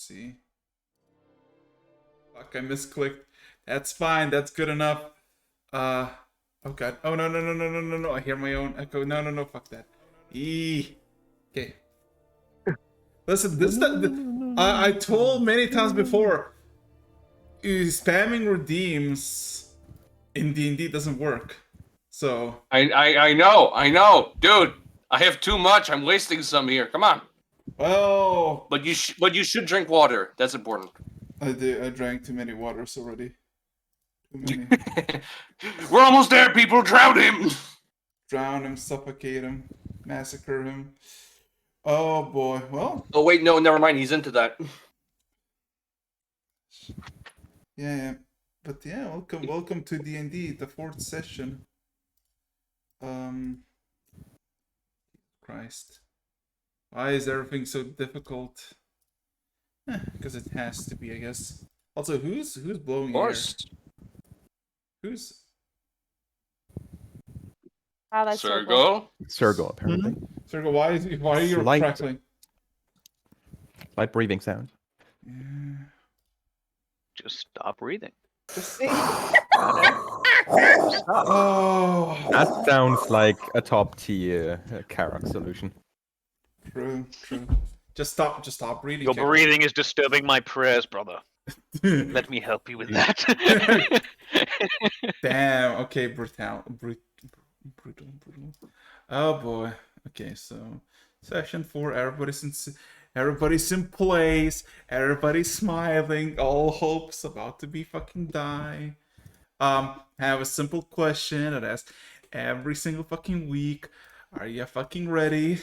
see. Fuck, I misclicked. That's fine. That's good enough. Oh god. Oh no no no no no no no! I hear my own echo. No no no! Fuck that. Okay. Listen, this I told many times before. Spamming redeems in D&D doesn't work. So I know, dude. I have too much. I'm wasting some here. Come on. Well, but you should drink water. That's important. I did. I drank too many waters already. Too many. We're almost there, people. Drown him. Drown him, suffocate him, massacre him. Oh boy. Well. Oh wait, no, never mind. He's into that. Yeah. But yeah, welcome to D&D, the 4th session. Christ. Why is everything so difficult? Because it has to be, I guess. Also, who's blowing air? Who's? Wow, that's Sergo? Sergo, apparently. Sergo, why are you crackling? Light breathing sound. Yeah. Just stop breathing. Oh. That sounds like a top tier Karak solution. True. Just stop breathing. Your breathing is disturbing my prayers, brother. Let me help you with that. Damn. Okay, brutal. Oh boy. Okay, so session 4. Everybody's in place. Everybody's smiling. All hope's about to be fucking die. I have a simple question that I ask every single fucking week. Are you fucking ready?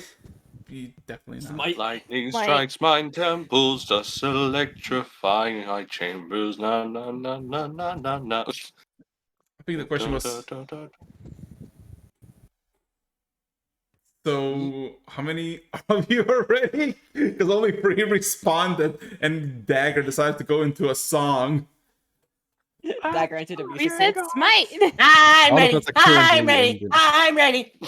Definitely not. Lightning strikes mine temples, thus electrifying my chambers. Na na na na na na na. I think the question was. So, how many of you are ready? Because only 3 responded, and Dagger decided to go into a song. Dagger entered a We said smite. I'm ready. I'm ready. I'm ready.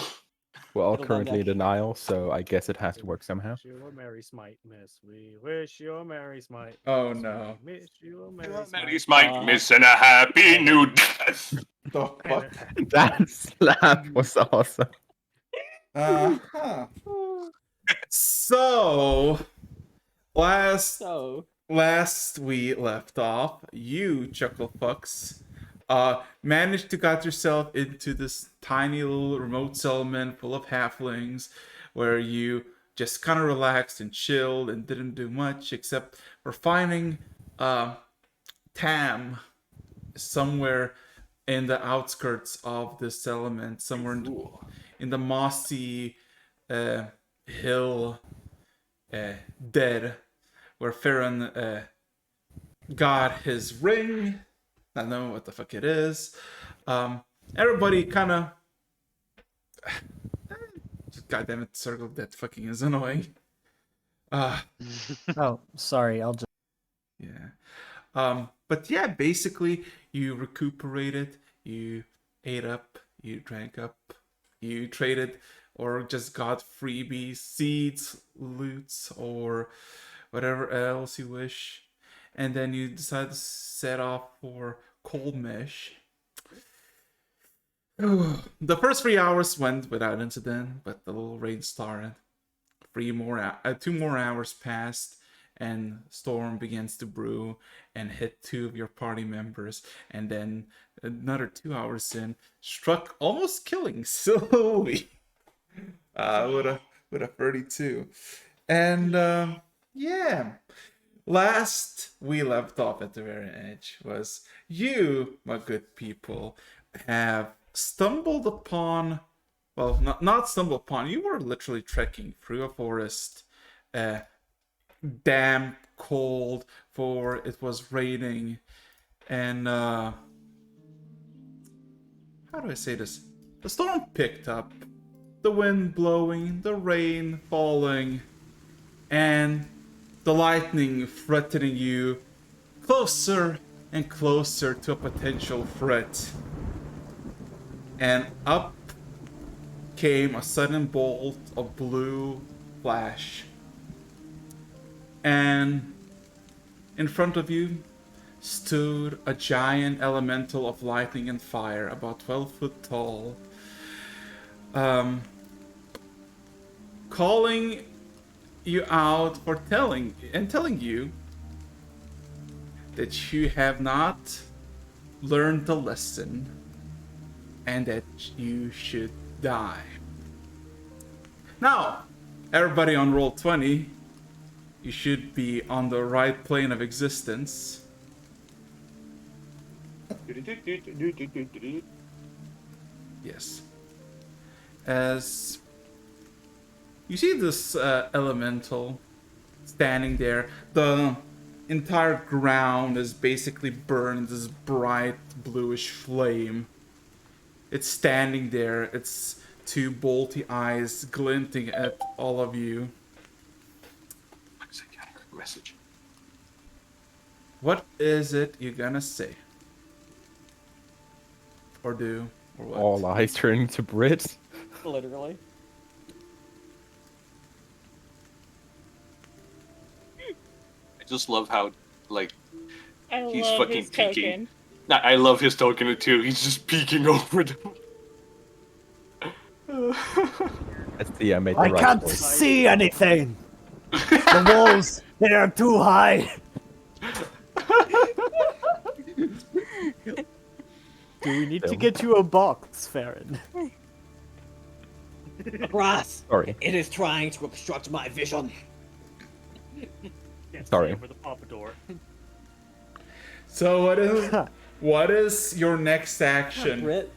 We're all currently in denial, so I guess it has to work somehow. Wish you a merry smite, miss. We wish you a merry smite. Oh no. Miss you a Merry smite, miss, and a happy new death. The fuck? That slap was awesome. So, last we left off, you Chucklefucks managed to get yourself into this tiny little remote settlement full of halflings where you just kind of relaxed and chilled and didn't do much except for finding Tam somewhere in the outskirts of this settlement, somewhere in the mossy hill dead where Farron got his ring. I don't know what the fuck it is. Everybody kind of goddamn it, Circle, that fucking is annoying. Oh, sorry, I'll just but yeah, basically you recuperated, you ate up, you drank up, you traded or just got freebies, seeds, loots, or whatever else you wish. And then you decide to set off for Coldmesh. The first 3 hours went without incident, but the little rain started. 2 more hours passed, and storm begins to brew and hit 2 of your party members. And then another 2 hours in, struck, almost killing Sylvie with a 32. And yeah. Last we left off at the very edge was you, my good people, have stumbled upon, well, not stumbled upon, you were literally trekking through a forest, damp, cold, for it was raining, and how do I say this? The storm picked up, the wind blowing, the rain falling, and the lightning threatening you closer and closer to a potential threat. And up came a sudden bolt of blue flash. And in front of you stood a giant elemental of lightning and fire, about 12 foot tall, calling you out for telling you that you have not learned the lesson and that you should die. Now, everybody on roll 20, you should be on the right plane of existence. Yes. As you see this elemental standing there, the entire ground is basically burned in this bright bluish flame. It's standing there, its two bolty eyes glinting at all of you. Message. What is it you're gonna say? Or do? Or what? All eyes turning to Brit. Literally. I just love how, like, I he's love fucking his peeking. token. Nah, I love his token too. He's just peeking over them. That's the made the I right can't choice. see anything. The walls, they are too high. Do we need to get you a box, Farron? Grass. Sorry. It is trying to obstruct my vision. Sorry. Over the pompadour. So what is your next action? Brit.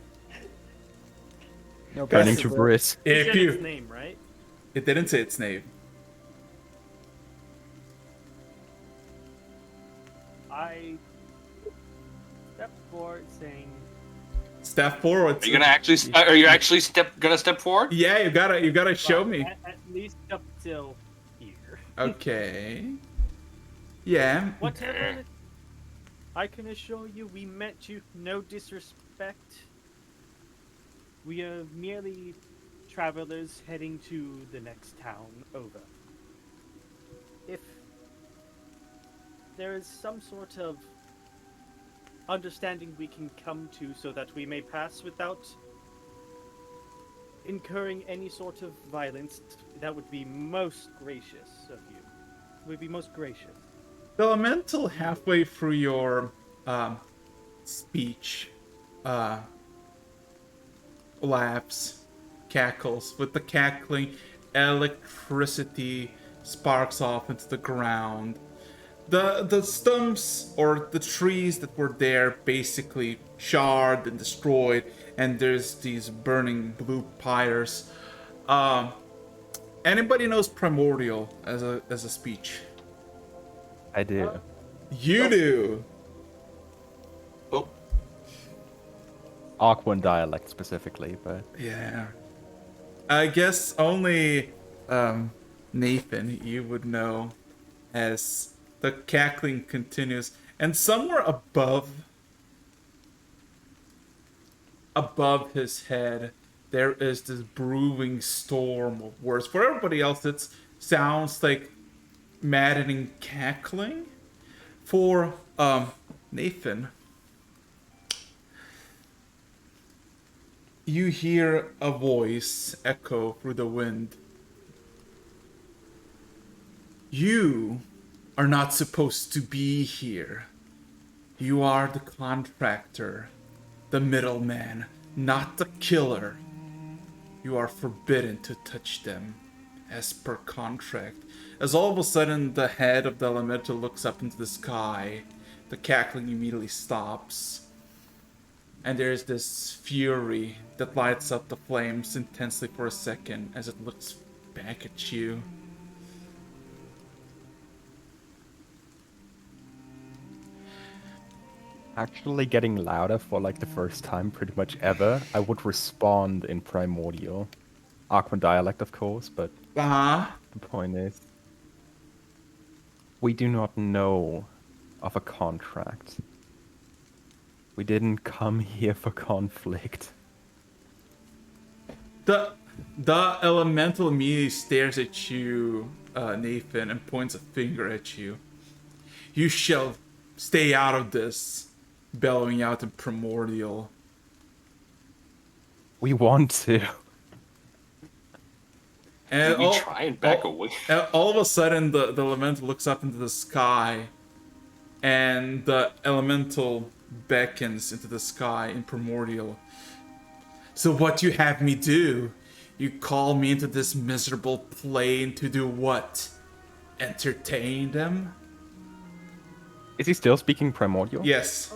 No, Turning Brit. to Brit. If Said you, its name, right? it didn't say its name. I step forward saying, Step forward. Are you actually gonna step forward? Yeah, you gotta show me. At least up till here. Okay. Yeah. Whatever. I can assure you, we met you. No disrespect. We are merely travelers heading to the next town over. If there is some sort of understanding we can come to so that we may pass without incurring any sort of violence, that would be most gracious of you. Would be most gracious. The elemental halfway through your speech laughs, cackles. With the cackling, electricity sparks off into the ground. The stumps or the trees that were there basically charred and destroyed, and there's these burning blue pyres. Anybody knows primordial as a speech? I do. You do. Oh, Aquan dialect specifically, but Yeah. I guess only Nathan, you would know, as the cackling continues, and somewhere above his head, there is this brewing storm of words. For everybody else, it sounds like maddening cackling. For Nathan, you hear a voice echo through the wind. You are not supposed to be here. You are the contractor, the middleman, not the killer. You are forbidden to touch them, as per contract. As all of a sudden the head of the elemental looks up into the sky, the cackling immediately stops. And there's this fury that lights up the flames intensely for a second as it looks back at you. actually getting louder for like the first time pretty much ever, I would respond in primordial. Aquan dialect, of course, but Uh-huh. the point is, we do not know of a contract. We didn't come here for conflict. The elemental immediately stares at you, Nathan, and points a finger at you. You shall stay out of this, bellowing out in primordial. We want to. And We try and back away. all of a sudden, the elemental looks up into the sky, and the elemental beckons into the sky in primordial. So what you have me do? You call me into this miserable plane to do what? Entertain them? Is he still speaking primordial? Yes.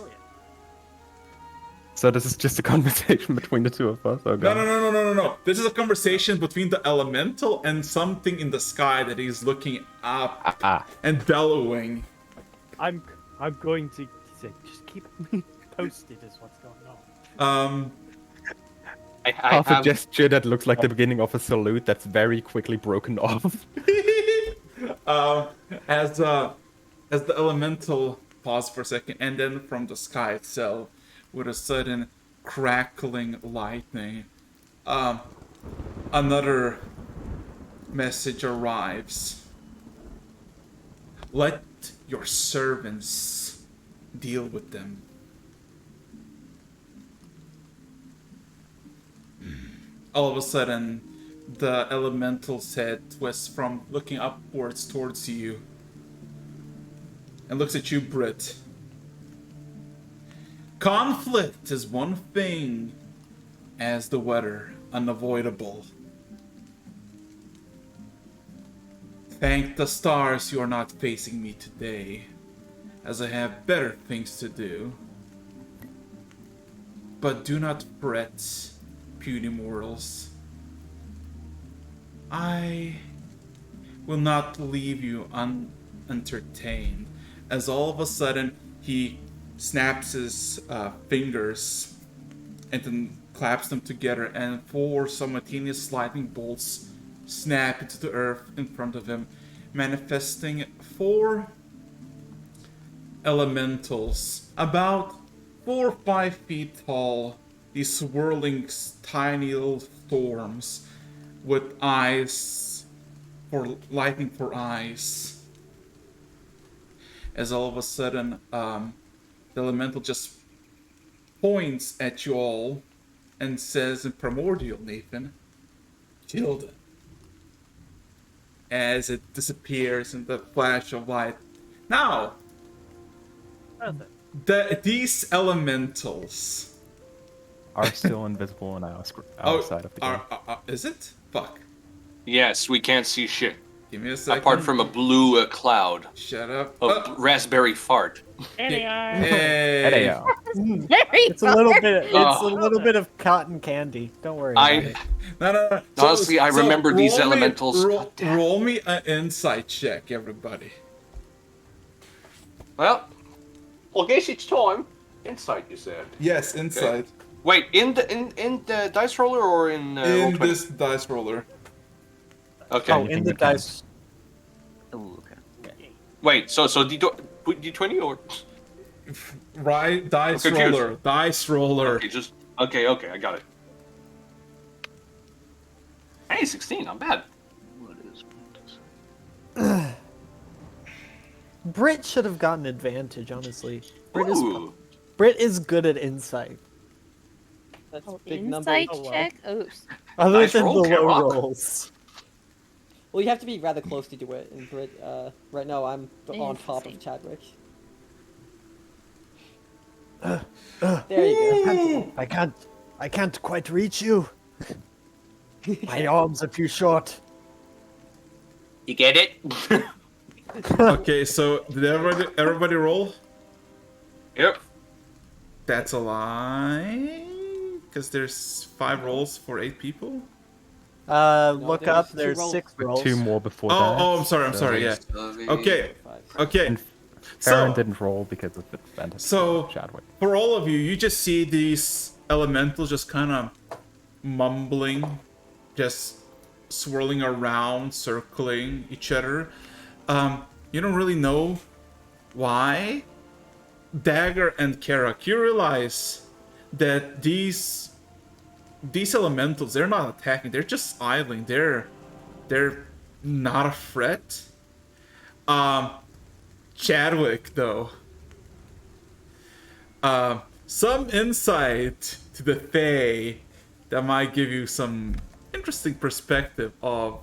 So this is just a conversation between the two of us? Oh, God. No. This is a conversation between the elemental and something in the sky that he's looking up and bellowing. I'm going to say, just keep me posted as what's going on. I Half a have gesture that looks like the beginning of a salute that's very quickly broken off. As the elemental pause for a second, and then from the sky itself, with a sudden crackling lightning, another message arrives. Let your servants deal with them. All of a sudden, the elemental's head twists from looking upwards towards you and looks at you, Brit. Conflict is one thing as the weather, unavoidable. Thank the stars you are not facing me today, as I have better things to do. But do not fret, puny mortals. I will not leave you unentertained. As all of a sudden he snaps his fingers and then claps them together, and 4 simultaneous lightning bolts snap into the earth in front of him, manifesting 4 elementals about 4 or 5 feet tall, these swirling tiny little storms with eyes for lightning for eyes. As all of a sudden, the elemental just points at you all and says in primordial, Nathan, kill them. As it disappears in the flash of light. Now, these elementals Are still invisible on our side of the game. is it? Fuck. yes, we can't see shit Give me a second. apart from a blue cloud Shut up. of raspberry fart. There they are. Hey. There they are. Very It's a little bit. It's Oh. a little bit of cotton candy. Don't worry. About it. No. Honestly, I remember these roll me- elementals. Roll me an insight check, everybody. Well, I guess it's time. Insight, you said. Yes, insight. Wait, in the dice roller or in In Roll20? this dice roller. Okay. Oh, in the dice. Oh, okay. Wait, so D20 or Right, dice I'm confused. roller. Dice roller. okay, I got it. Hey, 16, not bad. What is Brit should have gotten advantage. Honestly, Ooh. Brit is good at insight. That's Oh, big insight numbers. check? Oops. Other Nice than roll, the low Tarumak. rolls. Well, you have to be rather close to do it. And Brit, right now I'm on top of Interesting. Chadwick. There you go. I can't quite reach you. My arms are too short. You get it? Okay, so did everybody roll? Yep. That's a lie. Because there's 5 rolls for 8 people. Look there up. was 2 There's rolls. 6 With rolls. 2 more before Oh, that. I'm sorry, yeah. Okay, Five. okay. And So, Farron didn't roll because of the advantage So- of Chadwick. for all of you, you just see these elementals just kind of mumbling, just swirling around, circling each other. You don't really know why. Dagger and Karak, you realize that these elementals, they're not attacking, they're just idling. They're not a threat. Chadwick, though. Some insight to the Fae that might give you some interesting perspective of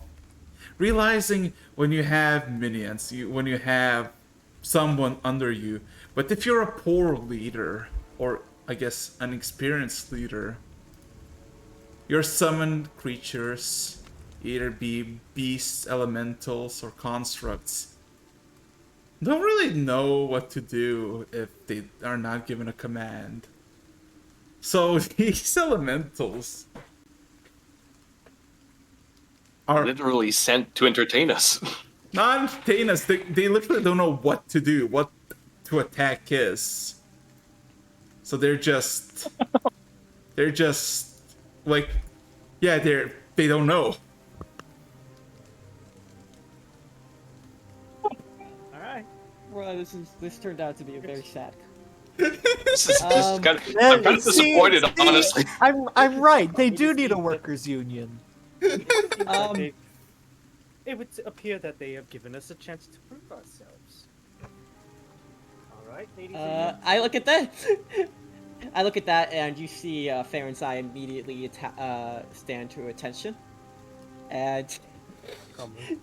realizing when you have minions, when you have someone under you. But if you're a poor leader, or I guess an experienced leader, your summoned creatures, either be beasts, elementals, or constructs, don't really know what to do if they are not given a command. So these elementals are Literally sent to entertain us. not entertain us. They literally don't know what to do, what to attack is. So they're just like, yeah, they don't know. Alright. Well, this turned out to be a very sad. This is kind of, Yeah, I'm kind of disappointed, honestly. I'm right. They do need a workers' union. It would appear that they have given us a chance to prove ourselves. Alright, ladies and gentlemen. I look at that. I look at that, and you see Farron's eye immediately stand to attention, and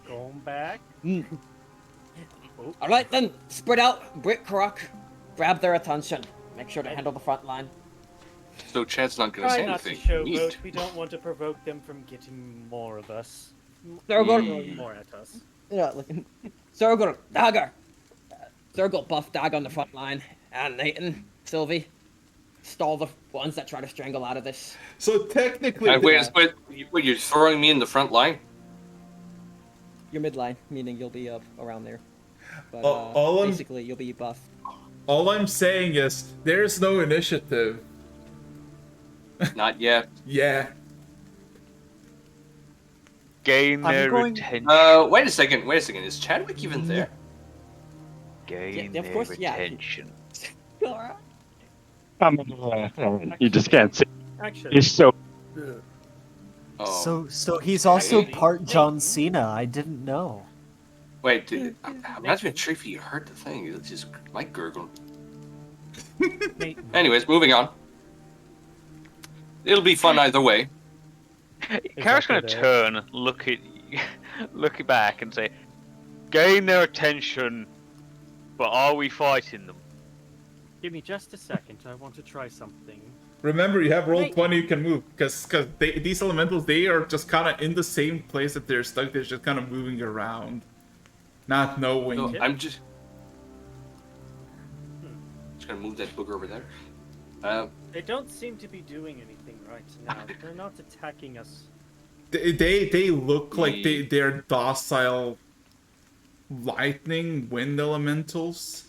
Going back. all right then, spread out, Brick Rock, grab their attention. Make sure to handle the front line. So Chad's not gonna say Try not to anything. showboat. Neat. We don't want to provoke them from getting more of us. They're Throwing going. more at us. Yeah, look. Circle dagger. Circle buff dagger on the front line, and Nathan, Sylvie, stall the ones that try to strangle out of this. So technically, Wait, you're throwing me in the front line? Your midline, meaning you'll be up around there. But all I'm- basically, you'll be buff. all I'm saying is there's no initiative. Not yet. Yeah. Gain I'm their going- attention. Wait a second. Is Chadwick even there? Gain Yeah, of their course, yeah. attention. Alright. You just can't see. Actually, He's so. Oh. So he's also Hey. part John Cena. I didn't know. Wait, I'm not even sure if he heard the thing. It's just like gurgle. Nathan, Anyways, moving on. It'll be fun either way. Kara's gonna Exactly turn, look back, and say, "Gain their attention, but are we fighting them?" give me just a second. I want to try something. Remember, you have roll Wait. 20. You can move because these elementals, they are just kind of in the same place that they're stuck. They're just kind of moving around, not knowing. So I'm just gonna move that booger over there. They don't seem to be doing anything right now. They're not attacking us. They look like they're docile lightning wind elementals.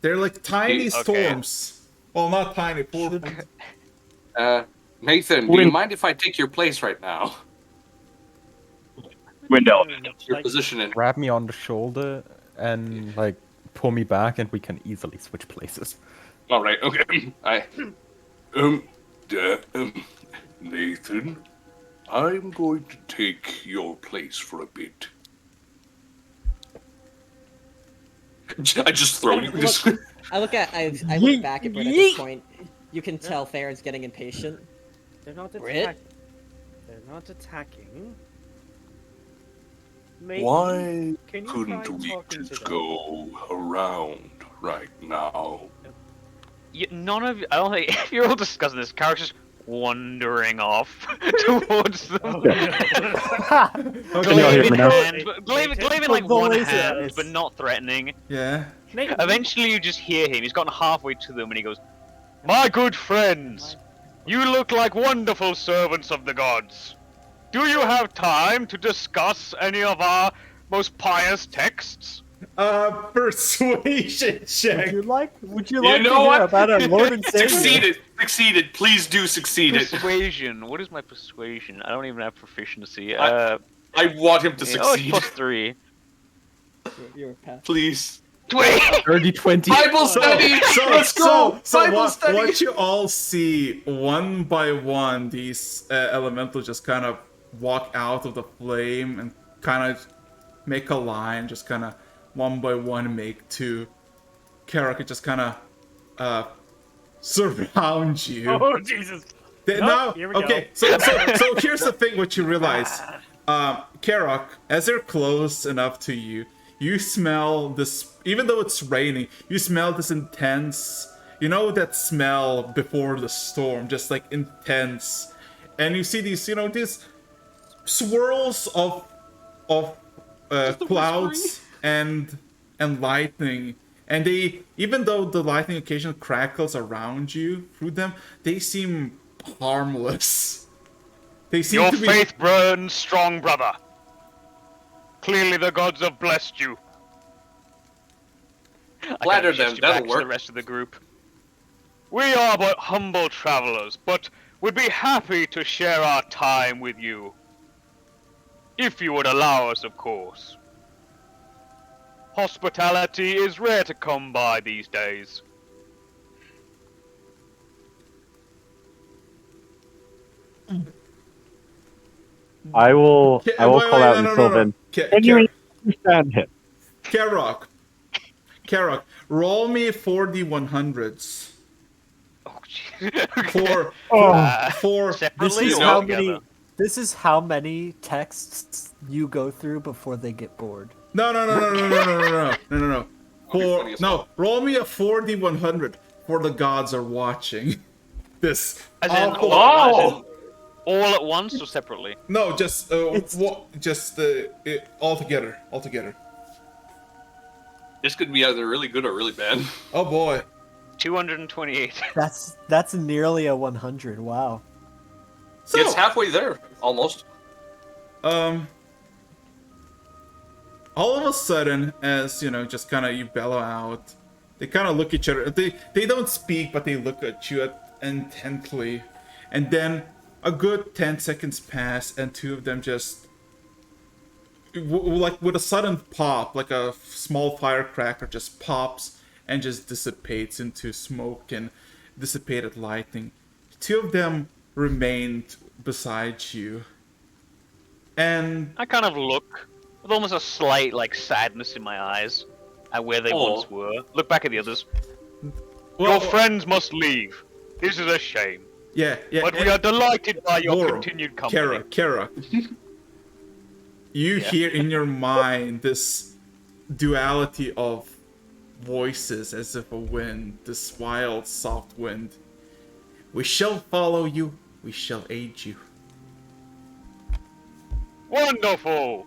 They're like tiny Okay. storms. Well, not tiny. Nathan, do you mind if I take your place right now? Window. Your Like, position in. Grab me on the shoulder and like pull me back, and we can easily switch places. All right. Okay. Nathan, I'm going to take your place for a bit. I just throw you. I look Yeet, back at Britt at yeet. this point. You can tell Farron's getting impatient. they're not Brit? attacking. They're not attacking. Nathan, Why can you couldn't try we talking to just them? go around right now? None of you. I don't think you're all discussing this. Kara's just wandering off towards them. Okay. Gleaming now? hand, gleaming like The one voice, hand, yes. but not threatening. Yeah. Nathan, Eventually, you just hear him. He's gotten halfway to them, and he goes, "My good friends, you look like wonderful servants of the gods. Do you have time to discuss any of our most pious texts?" Persuasion check. Would you You like know to hear what? about our Lord and Savior? Succeeded. Please do succeed it. Persuasion. What is my persuasion? I don't even have proficiency. I want him to Oh, it's succeed. +3. You're a path. Please. Wait. 30-20. Bible study. Let's go. Bible what, study. what you all see, one by one, these elementals just kind of walk out of the flame and kind of make a line, just kind of one by one make to Karak just kind of surround you. Oh Jesus! They, Nope, now, here we okay, go. so here's the thing: what you realize, Karak, as they're close enough to you, you smell this. Even though it's raining, you smell this intense. You know that smell before the storm, just like intense, and you see these, these swirls of clouds and lightning. And they, even though the lightning occasionally crackles around you through them, they seem harmless. They seem Your to be. faith burns strong, brother. Clearly the gods have blessed you. Flatter I them, you that'll back to work. the rest of the group. We are but humble travelers, but would be happy to share our time with you. If you would allow us, of course. Hospitality is rare to come by these days. I will Wait, call out no, in no, no, Sylvan. no. Can you understand him? Karak, roll me 4d100s. Oh, jeez. For Separately This is or how together? many. This is how many texts you go through before they get bored. No. funny as well. Roll me a 4d100 for the gods are watching. This As in, awful. all at once or separately? No, just It's- all together. This could be either really good or really bad. Oh boy. 228. That's nearly a 100. Wow. So, It's halfway there, almost. all of a sudden, as just kind of you bellow out, they kind of look at each other. They don't speak, but they look at you intently, and then a good 10 seconds pass, and two of them just like with a sudden pop, like a small firecracker just pops and just dissipates into smoke and dissipated lightning. Two of them remained beside you, and I kind of look with almost a slight sadness in my eyes at where they Aw. once were. Look back at the others. well, Your friends must leave. This is a shame. yeah, But and- we are delighted by your Laurel, continued company. Kara. You hear in your mind this duality of voices as if a wind, this wild, soft wind. We shall follow you, we shall aid you. Wonderful!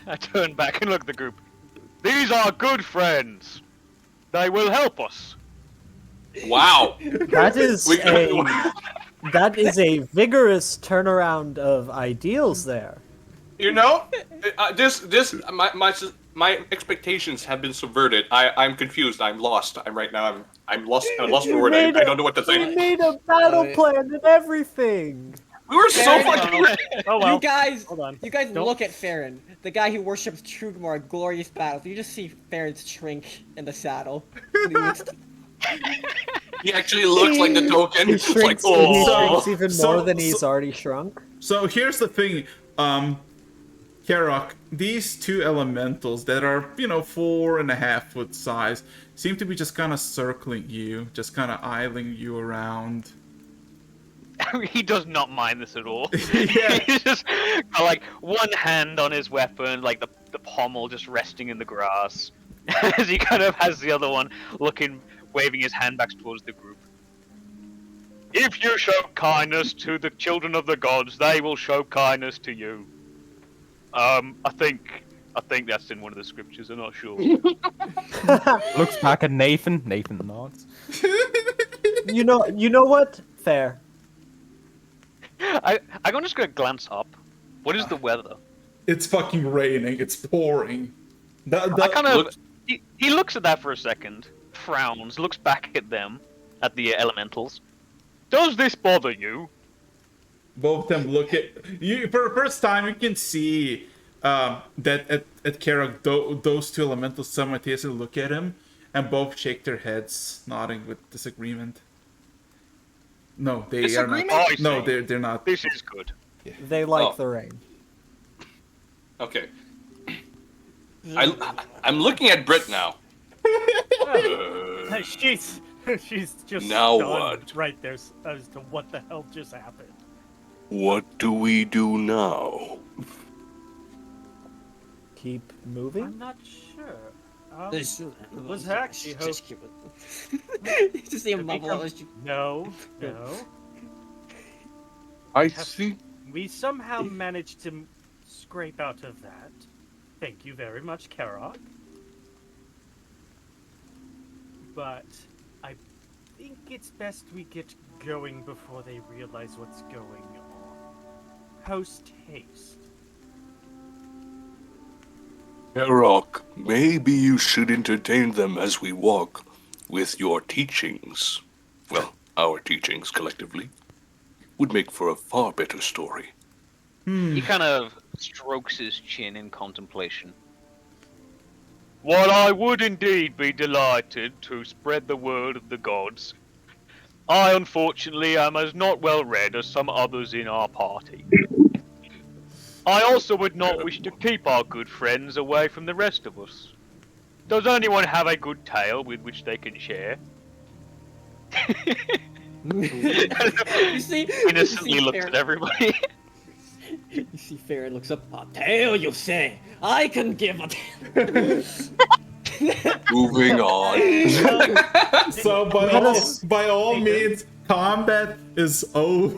I turn back and look at the group. These are good friends. They will help us. Wow. That is We a that is a vigorous turnaround of ideals there. My expectations have been subverted. I'm confused. I'm lost. I'm lost for word. I don't know what to We think. made a battle plan and everything. We were so Fair fucking. Oh well. You guys, Hold on. you guys Don't- look at Farron, the guy who worships Trudmore, glorious battles. You just see Farron shrink in the saddle. He looks- He actually looks like the token. He It's like, shrinks, he oh. shrinks even So- more than he's so- already shrunk. So here's the thing, Karak, these two elementals that are, 4.5 foot size, seem to be just kind of circling you, just kind of eyeing you around. He does not mind this at all. Yeah. He's just got one hand on his weapon, the pommel just resting in the grass, as he kind of has the other one waving his hand back towards the group. If you show kindness to the children of the gods, they will show kindness to you. I think that's in one of the scriptures. I'm not sure. Looks back at Nathan. Nathan nods. You know what? Fair. I'm just gonna glance up. What is the weather? It's fucking raining, it's pouring. I kind of. looks- He looks at that for a second, frowns, looks back at them, at the elementals. Does this bother you? Both of them look at you for the first time. You can see that at Karak, those two elementals simultaneously look at him, and both shake their heads, nodding with disagreement. No, they are not. Disagreement? Oh, I No, see. they're not. This is good. They like Oh. the rain. Okay. I'm looking at Britt now. She's just Now stunned what? right there as to what the hell just happened. What do we do now? Keep moving. I'm not sure. Was actually just to see him mumble. No. I see. We somehow managed to scrape out of that. Thank you very much, Karok. But I think it's best we get going before they realize what's going on. Post haste. Karok, maybe you should entertain them as we walk with your teachings. Well, our teachings collectively. Would make for a far better story. He kind of strokes his chin in contemplation. While I would indeed be delighted to spread the word of the gods, I unfortunately am as not well read as some others in our party. I also would not wish to keep our good friends away from the rest of us. Does anyone have a good tale with which they can share? You see, Innocently looks at everybody. You see Farron looks up. A tale, you say? I can give a tale. Moving on. So by all means, combat is over.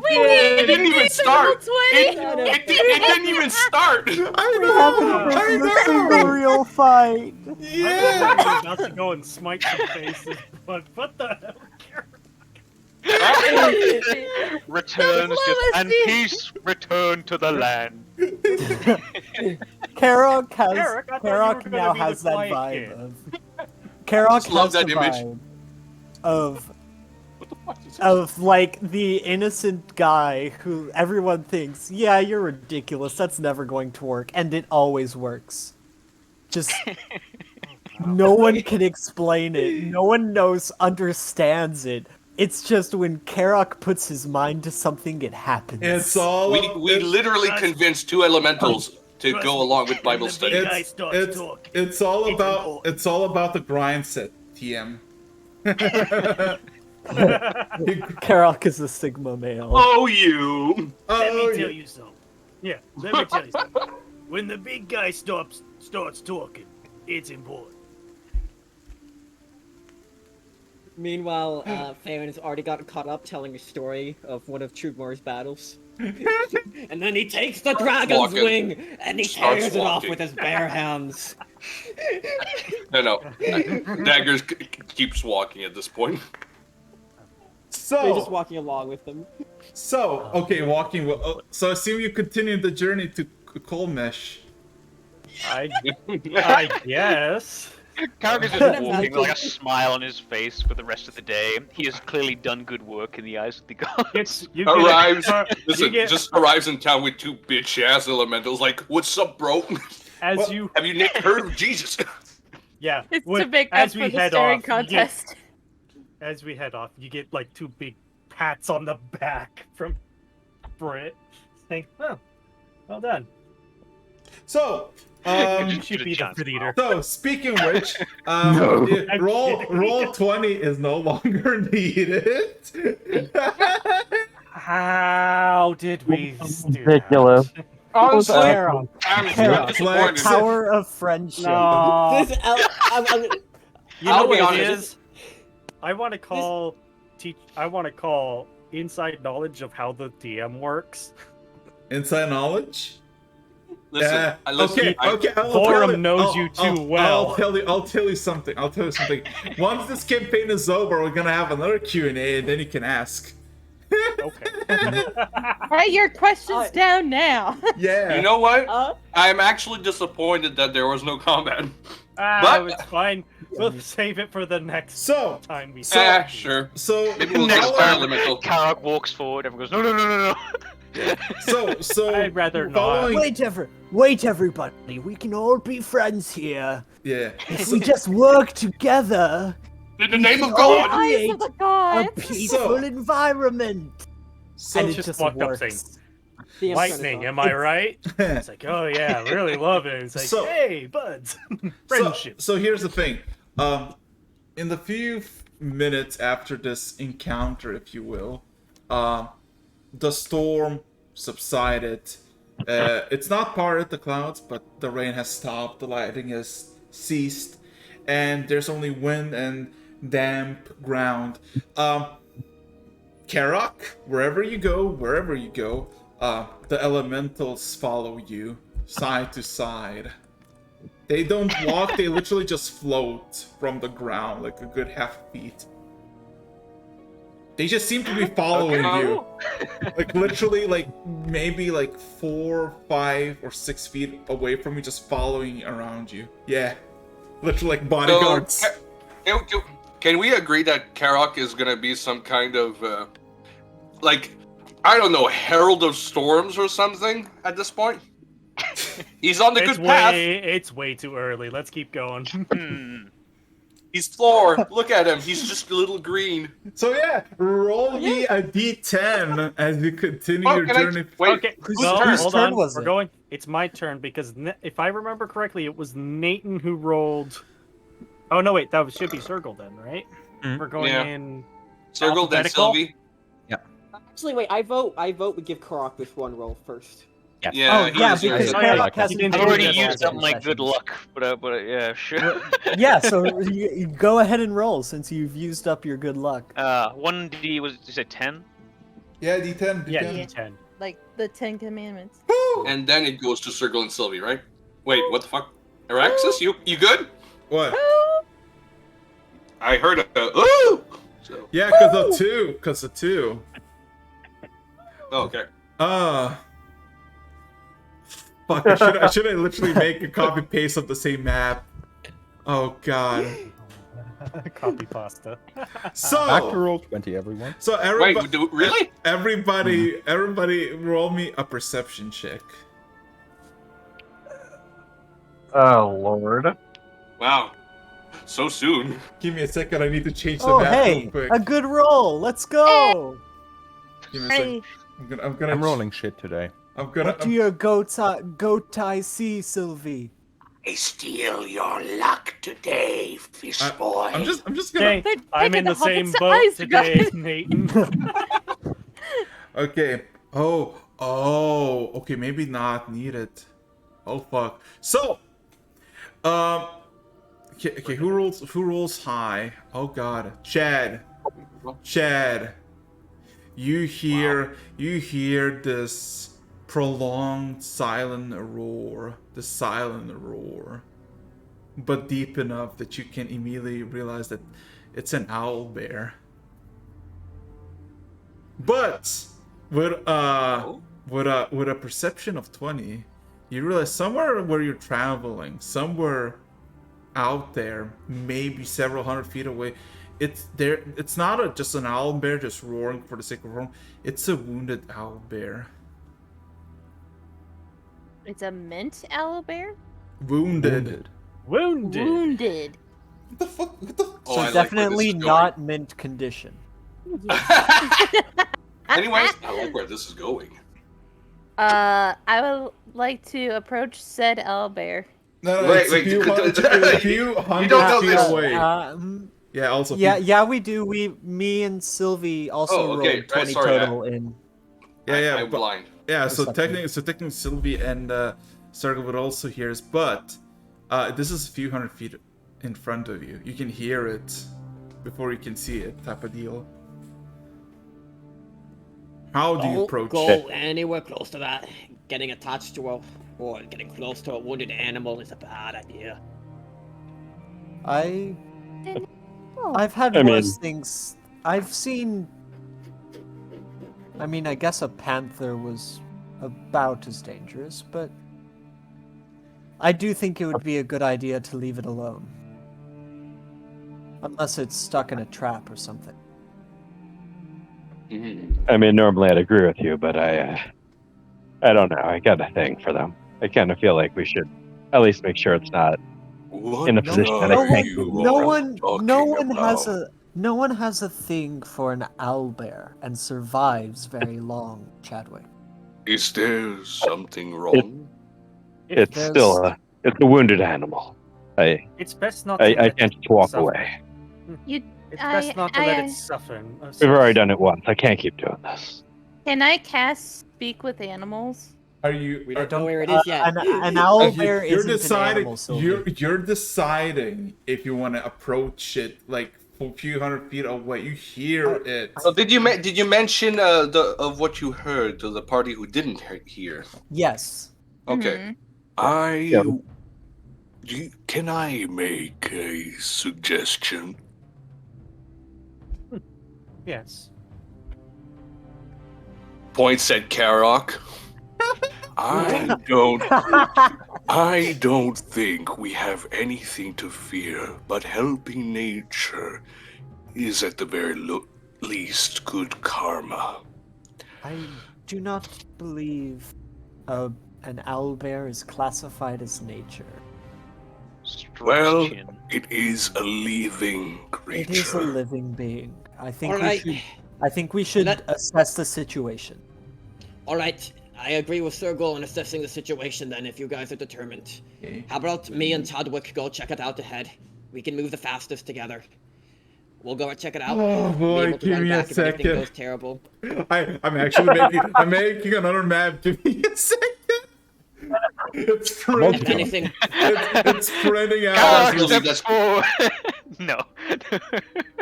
It didn't even start. It didn't even start. I know. A real fight. Yeah. I'm about to go and smite some faces, but what the hell? Returns just, and Lawless peace return to the land. Karok Eric, I thought you were Karok gonna now be the has that quiet vibe kid. of Karok Just love has the that image. vibe of What the fuck is of like the innocent guy who everyone thinks, yeah, you're ridiculous, that's never going to work, and it always works. Just no one can explain it. No one understands it. It's just when Karok puts his mind to something, it happens. It's all we literally convinced two elementals to go along with Bible study. it's all about the grind set, TM. Karok is a Sigma male. Oh, you! Let me tell you something. Yeah, let me tell you something. When the big guy starts talking, it's important. Meanwhile, Farron has already gotten caught up telling a story of one of Trudmore's battles. And then he takes the dragon's Walking. wing and he Starts tears it off walking. with his bare hands. No. Daggers keeps walking at this point. They're just So walking along with them. okay, walking. So I assume you continue the journey to Kolmesh. I guess. Karok is just walking with like a smile on his face for the rest of the day. He has clearly done good work in the eyes of the gods. Just arrives in town with two bitch ass elementals. Like, what's up, bro? Have you heard of Jesus? Yeah. It's to make up for the staring contest. As we head off, you get like two big pats on the back from Britt, saying, "Oh, well done." So, You should be the leader. so speaking of which, roll 20 is no longer needed. How did we do Ridiculous. that? Honestly, Karok. I'm disappointed. Power of friendship. No. This, You I'll know be what it honest. is? I want to call inside knowledge of how the DM works. Inside knowledge? Listen, Okay. Forum knows you too well. I'll tell you something. Once this campaign is over, we're gonna have another Q&A, and then you can ask. Okay. Write your questions down now. Yeah. You know what? I'm actually disappointed that there was no combat. But- It's fine. We'll save it for the next So, time we Sure. so Maybe we'll Next get time, elemental. Karok walks forward. Everyone goes, no. so I'd rather not. following, Wait, everybody. We can all be friends here. yeah. If we just work together, In the name of The God! eyes of the a gods. peaceful environment. So And it just just walked up works. saying, Lightning, am I right? It's like, oh yeah, really love it. It's like, So- hey, buds, friendship. So here's the thing. In the few minutes after this encounter, if you will, the storm subsided. It's not parted the clouds, but the rain has stopped. The lightning has ceased, and there's only wind and damp ground. Karak, wherever you go, the elementals follow you side to side. They don't walk, they literally just float from the ground like a good half feet. They just seem to be following you. Like literally like maybe like 4, 5, or 6 feet away from you, just following around you. Yeah. Literally like bodyguards. So, can we agree that Karok is gonna be some kind of like, I don't know, herald of storms or something at this point? He's on the good path. It's way too early. Let's keep going. He's Floor. Look at him. He's just a little green. So yeah, roll me a d10 as you continue Oh, your can I- journey. Wait, Okay, whose no, turn? hold turn on. was We're it? going. It's my turn because if I remember correctly, it was Nathan who rolled. Oh no, wait, that should be Circle then, right? We're going Yeah. in. Circle, then Alphabetical? Sylvie. Actually, wait. I vote we give Karok this one roll first. Yes. Yeah, Oh, yeah, he's yours. because Oh, yeah, Karok he hasn't didn't I've been already here Yeah, for used up two my good sessions. luck, but yeah, sure. Yeah, so you go ahead and roll since you've used up your good luck. 1d was, you said 10? Yeah, d10. Yeah, d10. D10. Like the 10 Commandments. And then it goes to Circle and Sylvie, right? Wait, what the fuck? Araxis, you good? What? I heard a ooh! So, Yeah, because of 2. oh, okay. Fuck, I should have literally make a copy paste of the same map. Oh god. Copy pasta. Back to So roll 20, everyone. Wait, really? everybody roll me a perception check. Oh Lord. Wow. So soon. Give me a second, I need to change the Oh, map hey, real quick. a good roll. Let's go. Give me a second. I'm gonna I'm rolling shit today. I'm gonna What do your goat eye see, Sylvie? I steal your luck today, fish boy. I'm just gonna Okay, I'm in the same Hobbit's boat eyes, today, guys. Nathan. Okay. Okay, maybe not needed. Oh fuck. So okay, who rolls high? Oh god. Chad. You hear this prolonged silent roar. The silent roar. But deep enough that you can immediately realize that it's an owl bear. But with a perception of 20, you realize somewhere where you're traveling, somewhere out there, maybe several hundred feet away, it's not just an owl bear just roaring for the sake of roaring. It's a wounded owl bear. It's a mint owlbear? Wounded. Wounded. Wounded. What the fuck? What the? Oh, So I like where this definitely is going. not mint condition. Anyways, I like where this is going. I would like to approach said owlbear. No, Wait, it's wait, a few hundred know feet this. away. Yeah, also. Yeah, we do. Me and Sylvie also Oh, okay, rolled 20 sorry, total in. Yeah, I'm but- blind. Yeah, so Perception. technically Sylvie and Circle would also hear us, but this is a few hundred feet in front of you. You can hear it before you can see it, type of deal. How do you Don't approach go it? anywhere close to that. Getting attached to or getting close to a wounded animal is a bad idea. I've had I mean- worse things. I've seen. I mean, I guess a panther was about as dangerous, but I do think it would be a good idea to leave it alone. Unless it's stuck in a trap or something. I mean, normally I'd agree with you, but I don't know. I got a thing for them. I kind of feel like we should at least make sure it's not in a position that No it one, can't move. no one has a thing for an owlbear and survives very long, Chadwick. Is there something wrong? If It's still it's a wounded animal. it's best not to I let can't it just walk suffer. away. It's best not to let it suffer. We've already done it once. I can't keep doing this. Can I cast Speak with Animals? Are you? We are- don't know where it is yet. An owl you- bear you're isn't an deciding. animal, Sylvie. You're deciding if you want to approach it like a few hundred feet away. You hear it. So did you mention of what you heard to the party who didn't hear? Yes. Okay. Mhm. Can I make a suggestion? Yes. Points at Karok. I don't think we have anything to fear, but helping nature is at the very least good karma. I do not believe an owlbear is classified as nature. Well, Struction. it is a living creature. It is a living being. I think Alright. we should Let- assess the situation. All right, I agree with Sergol in assessing the situation then, if you guys are determined. Okay. How about me and Todwick go check it out ahead? We can move the fastest together. We'll go and check it out. Oh, Be boy, able to give run me a back if anything second. goes terrible. I'm actually making another map. Give me a second. It's If spreading. anything, It's spreading out. Karok As we, steps forward. No.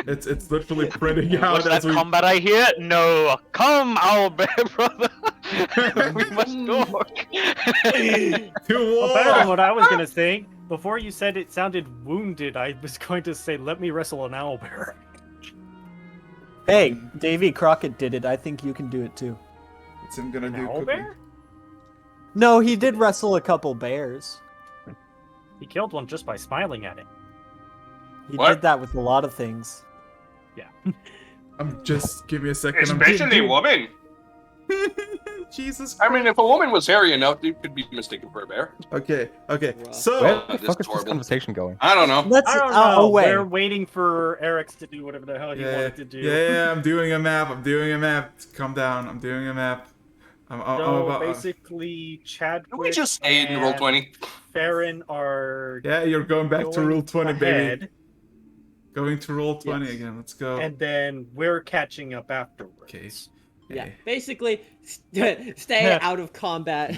it's literally spreading out What's as that we. combat I hear? No. Come, owlbear brother. We must talk. To Well, better than war. what I was gonna say. Before you said it sounded wounded, I was going to say, let me wrestle an owlbear. Hey, Davy Crockett did it. I think you can do it too. What's him gonna An do? quickly? owlbear? No, he did wrestle a couple bears. He killed one just by smiling at it. He What? did that with a lot of things. Give me a second. Especially a woman. Jesus. I mean, if a woman was hairy enough, it could be mistaken for a bear. Okay. Bruh. So. Where the this fuck is this horrible. conversation going? I don't know. Let's I don't know. oh wait. We're waiting for Eric's to do whatever the hell he wanted to do. Yeah, I'm doing a map. Calm down. I'm doing a map. I'm So about. basically, Chadwick Can we just stay in roll and 20? Farron are Yeah, you're going back to going rule 20, baby. ahead, Going to roll 20 Yes. again. Let's go. and then we're catching up afterwards. Okay. yeah, Okay. basically, stay out of combat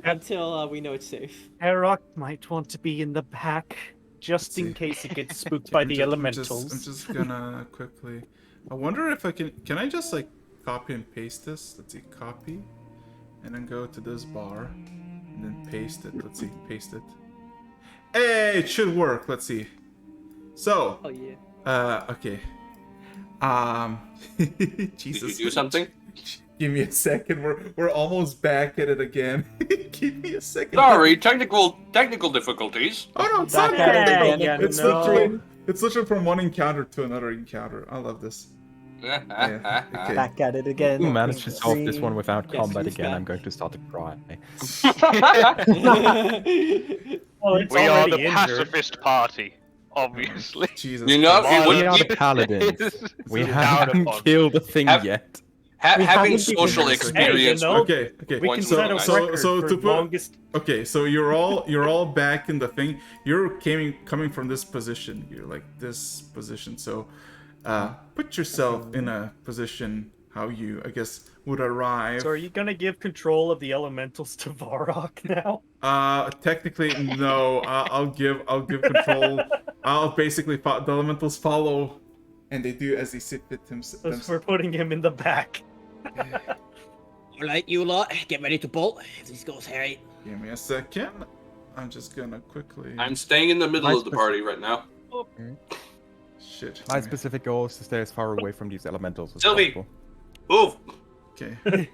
until we know it's safe. Erok might want to be in the back, just in see. case he gets spooked by the elementals. I'm just gonna quickly. I wonder if I can. Can I just like copy and paste this? Let's see, copy, and then go to this bar, and then paste it. Let's see, paste it. Hey, it should work. Let's see. So, Oh yeah. okay. Did Jesus. you do something? Give me a second. We're almost back at it again. Give me a second. Sorry, technical difficulties. Oh no, it's Back not at it technical. again. It's No. literally from one encounter to another encounter. I love this. Okay. Back at it again. Who managed to solve this one without Yes, combat who's again? that? I'm going to start to cry. Well, it's We are already the injured. pacifist party, obviously. Jesus. You know, Christ. it Why would We are be- the paladins. We Down haven't upon. killed a thing Have- yet. We having haven't social even- experience. Hey, you know, Okay. We can Points set a were nice. record So for to put- longest. Okay, so you're all back in the thing. You're coming from this position. You're like this position. So, put yourself in a position how you, I guess, would arrive. So are you gonna give control of the elementals to Varrock now? Technically, no. I'll give control. I'll basically the elementals follow, and they do as they see fit themselves. We're putting him in the back. Alright, you lot, get ready to bolt if this goes hairy. Give me a second. I'm just gonna quickly. I'm staying in the middle My of the party right now. Shit. My specific goal is to stay as far away from these elementals as Sylvie! possible. Move! Okay.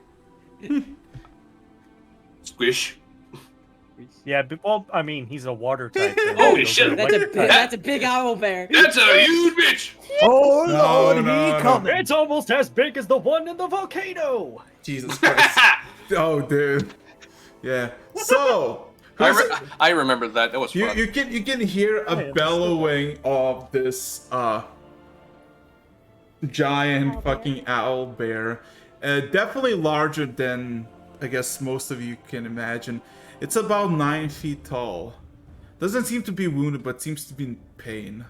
Squish. Yeah, but, well, I mean, he's a water type. so Holy those shit, are That's a big owl bear. That's a huge bitch! Oh No, Lord, no, he no. coming! It's almost as big as the one in the volcano. Jesus Christ. Oh, dude. Yeah. So. I remember that. That was fun. You can hear a bellowing of this giant fucking owl bear, definitely larger than I guess most of you can imagine. It's about 9 feet tall. Doesn't seem to be wounded, but seems to be in pain.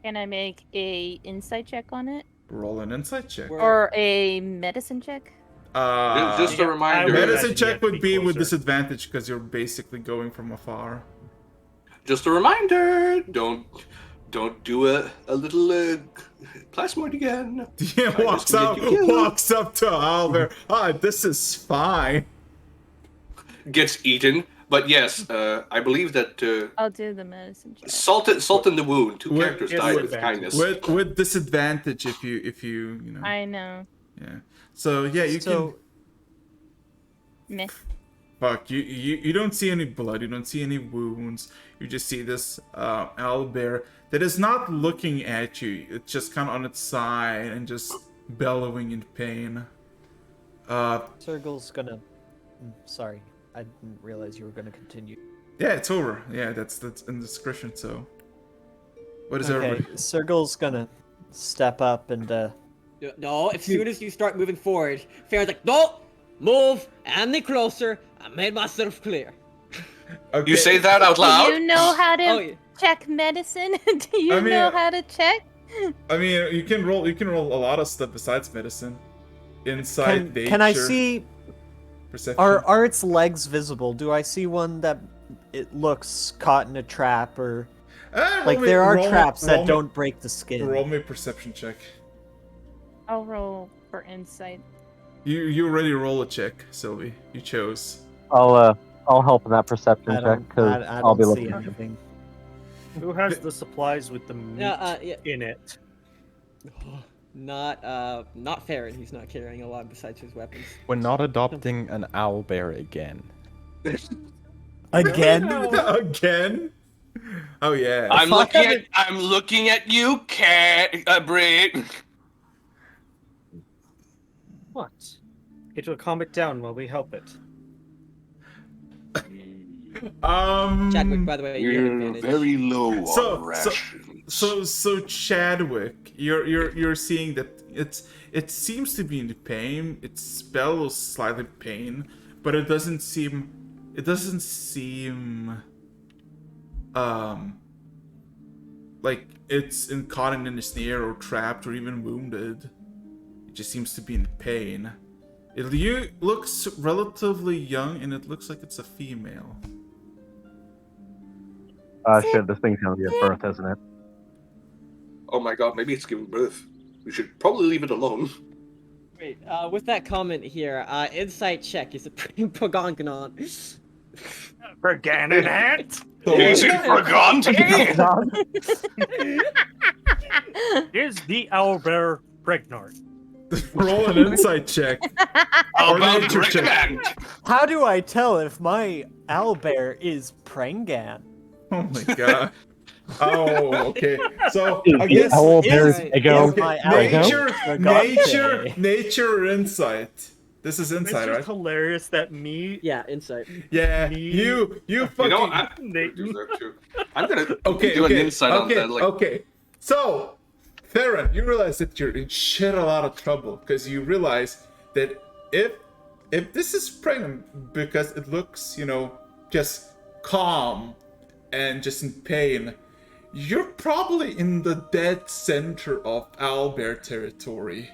Can I make a insight check on it? Roll an insight check. Or a medicine check? Just a reminder. Medicine check would be with disadvantage because you're basically going from afar. Just a reminder. Don't do a little plasmoid again. Yeah, walks up to Albert. This is fine. Gets eaten. But yes, I believe that I'll do the medicine check. salt in the wound. 2 characters die with kindness. With disadvantage if you know. I know. Yeah. So yeah, you can. Meh. Fuck you don't see any blood. You don't see any wounds. You just see this owlbear that is not looking at you. It's just kind of on its side and just bellowing in pain. Sergal's gonna. Sorry, I didn't realize you were gonna continue. Yeah, it's over. Yeah, that's indiscretion. So, what is Okay, everybody? Sergal's gonna step up and. No, as soon as you start moving forward, Farron's like, no, move any closer. I made myself clear. Okay. You say that out loud? Do you know how to check medicine? Do you know how to check? I mean, you can roll a lot of stuff besides medicine. Insight, nature. Can I see? Perception. Are its legs visible? Do I see one that it looks caught in a trap or? Like there are traps that don't break the skin. Roll me a perception check. I'll roll for insight. You already roll a check, Sylvie. You chose. I'll help in that perception check because I'll be looking. Anything. Who has the supplies with the meat in it? Not Farron. He's not carrying a lot besides his weapons. We're not adopting an owlbear again. Again? Again? Oh yeah. I'm looking at you, cat, Brit. What? It will calm it down while we help it. Chadwick, by the way, you're very low on rations. So Chadwick, you're seeing that it seems to be in pain. Its bellows slightly pain, but it doesn't seem like it's caught in a snare or trapped or even wounded. It just seems to be in pain. It looks relatively young, and it looks like it's a female. Shit, this thing's gonna be at birth, isn't it? Oh my god, maybe it's giving birth. We should probably leave it alone. Wait, with that comment here, insight check is a Progonganon. Progonganon? Is it Progonganon? Is the owlbear pregnant? Roll an insight check. Or nature check. How do I tell if my owlbear is Prangan? Oh my god. Oh, okay. So Is I the guess owlbear Ego? nature or insight. This is It's insight, just right? hilarious that me. Yeah, insight. Yeah, Me- you You fucking. know, I'm gonna do an insight on that. Like, Okay. So, Theron, you realize that you're in shit a lot of trouble because you realize that if this is pregnant because it looks, just calm and just in pain, you're probably in the dead center of owlbear territory.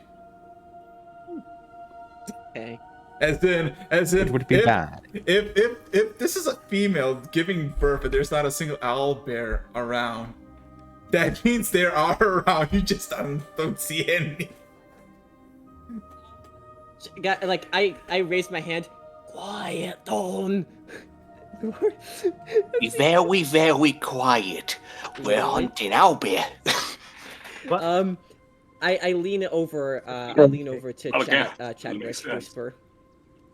Okay. As in, It would be bad. If this is a female giving birth and there's not a single owlbear around, that means there are around. You just don't see any. Like I raised my hand. Quiet down. be very, very quiet. We're hunting owlbear. I lean over. I lean over to Chadwick. Whisper.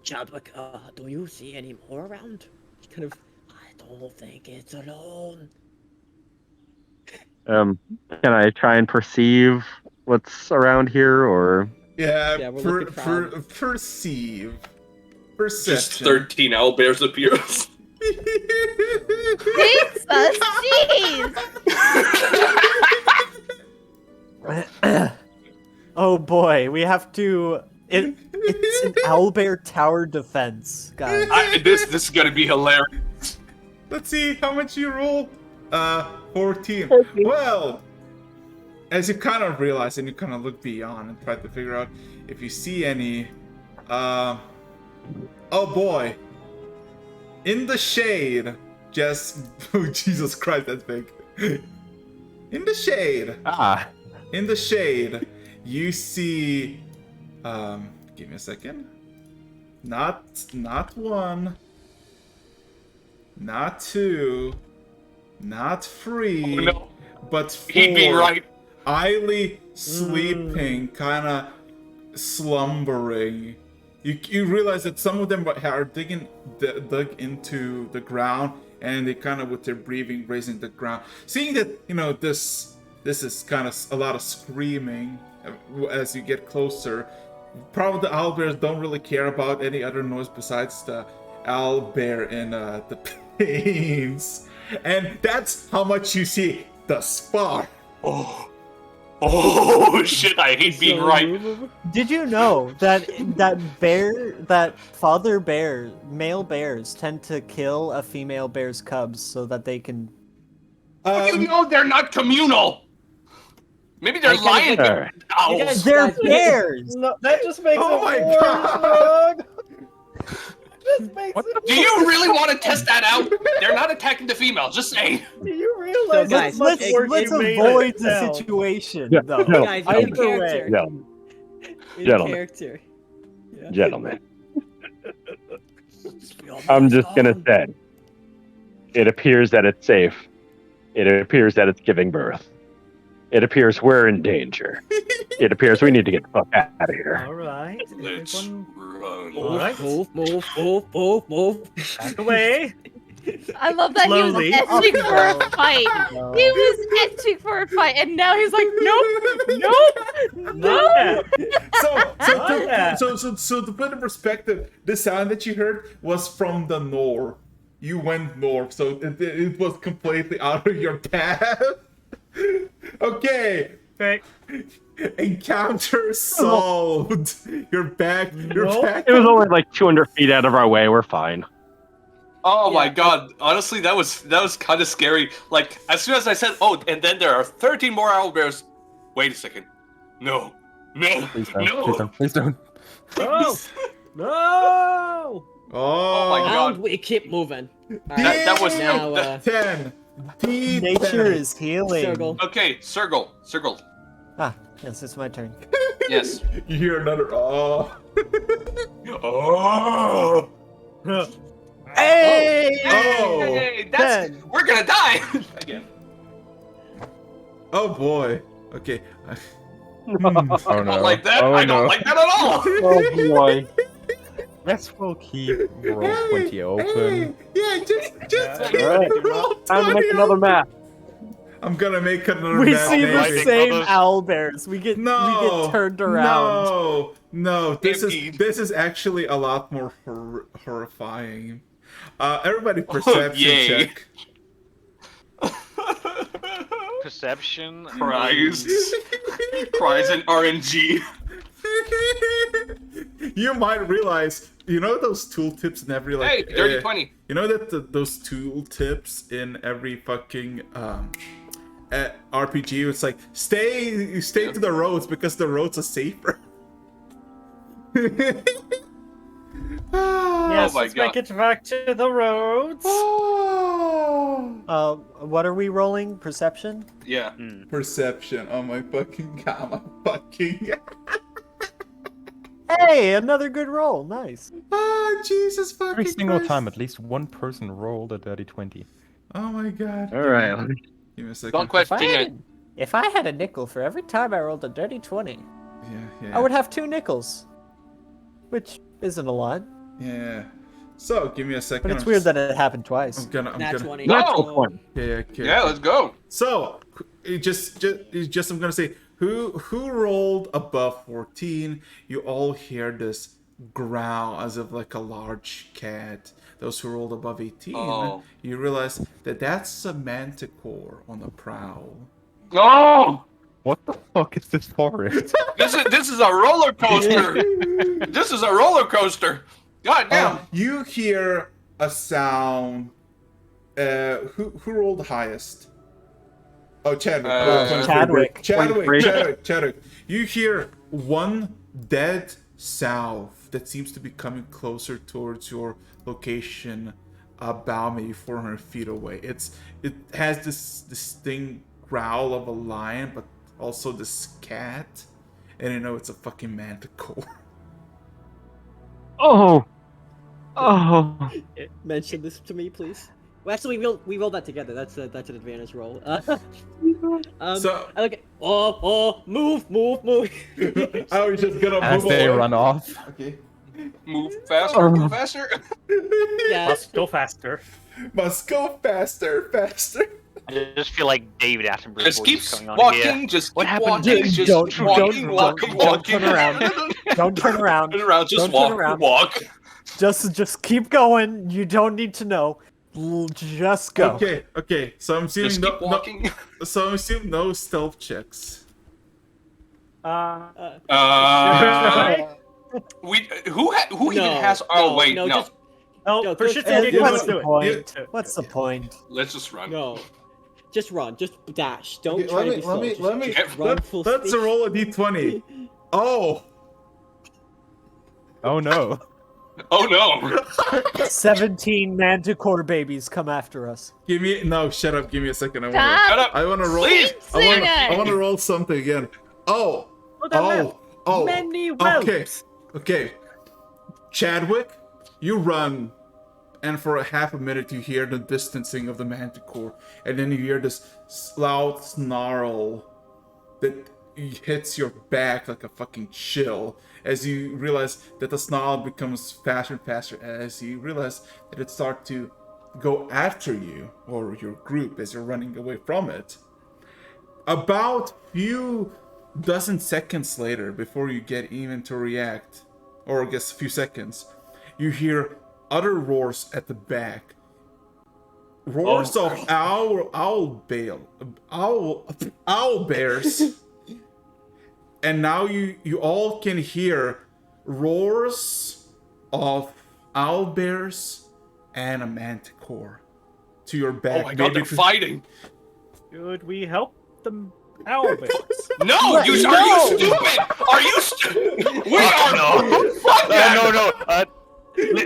Chadwick, do you see any more around? Kind of. I don't think it's alone. Can I try and perceive what's around here, or? Yeah, we're looking for perceive. Just Perception. 13 owlbears appear. Jesus, jeez! Oh boy, we have to It's an owlbear tower defense, guys. This is gonna be hilarious. Let's see how much you roll. 14. Well, as you kind of realize and you kind of look beyond and try to figure out if you see any, oh boy, in the shade, just oh Jesus Christ, that's big. In the shade, in the shade, you see, give me a second. Not one, not two, not three, Oh, no. but 4. He'd be right. Idly sleeping, kind of slumbering. You realize that some of them are dug into the ground, and they kind of with their breathing raising the ground. Seeing that this is kind of a lot of screaming as you get closer. Probably the owlbears don't really care about any other noise besides the owlbear in the pains, and that's how much you see thus far. Oh shit! I hate being right. Did you know that father bear, male bears tend to kill a female bear's cubs so that they can? You know they're not communal. Maybe they're lion owls. They're bears. No, that just makes Oh it my worse, God. Rog. Just makes it Do you really want to test that out? They're not attacking the females. Just saying. Do you realize guys, how much work Let's you made avoid it the sound? situation, Yeah, though. no. Guys, Either in character. No, In Gentlemen. character. Yeah. gentlemen. I'm just gonna say, it appears that it's safe. It appears that it's giving birth. It appears we're in danger. It appears we need to get the fuck out of here. All right. Let's Everyone, run. Alright. Move. back away. I love that Slowly. he was etching for a fight. No. He was etching for a fight, and now he's like, nope. Not that. So to put in perspective, the sound that you heard was from the north. You went north, so it was completely out of your path. Okay. Okay. Encounter solved. You're back. You're Nope. back. It was only like 200 feet out of our way. We're fine. Oh my god! Honestly, that was kind of scary. Like as soon as I said, "Oh," and then there are 13 more owlbears. Wait a second. No. Please don't. Please don't. No. No. Oh my God. And we keep moving. That was now. 10. Nature is healing. Circle. Okay, circle. Ah, yes, it's my turn. Yes. You hear another oh. Oh. Hey! Oh. Hey, that's we're gonna die again. Oh boy. Okay. Oh no. I don't like that. Oh I no. don't like that at all. Oh boy. Guess we'll keep roll 20 open. Yeah, just Alright. roll Time to 20 make another map. I'm gonna make another We map, see the maybe. same Others. owlbears. We get turned around. No. This Indeed. is actually a lot more horrifying. Everybody, perception yay. check. Perception. Cries and RNG. You might realize, those tooltips in every Hey, dirty 20. You know that those tooltips in every fucking RPG, it's like stay to the roads because the roads are safer. Yes, my let's make God. it back to the roads. What are we rolling? Perception? Yeah. Perception. Oh my fucking god, my fucking. Hey, another good roll. Nice. Ah, Jesus fucking Every single Christ. time, at least one person rolled a dirty 20. Oh my god. Alright. Give me a second. Don't question it. If I had a nickel for every time I rolled a dirty 20, Yeah. I would have 2 nickels. Which isn't a lot. Yeah. So, give me a second. But it's weird that it happened twice. I'm gonna. Nat 20. Natural 20. Okay. Yeah, let's go. So, just I'm gonna say who rolled above 14. You all hear this growl as of like a large cat. Those who rolled above 18, Oh. you realize that that's a manticore on the prowl. Oh! What the fuck is this forest? This is a roller coaster. This is a roller coaster. God damn. You hear a sound. Who rolled the highest? Oh, Chadwick. Chadwick. You hear one dead south that seems to be coming closer towards your location, about maybe 400 feet away. It has this distinct growl of a lion, but also this cat, and you know it's a fucking manticore. Oh. Mention this to me, please. Well, actually, we rolled that together. That's an advantage roll. So I look at move. I was just gonna As move they away. run off. Okay. Move faster, move faster. Yeah. Must go faster. Must go faster. I just feel like David Attenborough. Just keep going on walking, here. just What keep happened? walking, just Don't walking. turn around. Don't turn around. Just Don't walk, turn around. walk. Just keep going. You don't need to know. Just go. Okay. So I'm assuming Just keep walking. So I'm assuming no stealth checks. Who even has? Oh wait, no. Just, No, for shits And and giggles, what's let's do the it. point? What's the point? Let's just run. no. Just run. Just dash. Don't Okay, try to be slow. Just run full let's speed. roll a d20. Oh, Oh no. Oh no. 17 manticore babies come after us. shut up. Give me a second. Stop. Shut up. I want to roll. Please. I want to roll something again. Oh. Many Okay. whelps. Okay. Chadwick, you run, and for a half a minute you hear the distancing of the manticore, and then you hear this loud snarl that hits your back like a fucking chill as you realize that the snarl becomes faster and faster as you realize that it starts to go after you or your group as you're running away from it. About few dozen seconds later, before you get even to react, or I guess a few seconds, you hear other roars at the back. Roars of owl bears. And now you all can hear roars of owl bears and a manticore to your back. Oh my god, they're fighting. Should we help them out? No, are you stupid? Are you stupid? We are No. Fuck that. No.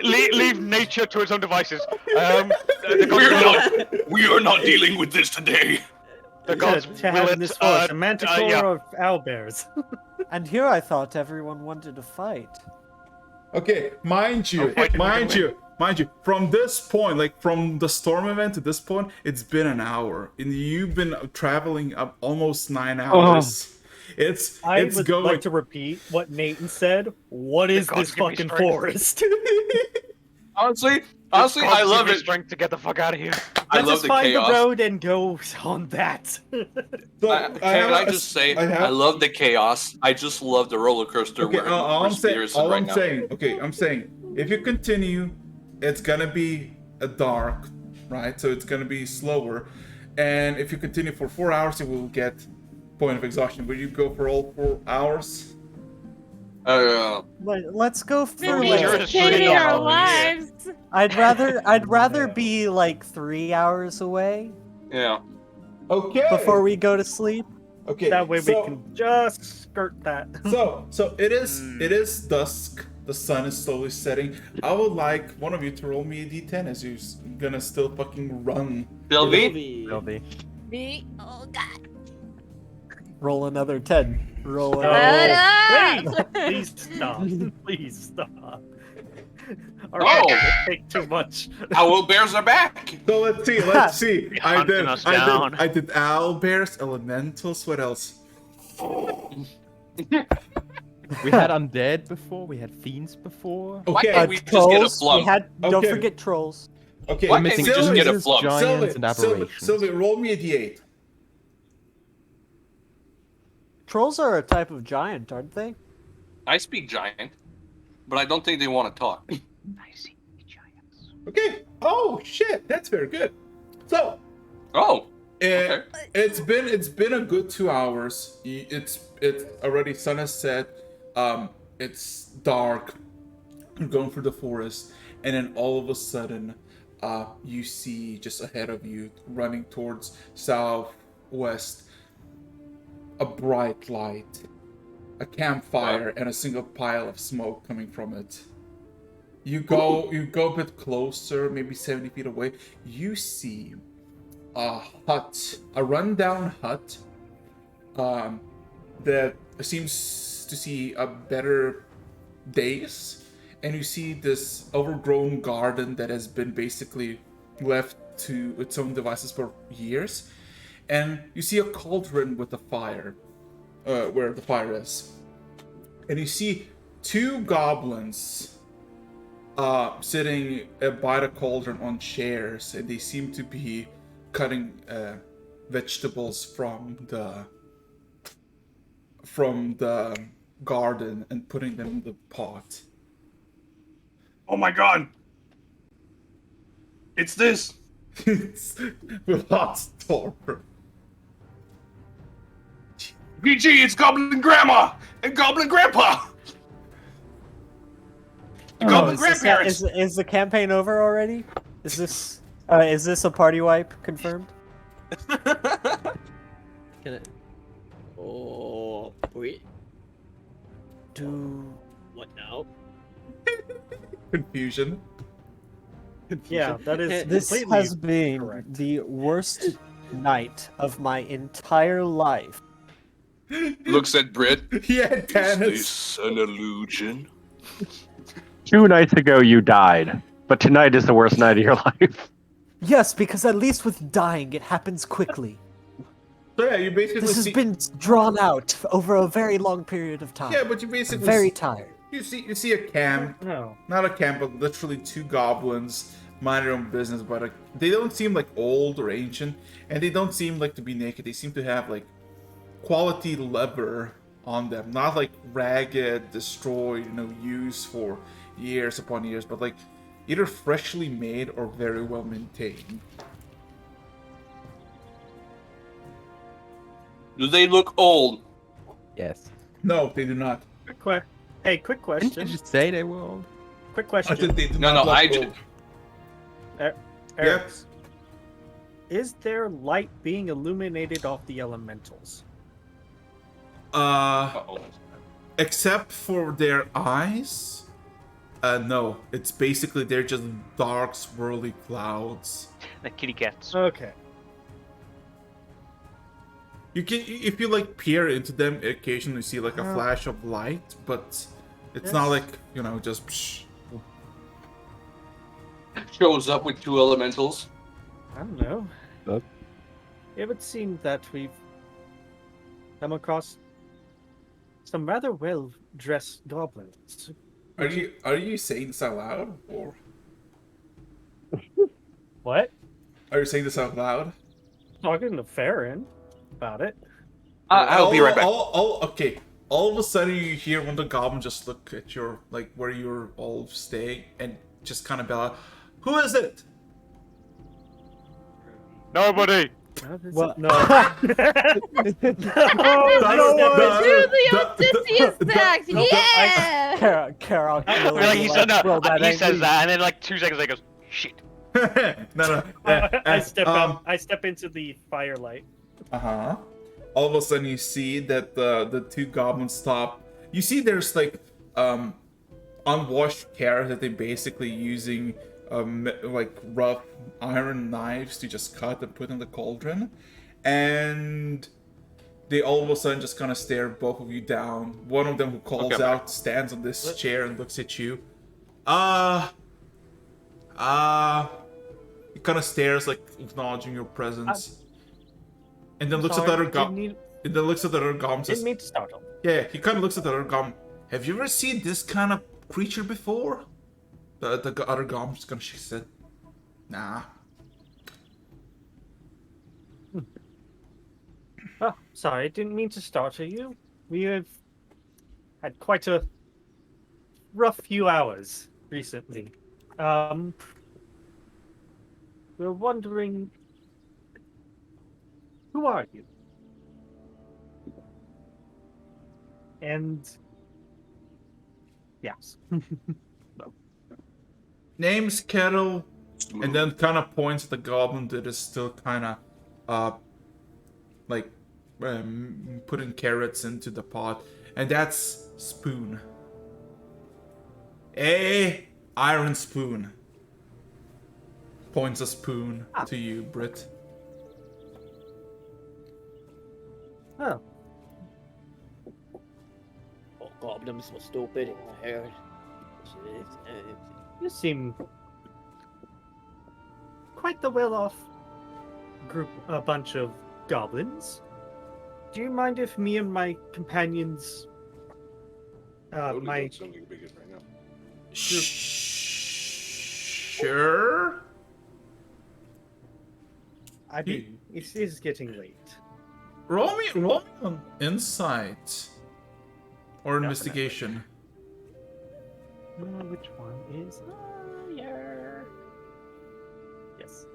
Leave nature to its own devices. We are not dealing with this today. The gods to will have it, in this forest a manticore yeah. of owlbears. And here I thought everyone wanted to fight. Okay, mind you, from this point, like from the storm event to this point, it's been an hour. And you've been traveling up almost 9 hours. I It's would going. like to repeat what Nathan said. What is gods this give me fucking strength. forest? Honestly, Gods I give love me it. strength to get the fuck out of here. I Let's love just the find chaos. the road and go on that. So, Can I just say, I love the chaos. I just love the roller coaster Okay, where all we're I'm saying, experiencing right now. I'm saying, if you continue, it's gonna be a dark, right? So it's gonna be slower, and if you continue for 4 hours, you will get point of exhaustion. Will you go for all 4 hours? Let's go for Maybe like Sure, just it's pretty saving our long. lives. I'd rather be like 3 hours away Yeah. Okay. before we go to sleep. Okay. That way so, we can just skirt that. So it is dusk. The sun is slowly setting. I would like one of you to roll me a d10 as you're gonna still fucking run. Sylvie? Sylvie. Me? Oh god. Roll another 10. Roll No. another. Please stop. Please stop. Our Oh. rockets take too much. Owl bears are back. So let's see. hunting us down. I did owl bears, elementals. What else? We had undead before. We had fiends before. Why Okay. can't we just get a Trolls. flump? Don't Okay. forget trolls. Okay. Why can't we just Sylvie, get a Lizards, flump? giants, and aberrations. Sylvie, roll me a d8. Trolls are a type of giant, aren't they? I speak giant, but I don't think they want to talk. I see giants. Okay. Oh shit, that's very good. So Oh, It's been a good 2 hours. It's already sun has set. It's dark. You're going through the forest, and then all of a sudden, you see just ahead of you, running towards southwest, a bright light, a campfire, and a single pile of smoke coming from it. You go a bit closer, maybe 70 feet away. You see a hut, a rundown hut, that seems to see a better days, and you see this overgrown garden that has been basically left to its own devices for years, and you see a cauldron with a fire, where the fire is, and you see two goblins sitting by the cauldron on chairs, and they seem to be cutting vegetables from the garden and putting them in the pot. Oh my god! It's this! It's with hot storm. PG, it's Goblin Grandma and Goblin Grandpa! Goblin grandparents! Is the campaign over already? Is this a party wipe confirmed? Can I? Oh, wait. What now? Confusion. Yeah, that is. This completely has been correct. the worst night of my entire life. Looks at Britt. Yeah, Is Dennis. this an illusion? 2 nights ago you died, but tonight is the worst night of your life. Yes, because at least with dying, it happens quickly. So yeah, you basically This has see. been drawn out over a very long period of time. Yeah, but you I'm basically very tired. You see a camp, No. not a camp, but literally two goblins mind their own business. But they don't seem like old or ancient, and they don't seem like to be naked. They seem to have like quality leather on them, not like ragged, destroyed, used for years upon years, but like either freshly made or very well maintained. Do they look old? Yes. No, they do not. Hey, quick Didn't question. you just say they will? Quick I question. think they do No, not no, look I old. did. Eric, Yes. is there light being illuminated off the elementals? Uh-oh. Except for their eyes, no. It's basically they're just dark, swirly clouds. The kitty cats. Okay. You can, if you like peer into them, occasionally see like a flash of light, but it's not like just. Psh. Shows up with two elementals. I don't know. Look. It would seem that we've come across some rather well-dressed goblins. Are you saying this out loud, or What? are you saying this out loud? Talking to Farron about it. I'll be right back. Okay. All of a sudden, you hear one of the goblins just look at your where you're all staying and just kind of bell out, "Who is it?" Nobody. Well, No. Do the Odysseus act, yeah! Carol, He said that, and then like 2 seconds later, he goes, "Shit." No. I step into the firelight. Uh-huh. All of a sudden you see that the two goblins stop. You see there's like unwashed carrots that they're basically using like rough iron knives to just cut and put in the cauldron. And they all of a sudden just kind of stare both of you down. One of them who calls out stands on this chair and looks at you. He kind of stares, like acknowledging your presence. And then looks at the other goblin. And then looks at the other goblin. Didn't mean to startle. Yeah, he kind of looks at the other goblin. Have you ever seen this kind of creature before? The other goblin just kind of shakes his head. Nah. Oh, sorry, didn't mean to startle you. We have had quite a rough few hours recently. We're wondering Who are you? And yes. Name's Kettle, and then kind of points at the goblin that is still kind of, like, putting carrots into the pot, and that's Spoon. Iron Spoon. Points a spoon to you, Brit. Oh. Oh, goblins were stupid in the hair. You seem quite the well-off group, a bunch of goblins. Do you mind if me and my companions, Sure. I mean, it is getting late. Roll me on insight or investigation. Which one is higher? Yes.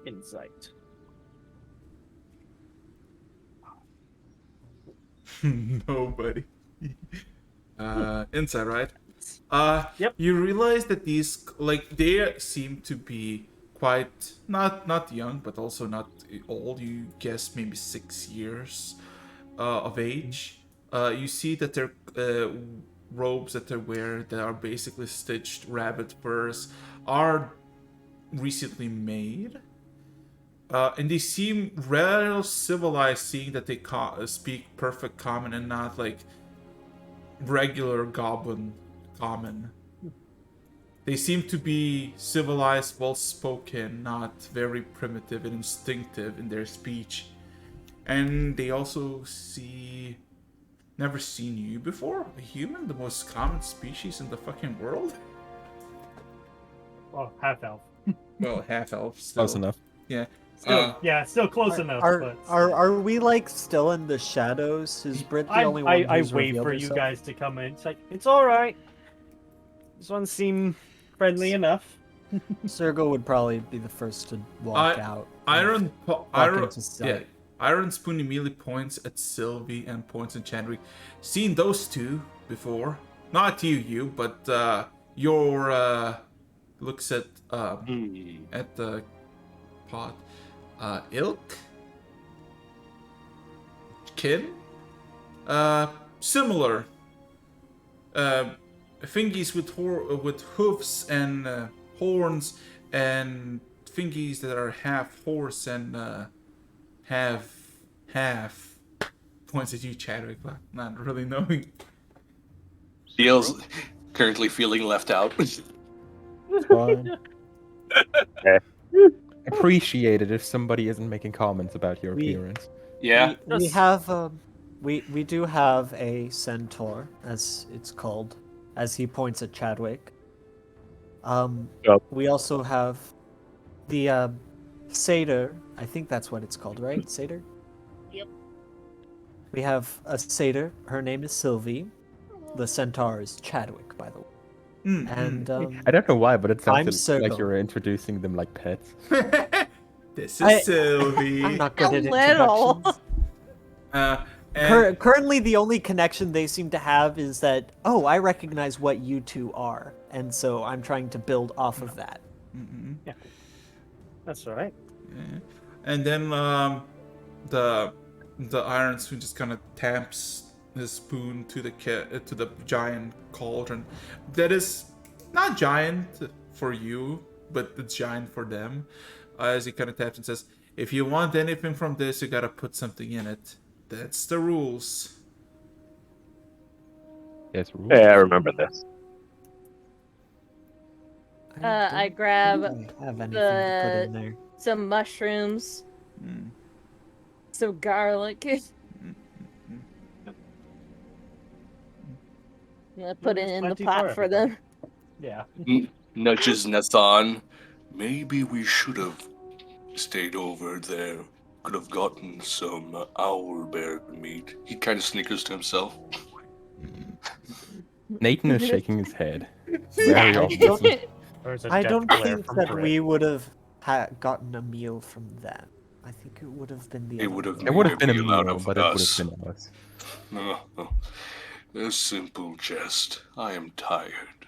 Insight. Nobody. Insight, right? Yep. You realize that these, like, they seem to be quite not young, but also not old. You guess maybe 6 years of age. You see that their robes that they wear, that are basically stitched rabbit furs, are recently made. And they seem rather civilized, seeing that they speak perfect common and not like regular goblin common. They seem to be civilized, well-spoken, not very primitive and instinctive in their speech. And they also never seen you before? A human? The most common species in the fucking world? Well, half-elf. Well, half-elf still. Close enough. Yeah. Still, still close enough. Are we like still in the shadows? Is Brit the only one I who's wait revealed for you herself? guys to come in. It's like, it's alright. This one seemed friendly enough. Sergo would probably be the first to walk out. Iron into sight. Iron Spoon immediately points at Sylvie and points at Chandrick. Seen those two before. Not you, but your looks at the pot. Ilk? Kin? Similar. Fingies with hoofs and horns, and fingies that are half horse and half. Points at you, Chadwick, but not really knowing. Neil's currently feeling left out. Fine. Appreciate it if somebody isn't making comments about your appearance. Yeah. We have we do have a centaur, as it's called, as he points at Chadwick. Yep. We also have the satyr. I think that's what it's called, right? Satyr. Yep. We have a satyr. Her name is Sylvie. The centaur is Chadwick, by the way. And I don't know why, but it I'm sounds like Sergo. you're introducing them like pets. This is Sylvie. I'm not good A at little. introductions. Currently, the only connection they seem to have is that, oh, I recognize what you two are, and so I'm trying to build off of that. Yeah. That's alright. Yeah. And then the Iron Spoon just kind of taps his spoon to the giant cauldron that is not giant for you, but it's giant for them. As he kind of taps and says, "If you want anything from this, you gotta put something in it. That's the rules." Yes, rules. Yeah, I remember this. I grab I have anything to put in there. some mushrooms, some garlic. I'm gonna put it in the Plenty pot for them. Yeah. Nudges Nathan. Maybe we should have stayed over there. Could have gotten some owlbear meat. He kind of snickers to himself. Nathan is shaking his head. Very obviously. There's a I death don't glare think from that Brit. we would have gotten a meal from them. I think it would have been the It other would have one. It would have been a maybe allowed meal, of but it would us. have been us. No, a simple jest. I am tired.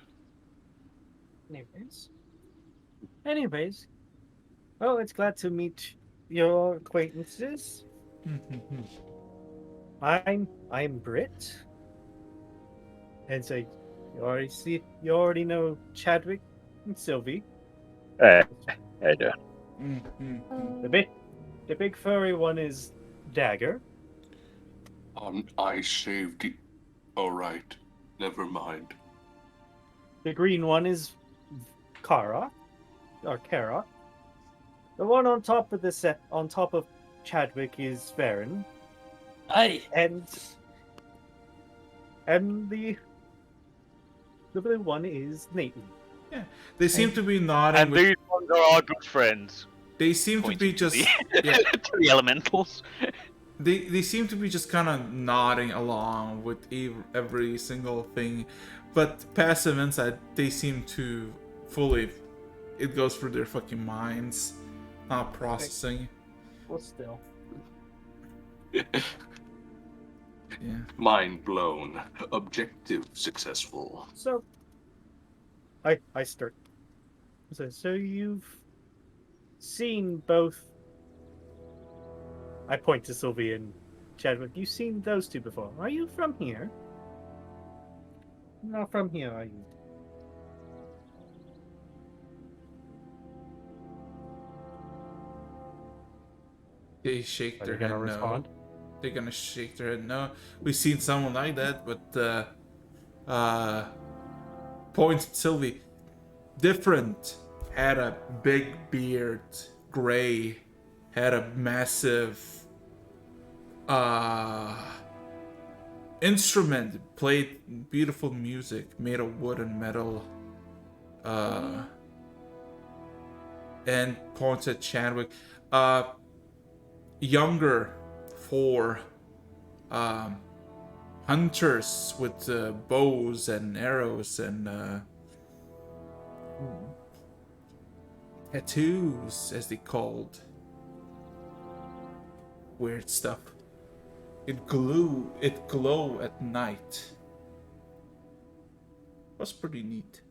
Anyways, well, it's glad to meet your acquaintances. I'm Brit. And so you already know Chadwick and Sylvie. Hey, hey, dude. The big furry one is Dagger. I saved you. Alright, never mind. The green one is Kara. Or Kara. The one on top of on top of Chadwick is Varen. Hey. And the blue one is Nathan. Yeah, they seem to be nodding. And these ones are our good friends. They seem to be Pointing to just to the elementals. They seem to be just kind of nodding along with every single thing, but passive insight, they seem to fully. It goes through their fucking minds, not processing. Well, still. Yeah. Mind blown. Objective successful. So, I start. So you've seen both. I point to Sylvie and Chadwick. You've seen those two before. Are you from here? Not from here, are you? They shake Are their you gonna head respond? no. They're gonna shake their head no. We've seen someone like that, but point at Sylvie. Different. Had a big beard, gray, had a massive instrument, played beautiful music, made of wood and metal. And points at Chadwick. Younger, 4 hunters with bows and arrows and tattoos, as they called. Weird stuff. It glow at night. Was pretty neat.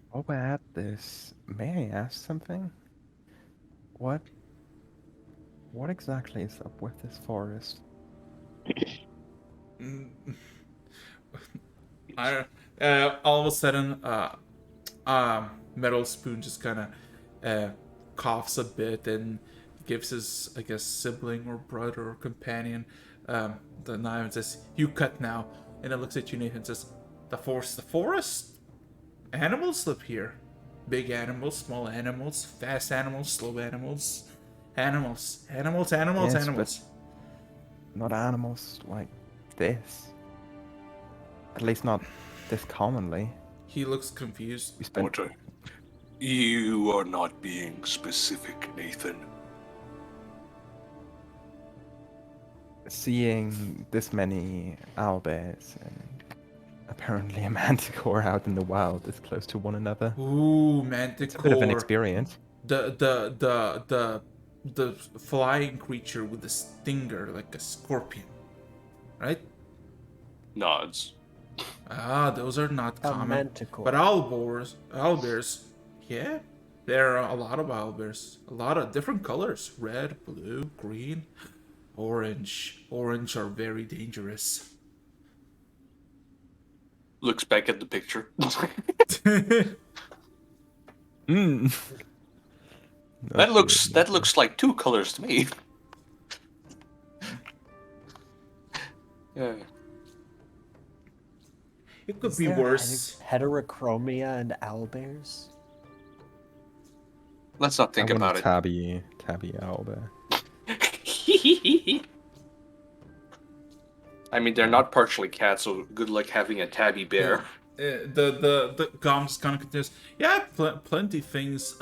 While we're at this, may I ask something? What exactly is up with this forest? All of a sudden, Metal Spoon just kind of coughs a bit and gives his, I guess, sibling or brother or companion the knife and says, "You cut now." And it looks at you, Nathan, and says, "The forest? Animals live here. Big animals, small animals, fast animals, slow animals. Animals. Yes, but not animals like this. At least not this commonly. He looks confused. We spent Porter, you are not being specific, Nathan. seeing this many owlbears and apparently a manticore out in the wild this close to one another. Ooh, manticore. It's a bit of an experience. The flying creature with the stinger like a scorpion, right? Nods. Ah, those are not A common. manticore. But owlbears, yeah, there are a lot of owlbears. A lot of different colors: red, blue, green, orange. Orange are very dangerous. Looks back at the picture. That looks like 2 colors to me. Yeah. It could Is be there worse. Heterochromia and owlbears? Let's not think about it. Tabby owlbear. I mean, they're not partially cats, so good luck having a tabby bear. The Gom's kind of continues. Yeah, plenty things.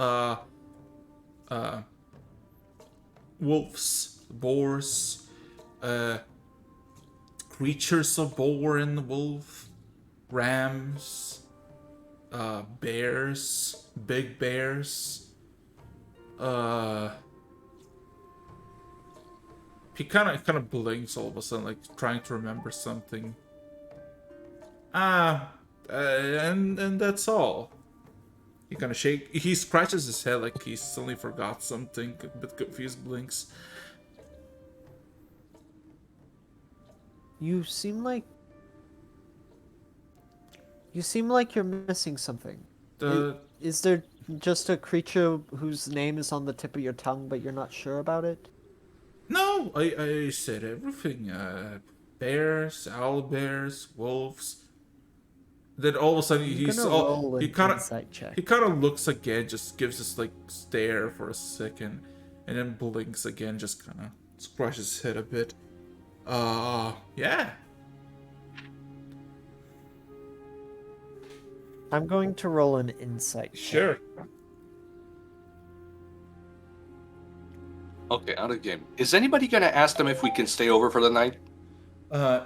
Wolves, boars, creatures of boar and wolf, rams, bears, big bears. He kind of blinks all of a sudden, like trying to remember something. And that's all. He kind of he scratches his head like he suddenly forgot something, a bit confused, blinks. You seem like you're missing something. Is there just a creature whose name is on the tip of your tongue, but you're not sure about it? No, I said everything. Bears, owl bears, wolves. Then all of a sudden he kind of looks again, just gives this like stare for a second, and then blinks again, just kind of scratches his head a bit. Yeah. I'm going to roll an insight check. Sure. Okay, out of game. Is anybody gonna ask them if we can stay over for the night?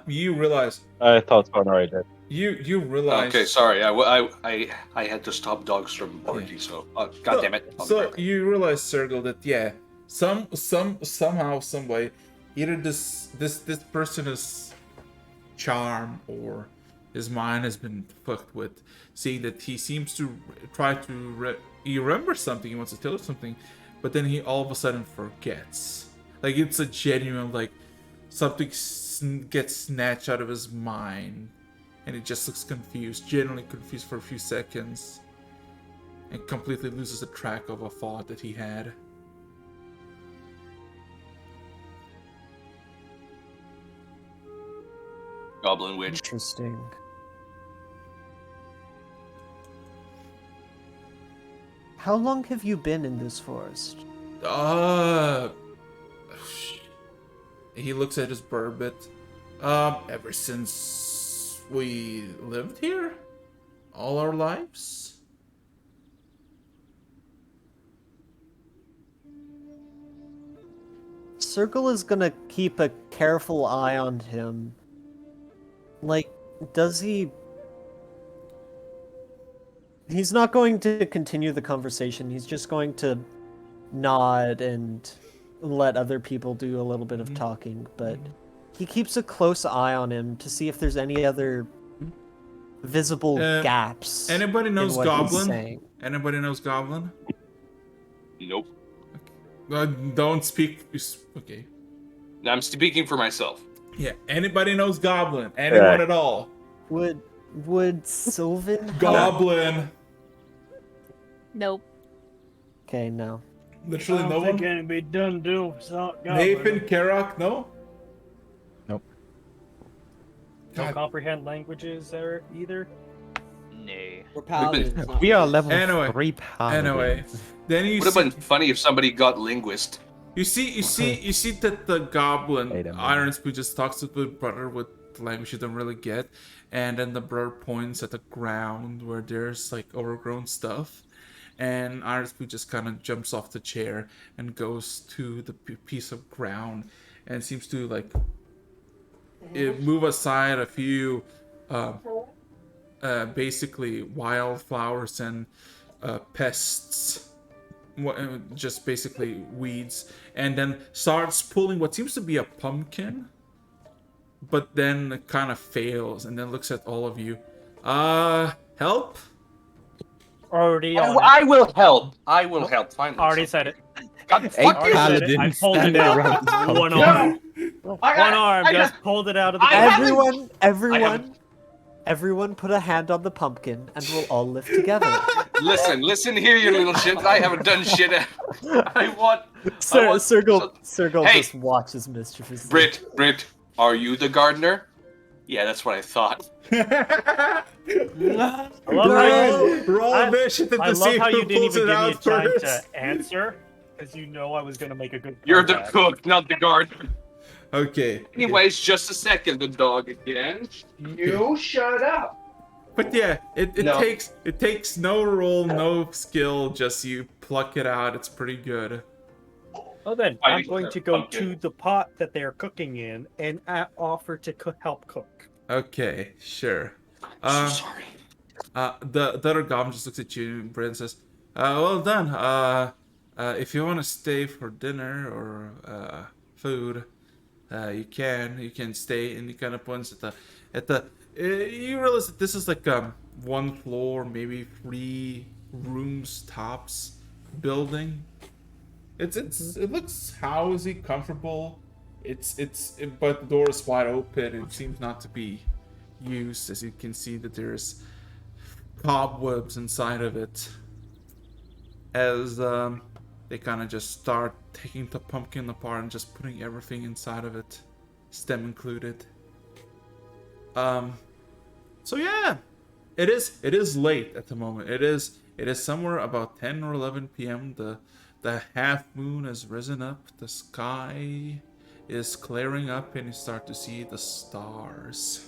You realize. I thought so. No, I did. You realize. Okay, sorry. I had to stop dogs from barking. So, God damn it. So you realize, Sergal, that yeah, somehow, some way, either this person's charm or his mind has been fucked with, seeing that he seems to try to he remembers something, he wants to tell us something, but then he all of a sudden forgets. Like it's a genuine like something gets snatched out of his mind. And he just looks confused, genuinely confused for a few seconds. And completely loses the track of a thought that he had. Goblin Witch. Interesting. How long have you been in this forest? He looks at his burbot. Ever since we lived here? All our lives? Circle is gonna keep a careful eye on him. Like, does he... He's not going to continue the conversation, he's just going to nod and let other people do a little bit of talking, but he keeps a close eye on him to see if there's any other visible gaps. Anybody knows in what Goblin? he's saying. Anybody knows Goblin? Nope. Don't speak. Okay. I'm speaking for myself. Yeah. Anybody knows Goblin? Anyone at all? Would Sylvan Goblin? Nope. Okay, no. Literally no one. I don't think anybody done do. Nathan, Karak, no. Don't comprehend languages there either. Nay. We're paladins. We are level Anyway, 3 paladins. Anyway, then you Would have been funny if somebody got linguist. You see that the goblin Wait a minute. Iron Spoon just talks to the brother with language you don't really get, and then the brother points at the ground where there's like overgrown stuff, and Iron Spoon just kind of jumps off the chair and goes to the piece of ground and seems to like move aside a few basically wildflowers and pests, just basically weeds, and then starts pulling what seems to be a pumpkin, but then kind of fails, and then looks at all of you. Help? Already on I will help. I will help. Finally. Already said it. God, fuck you. Paladin I pulled it standing out. around this One pumpkin. arm. One arm. Just pulled it out of the. Everyone put a hand on the pumpkin and we'll all live together. Listen here, you little shit. I haven't done shit. I want. Circle Hey. just watches mischievously. Brit, are you the gardener? Yeah, that's what I thought. I love how you, Roll initiative I to love see how who you didn't pulls even it give me a out time first. to answer, because you know I was gonna make a good. You're the comeback. cook, not the gardener. Okay. Anyways, just a second, the dog again. You shut up. But yeah, it No. takes no roll, no skill, just you pluck it out. It's pretty good. Well then, I I'm think going they're to go pumpkin. to the pot that they're cooking in and offer to help cook. Okay, sure. I'm so sorry. The other goblin just looks at you, and Brent says, "Well done. If you want to stay for dinner or food, you can. You can stay." And he kind of points at the. You realize that this is like one floor, maybe 3 rooms tops building. It looks housey, comfortable. But the door is wide open. It seems not to be used, as you can see that there's cobwebs inside of it. As they kind of just start taking the pumpkin apart and just putting everything inside of it, stem included. So yeah, it is late at the moment. It is somewhere about 10 or 11 p.m. The half moon has risen up. The sky is clearing up, and you start to see the stars.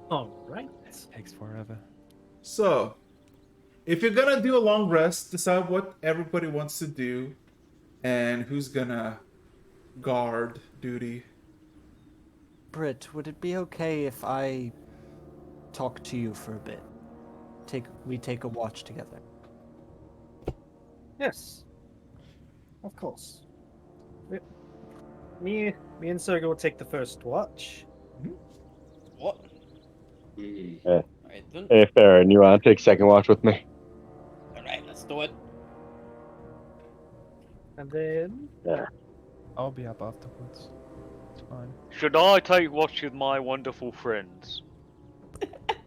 All right. This takes forever. So, if you're gonna do a long rest, decide what everybody wants to do, and who's gonna guard duty. Britt, would it be okay if I talk to you for a bit? We take a watch together. Yes. Of course. Me and Sergey will take the first watch. What? Hey, Alright then. hey, Farron, you want to take second watch with me? Alright, let's do it. And then I'll be up afterwards. It's fine. Should I take watch with my wonderful friends?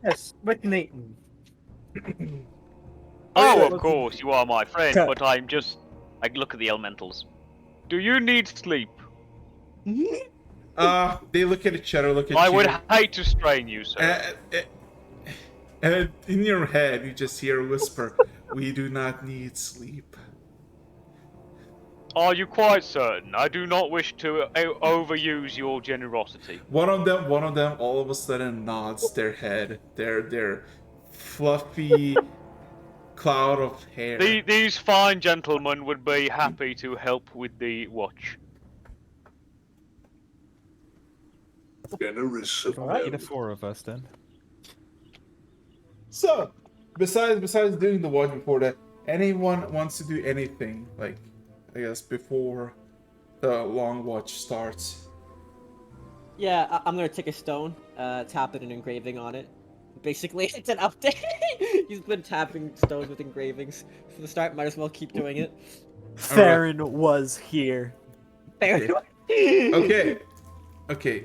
yes, with Nathan. Oh, of course, you are my friend, but I'm just... I look at the elementals. Do you need sleep? They look at each other, look at I you. would hate to strain you, sir. And in your head, you just hear a whisper, "We do not need sleep." Are you quite certain? I do not wish to overuse your generosity. One of them, all of a sudden nods their head. Their fluffy cloud of hair. These fine gentlemen would be happy to help with the watch. Generous of Be the them. 4 of us then. So, besides doing the watch before that, anyone wants to do anything, like, I guess, before the long watch starts? Yeah, I'm gonna take a stone, tap it and engraving on it. Basically, it's an update. He's been tapping stones with engravings from the start. Might as well keep doing it. Farron was here. Okay. Okay.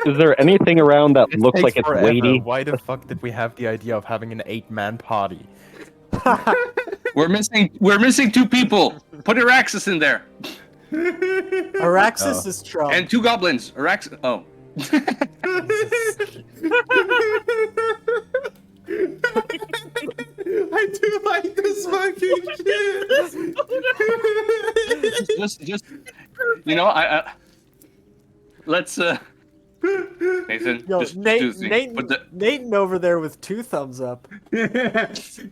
Is there anything around that It looks takes like it's forever. weighty? Why the fuck did we have the idea of having an 8-man party? We're missing 2 people. Put Araxis in there. Araxis is strong. And 2 goblins. Araxis. Oh. I do like this fucking shit. just you know, I let's Nathan, Yo, just do the thing. Put the Nathan over there with 2 thumbs up.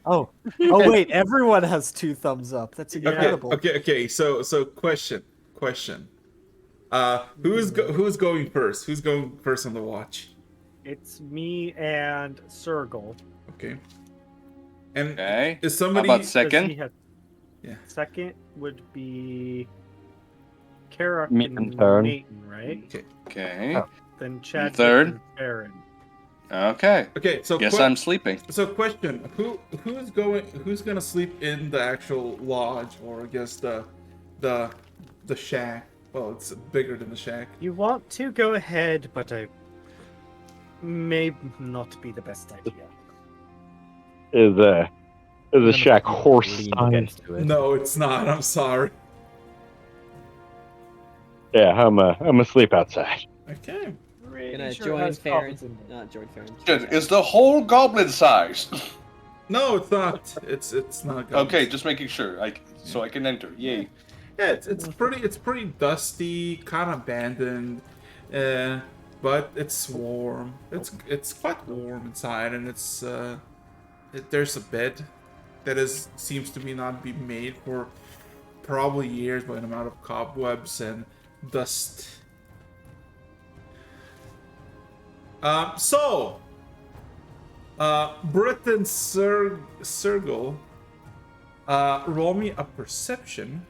Oh wait, everyone has 2 thumbs up. That's incredible. Okay. So question. Who's going first? Who's going first on the watch? It's me and Sergal. Okay. And Okay. is somebody? How about second? Yeah. Second would be Kara Me and Farron. Nathan, right? Okay. Okay. Oh. Then Chad third? and Farron. Okay. Okay. So Guess I'm sleeping. So question: Who's gonna sleep in the actual lodge, or I guess the shack? Well, it's bigger than the shack. You want to go ahead, but I may not be the best idea. Is a shack horse Lean sized? against to it. No, it's not. I'm sorry. Yeah, I'm asleep outside. Okay. Gonna Sure join has Farron. goblins in there. Not join Farron. Shit, is the whole goblin size? No, it's not. It's not. Guns. Okay, just making sure. So I can enter. Yay. Yeah, it's pretty dusty, kind of abandoned, but it's warm. It's quite warm inside, and there's a bed that seems to be not be made for probably years by an amount of cobwebs and dust. So, Britt and Sergal, roll me a perception.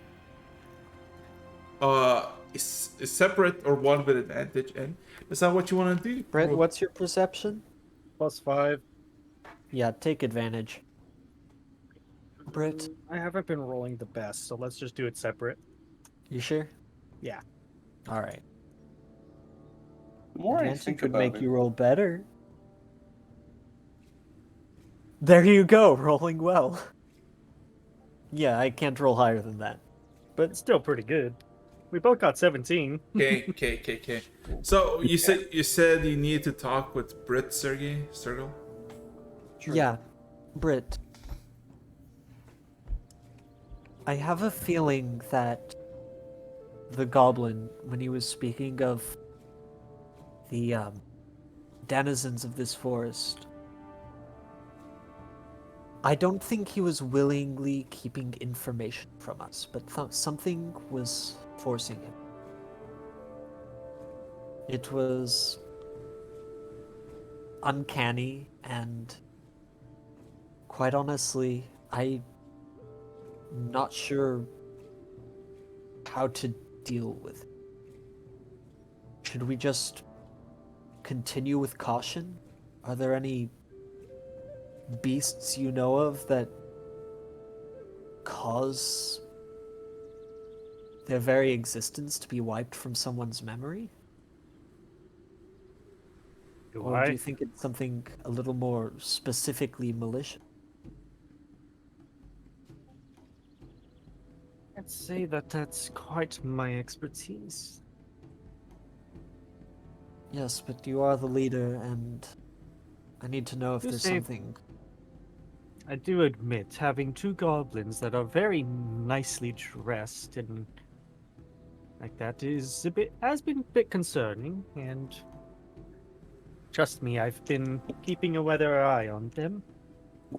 Is separate or one with advantage, and is that what you want to do? Brett, what's your perception? +5. Yeah, take advantage. Britt, I haven't been rolling the best, so let's just do it separate. you sure? Yeah. All right. The more I Advantage think would about make it, you roll better. There you go, rolling well. Yeah, I can't roll higher than that. But it's still pretty good. We both got 17. Okay. So you said you need to talk with Britt, Sergal. Yeah, Britt. I have a feeling that the goblin, when he was speaking of the denizens of this forest, I don't think he was willingly keeping information from us, but something was forcing him. It was uncanny, and quite honestly, I'm not sure how to deal with it. Should we just continue with caution? Are there any beasts you know of that cause their very existence to be wiped from someone's memory? Or do you think it's something a little more specifically malicious? I'd say that that's quite my expertise. Yes, but you are the leader, and I need to know if there's something. I do admit, having two goblins that are very nicely dressed and like that has been a bit concerning, and trust me, I've been keeping a weather eye on them.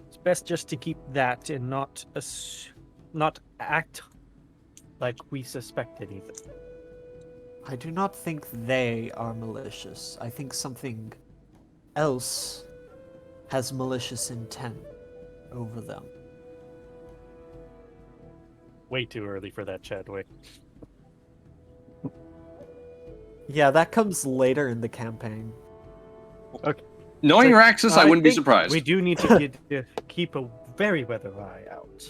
It's best just to keep that and not act like we suspect anything. I do not think they are malicious. I think something else has malicious intent over them. Way too early for that, Chadwick. Yeah, that comes later in the campaign. Okay. knowing your access, I wouldn't be think surprised. We do need to keep a very weather eye out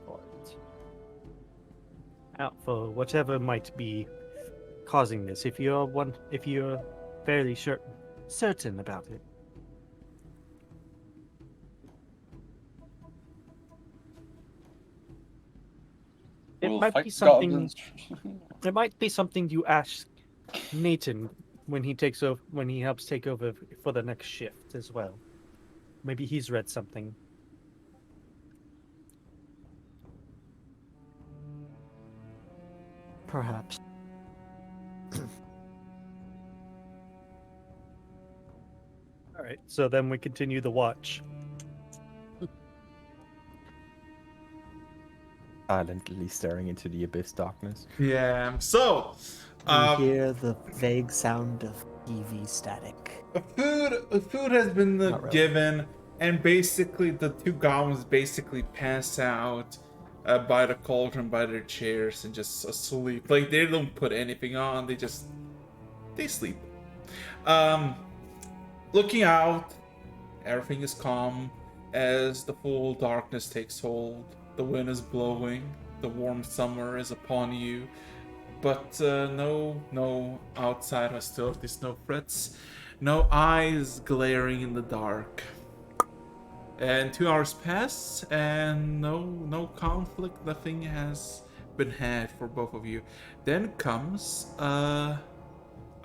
for it. Out for whatever might be causing this. If you're fairly certain about it. It We'll might fight be the something. goblins. It might be something you ask Nathan when he takes over, when he helps take over for the next shift as well. Maybe he's read something. Perhaps. All right, so then we continue the watch. Silently staring into the abyss darkness. Yeah. So, You hear the vague sound of TV static. food has been Not really. given, and basically the two goblins basically pass out by the cauldron, by their chairs, and just asleep. Like they don't put anything on; they sleep. Looking out, everything is calm as the full darkness takes hold. The wind is blowing. The warm summer is upon you. But no outside hostilities, no threats, no eyes glaring in the dark. And 2 hours pass, and no conflict, nothing has been had for both of you. Then comes, I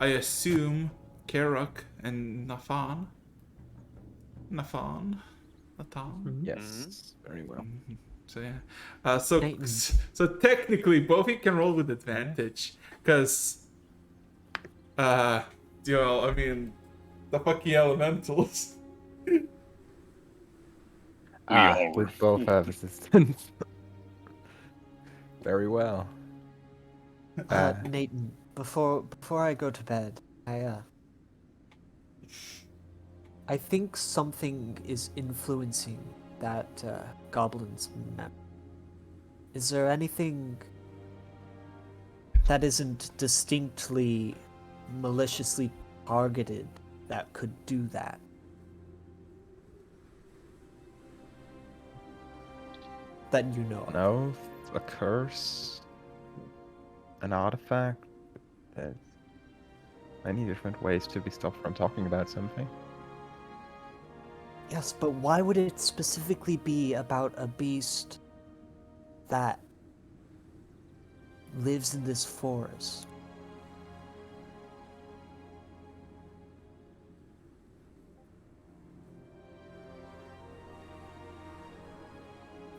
assume, Karuk and Nathan. Yes, very well. So yeah, so Nathan. so technically both of you can roll with advantage, because I mean, the fucking elementals. We both have resistance. Very well. Nathan, before I go to bed, I think something is influencing that goblin's memory. Is there anything that isn't distinctly maliciously targeted that could do that? That you know of? No, a curse, an artifact. There's many different ways to be stopped from talking about something. Yes, but why would it specifically be about a beast that lives in this forest?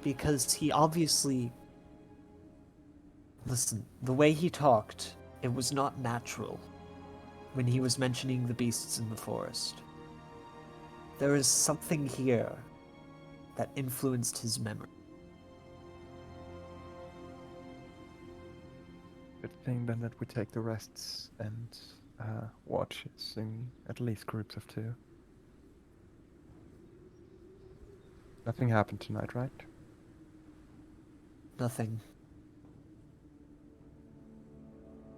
Because he obviously... Listen, the way he talked, it was not natural when he was mentioning the beasts in the forest. There is something here that influenced his memory. Good thing then that we take the rests and watches in at least groups of 2. Nothing happened tonight, right? Nothing.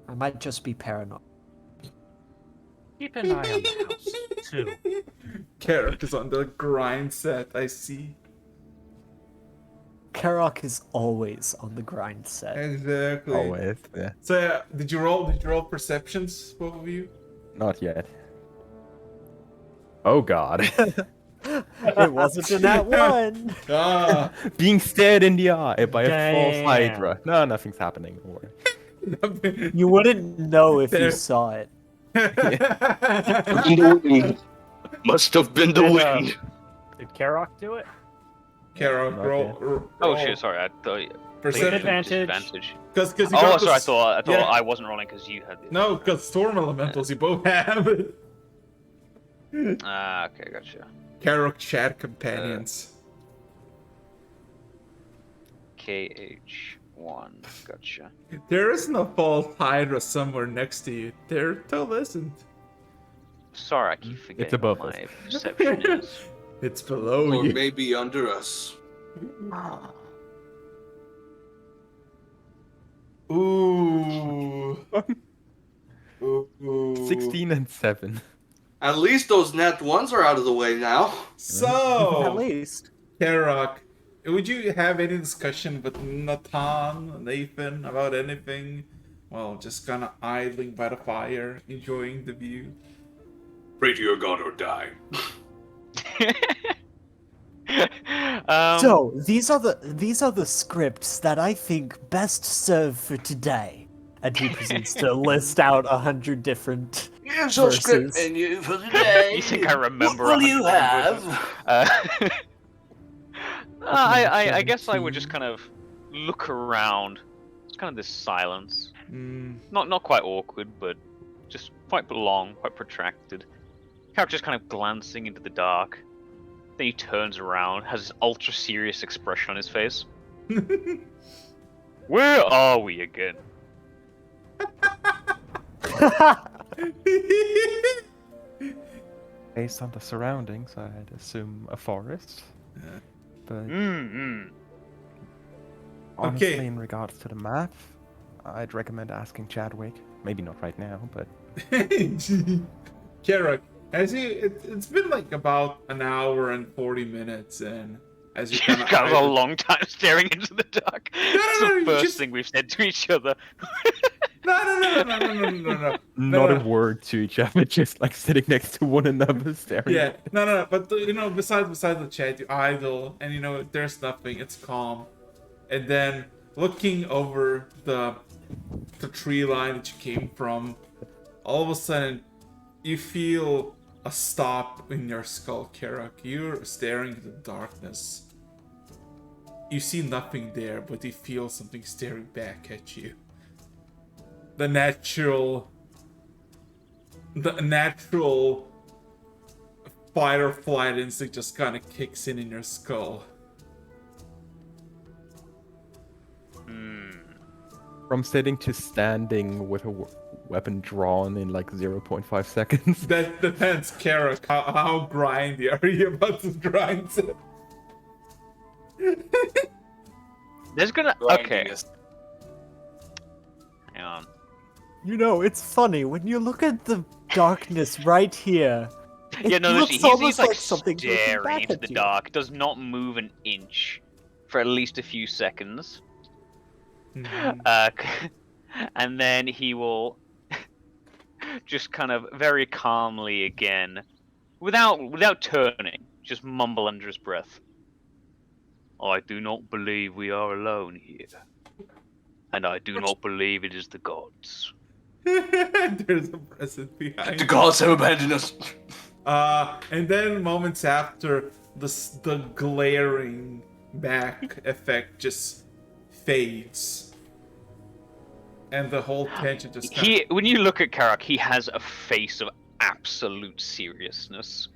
I might just be paranoid. Keep an eye on the house, too. Carrot is on the grind set, I see. Karok is always on the grind set. Exactly. Always, yeah. So, did you roll perceptions, both of you? Not yet. Oh god. It wasn't in that one! Ah. Being stared in the eye by a false Damn. Hydra. No, nothing's happening. Don't worry. You wouldn't know if you saw it. The wind. Must have been the wind. Did Karok do it? Carrot, Not roll. Oh shit! Sorry, I thought. Perception. Advantage. Because you Oh, got sorry. I this- thought yeah. I wasn't rolling because you had. The... No, because storm elementals you both have. Ah, okay, gotcha. Carrot chat companions. KH1, gotcha. There isn't a false Hydra somewhere next to you. There isn't. Sorry, I keep forgetting It's above what us. my perception is. It's below Or you. maybe under us. Ooh. Ooh. 16 and 7. At least those nat ones are out of the way now. At So, least. Karok, would you have any discussion with Nathan about anything? Well, just kind of idling by the fire, enjoying the view. Pray to your god or die. So, these are the scripts that I think best serve for today. And he proceeds to list out 100 different Here's your script verses. menu for the day. You think I remember? What will you 100 have? I guess I would just kind of look around. It's kind of this silence. Not quite awkward, but just quite long, quite protracted. Character just kind of glancing into the dark. Then he turns around, has this ultra serious expression on his face. Where are we again? Based on the surroundings, I'd assume a forest. But honestly, Okay. in regards to the map, I'd recommend asking Chadwick. Maybe not right now, but Karok, it's been like about an hour and 40 minutes, and as you kind of Got a long time staring into the dark. It's no, the first just- thing we've said to each other. no. not a word to each other, just like sitting next to one another staring. Yeah, no. But besides the chat, you idle, and there's nothing. It's calm, and then looking over the tree line that you came from, all of a sudden, you feel a stop in your skull, Karok. You're staring into the darkness. You see nothing there, but you feel something staring back at you. The natural fight or flight instinct just kind of kicks in your skull. From sitting to standing with a weapon drawn in like 0.5 seconds. That depends, Karak. How grindy are you about to grind it? There's gonna okay. Grindiness. Hang on. You know, it's funny when you look at the darkness right here. Yeah, It no, looks he's almost like something's looking staring back into at the you. dark. Does not move an inch for at least a few seconds. And then he will just kind of very calmly again, without turning, just mumble under his breath. I do not believe we are alone here, and I do not believe it is the gods. There's a present behind. The gods have abandoned us. And then moments after, the glaring back effect just fades. And the whole tension just When you look at Karak, he has a face of absolute seriousness.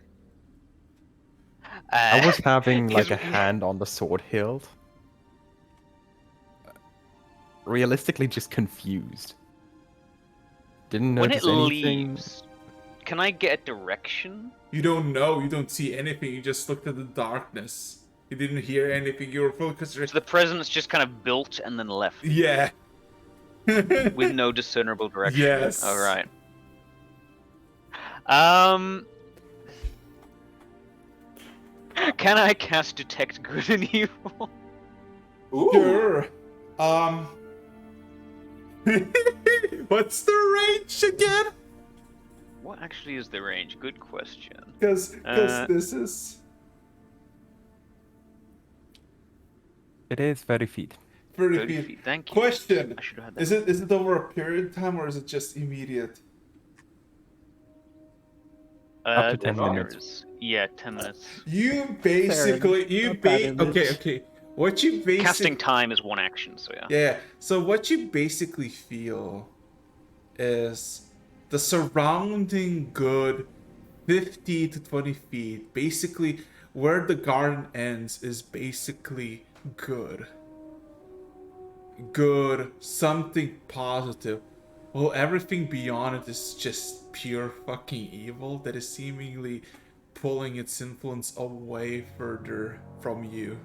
I was having like a hand on the sword hilt. Realistically, just confused. Didn't when notice it anything. leaves, can I get a direction? You don't know, you don't see anything, you just looked at the darkness. You didn't hear anything, you were focused. So the presence just kind of built and then left. Yeah. With no discernible direction. Yes. All right. Can I cast Detect Good and Evil? Ooh. Sure. What's the range again? What actually is the range? Good question. Because this is... It is 30 feet. 30 feet. Thank you. Question. I should have had that. Is it over a period of time or is it just immediate? Up to 10 there minutes. is- Yeah, 10 minutes. You basically... Okay. What you basically... Casting time is one action, so yeah. Yeah, so what you basically feel is the surrounding good 50 to 20 feet, basically where the garden ends is basically good. Good, something positive. Well, everything beyond it is just pure fucking evil that is seemingly pulling its influence away further from you.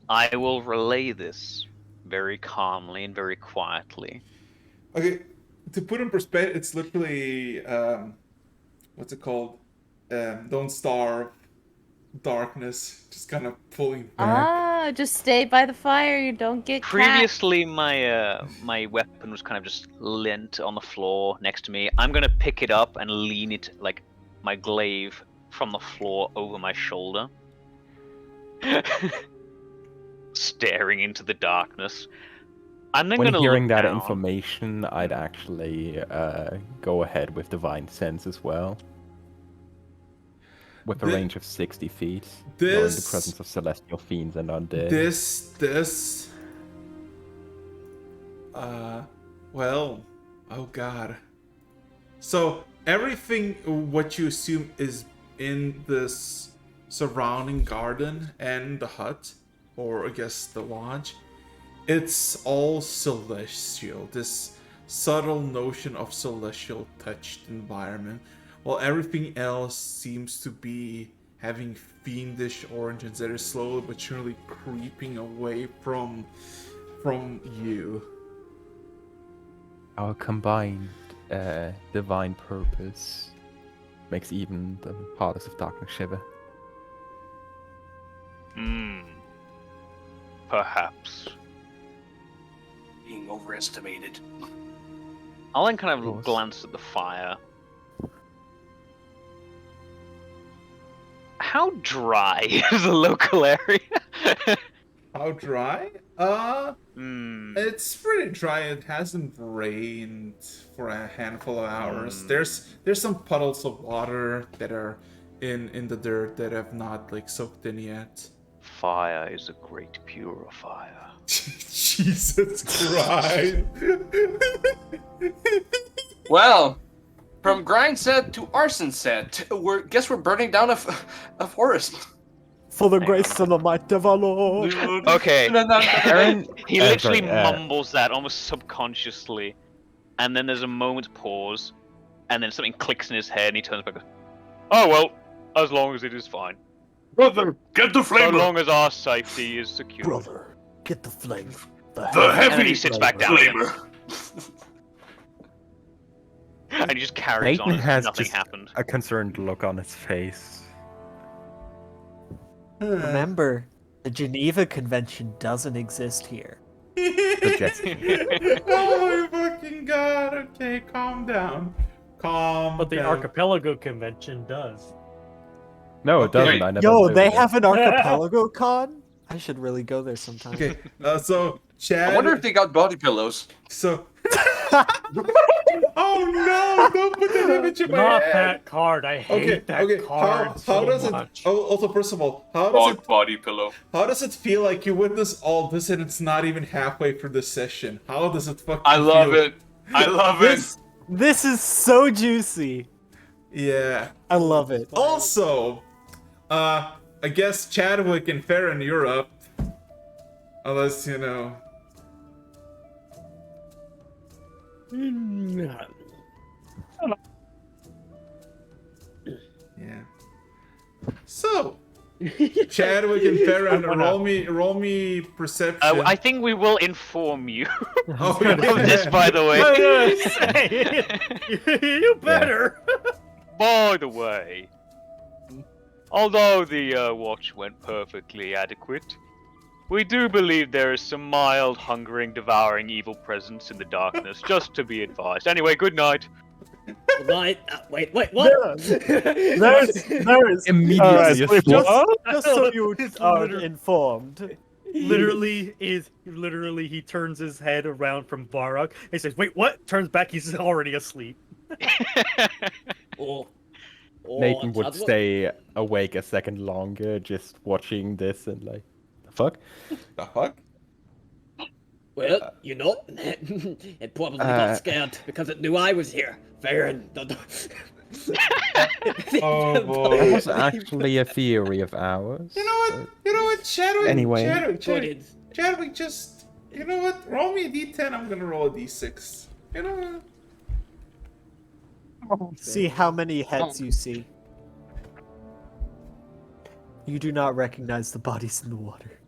I will relay this very calmly and very quietly. Okay, to put in perspective, it's literally what's it called? Don't Starve, darkness, just kind of pulling back. Just stay by the fire. You don't get Previously, my weapon was kind of just lent on the floor next to me. I'm gonna pick it up and lean it like my glaive from the floor over my shoulder, staring into the darkness. I'm then When gonna hearing look that down. information, I'd actually go ahead with Divine Sense as well. With a range of 60 feet, knowing the presence of celestial fiends and undead. Well, oh god. So everything what you assume is in this surrounding garden and the hut, or I guess the lodge, it's all celestial. This subtle notion of celestial touched environment, while everything else seems to be having fiendish origins that are slowly but surely creeping away from you. Our combined divine purpose makes even the hardest of darkness shiver. Perhaps. Being overestimated. I'll then kind of glance at the fire. How dry is the local area? How dry? It's pretty dry. It hasn't rained for a handful of hours. There's some puddles of water that are in the dirt that have not like soaked in yet. Fire is a great purifier. Jesus Christ. Well, from grind set to arson set, guess we're burning down a forest. For the Hang grace and the might of our Lord. Okay. Aaron, He literally sorry, mumbles that almost subconsciously, and then there's a moment's pause, and then something clicks in his head, and he turns back. Oh well, as long as it is fine. Brother, get the So flamer. long as our safety is secured. Brother, get the flame. The And then heavy he sits back down again. flamer. And he just carries Nathan on as if has nothing just happened. a concerned look on his face. Remember, the Geneva Convention doesn't exist here. Oh my fucking god. Okay, calm down. Calm But the down. Archipelago Convention does. No, it doesn't. I never. Yo, visited they it. have an archipelago con? I should really go there sometime. Okay, so Chad. I wonder if they got body pillows. So. Oh no! Don't put that image in my Not head. that card. I hate that card How so does much. it? Oh, also, first of all, how does Dog it? body pillow. How does it feel like you witness all this and it's not even halfway through the session? How does it fucking? I love feel? it. I love it. This is so juicy. Yeah. I love it. Also, I guess Chadwick and Farron, you're up. Unless you know. Yeah. So, Chadwick and Farron, roll me perception. I think we will inform you Oh, of this, by the way. You better. By the way, although the watch went perfectly adequate, we do believe there is some mild, hungering, devouring evil presence in the darkness, just to be advised. Anyway, good night. Wait, what? There's Immediately just, just so you are informed. Literally, he turns his head around from Barak. He says, "Wait, what?" Turns back. He's already asleep. Nathan would Chadwick? stay awake a second longer, just watching this and like, the fuck? The fuck? Well, you know, it probably got scared because it knew I was here. Farron. Oh That boy. was actually a theory of ours. You know what, Chadwick? Anyway. Chadwick, just, you know what? Roll me a d10. I'm gonna roll a d6. You know what? See how many heads you see. You do not recognize the bodies in the water.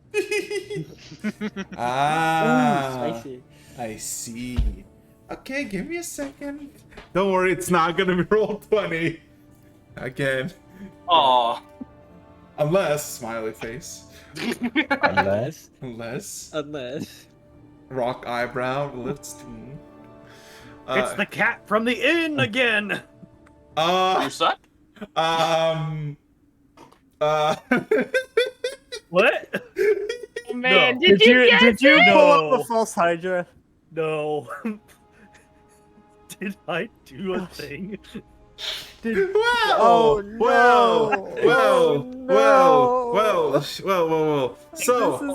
Ah, Spicy. I see. Okay, give me a second. Don't worry, it's not gonna be roll 20 again, Aw. unless smiley face, Unless. Unless. rock eyebrow lifts. It's the cat from the inn again. You suck? What? Man, No. did you get Did you it? pull up No. the false Hydra? No. Did I do a thing? Oh, no. Well. So, This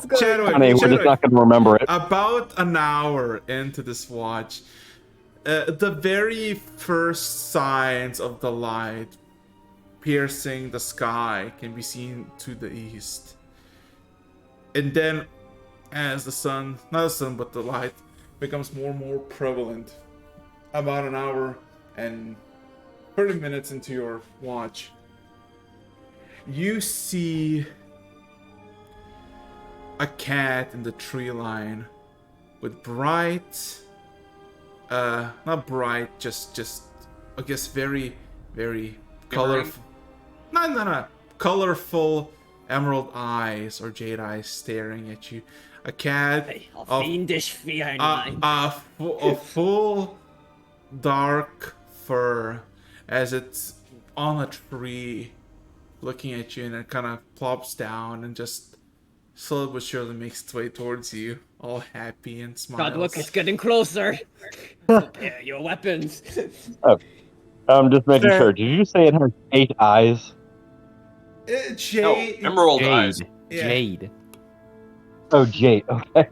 is good. Chadwick, Honey, we're just not going to remember it. about an hour into this watch, the very first signs of the light piercing the sky can be seen to the east. And then, as the sun, not the sun, but the light becomes more and more prevalent, about an hour and 30 minutes into your watch, you see a cat in the tree line with bright, not bright, just I guess very colorful, no, colorful emerald eyes or jade eyes staring at you. A cat A fiendish fear in mind. a full dark fur as it's on a tree looking at you, and it kind of plops down and just slowly but surely makes its way towards you, all happy and smiles. God, look, it's getting closer. Prepare your weapons. I'm just making sure. Did you say it has 8 eyes? Jade. No, emerald Jade. eyes. Yeah. Jade. Oh, Jade. Okay.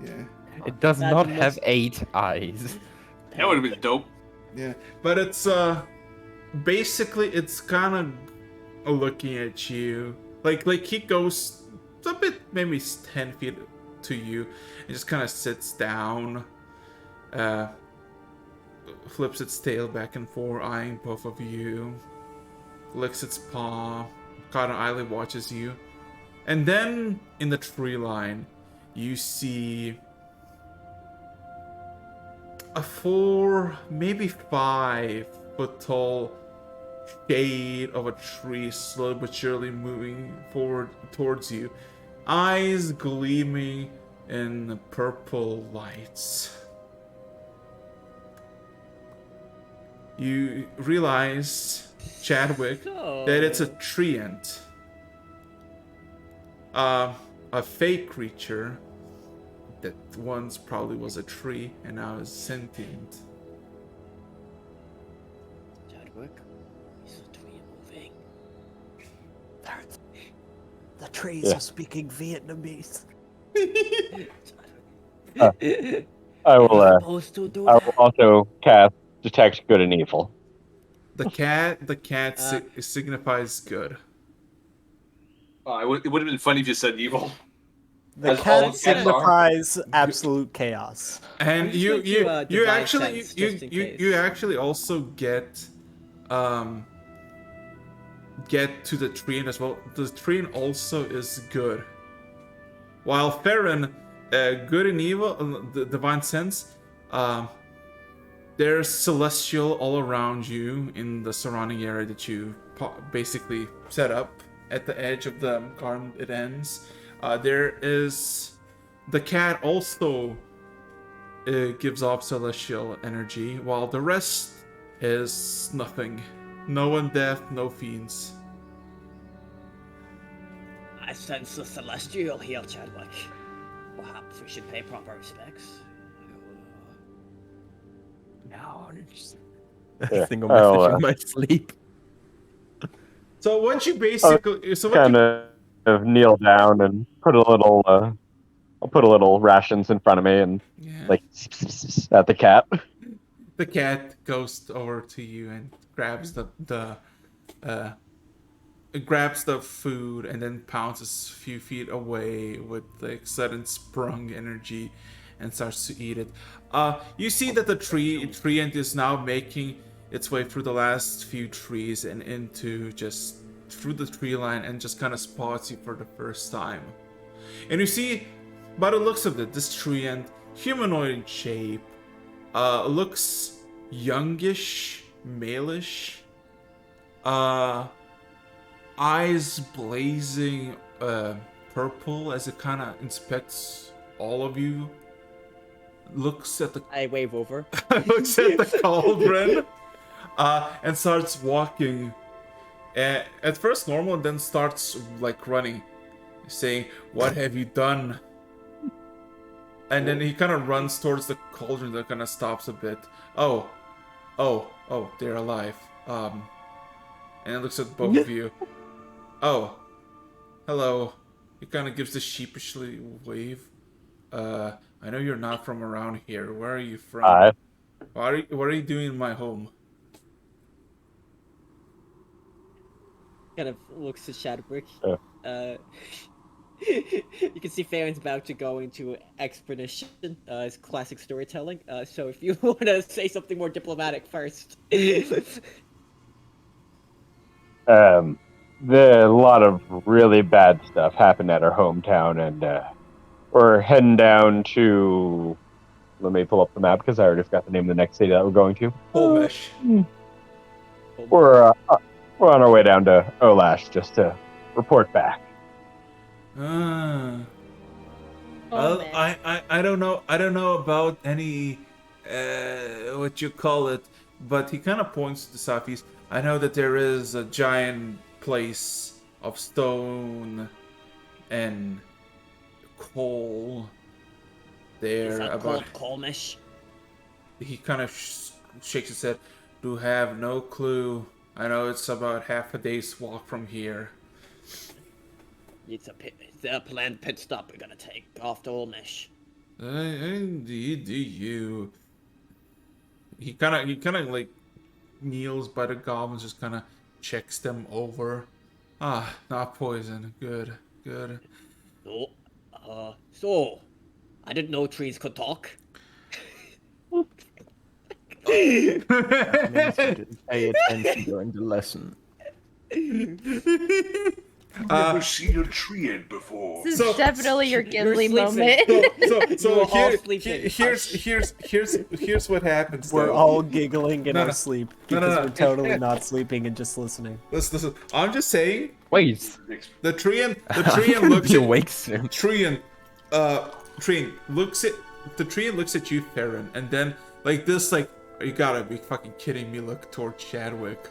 Yeah. It does That not must- have 8 eyes. That would have been dope. Yeah, but it's basically it's kind of looking at you, Like he goes a bit, maybe 10 feet to you, and just kind of sits down, flips its tail back and forth, eyeing both of you, licks its paw, caught an eyelid, watches you, and then in the tree line, you see a 4, maybe 5 foot tall shade of a tree slowly but surely moving forward towards you, eyes gleaming in purple lights. You realize, Chadwick, that it's a treant. A fake creature that once probably was a tree and now is sentient. Chadwick, is the tree moving? The trees are speaking Vietnamese. I will. Supposed to do I that? will also cast Detect Good and Evil. The cat signifies good. It would have been funny if you said evil. The As all cat cats are. signifies absolute chaos. And I'm just you going to, you divide actually sense, just in case. you actually also get to the tree as well. The tree also is good. While Farron, good and evil, the divine sense, there's celestial all around you in the surrounding area that you basically set up at the edge of the garden. It ends. There is the cat also gives off celestial energy, while the rest is nothing. No undeath, no fiends. I sense the celestial here, Chadwick. Perhaps we should pay proper respects. No, just Yeah, single message I'll, in my sleep. So once you basically, kind of kneel down and put a little. I'll put a little rations in front of me and like at the cat. The cat goes over to you and grabs grabs the food and then pounces a few feet away with like sudden sprung energy and starts to eat it. You see that the treant is now making its way through the last few trees and into just through the tree line and just kind of spots you for the first time. And you see, by the looks of it, this treant, humanoid in shape, looks youngish, malish, eyes blazing purple as it kind of inspects all of you. Looks at the I wave over. looks at the cauldron, and starts walking. At first normal, and then starts like running, saying, "What have you done?" And then he kind of runs towards the cauldron. That kind of stops a bit. Oh, they're alive. And it looks at both of you. Oh, hello. He kind of gives the sheepishly wave. I know you're not from around here. Where are you from? Hi. What are you doing in my home? Kind of looks to Chadwick. Yeah. You can see Farron's about to go into explanation, his classic storytelling. So if you want to say something more diplomatic first. A lot of really bad stuff happened at our hometown, and we're heading down to. Let me pull up the map because I already forgot the name of the next city that we're going to. Holmesh. We're on our way down to Olash just to report back. Well, I don't know. I don't know about any what you call it, but he kind of points to the southeast. I know that there is a giant place of stone and coal there. Is that about called Colmish? He kind of shakes his head. Do have no clue. I know it's about half a day's walk from here. It's a planned pit stop we're gonna take off to Olmish. Indeed, do you? He kind of like kneels by the goblins, just kind of checks them over, Ah, not poison. Good, good. So, I didn't know trees could talk. That means you didn't pay attention during the lesson. Never seen a treant before. This is definitely your Gimli sleeping. moment. So You are all here, sleeping. here's what happens. We're though. all giggling in No, our no. sleep No, because no. we're totally not sleeping and just listening. Listen. I'm just saying. Wait, The Treant I'm looks gonna be at awake soon. Treant looks at you, Theron, and then like this, like, you gotta be fucking kidding me. Look toward Chadwick.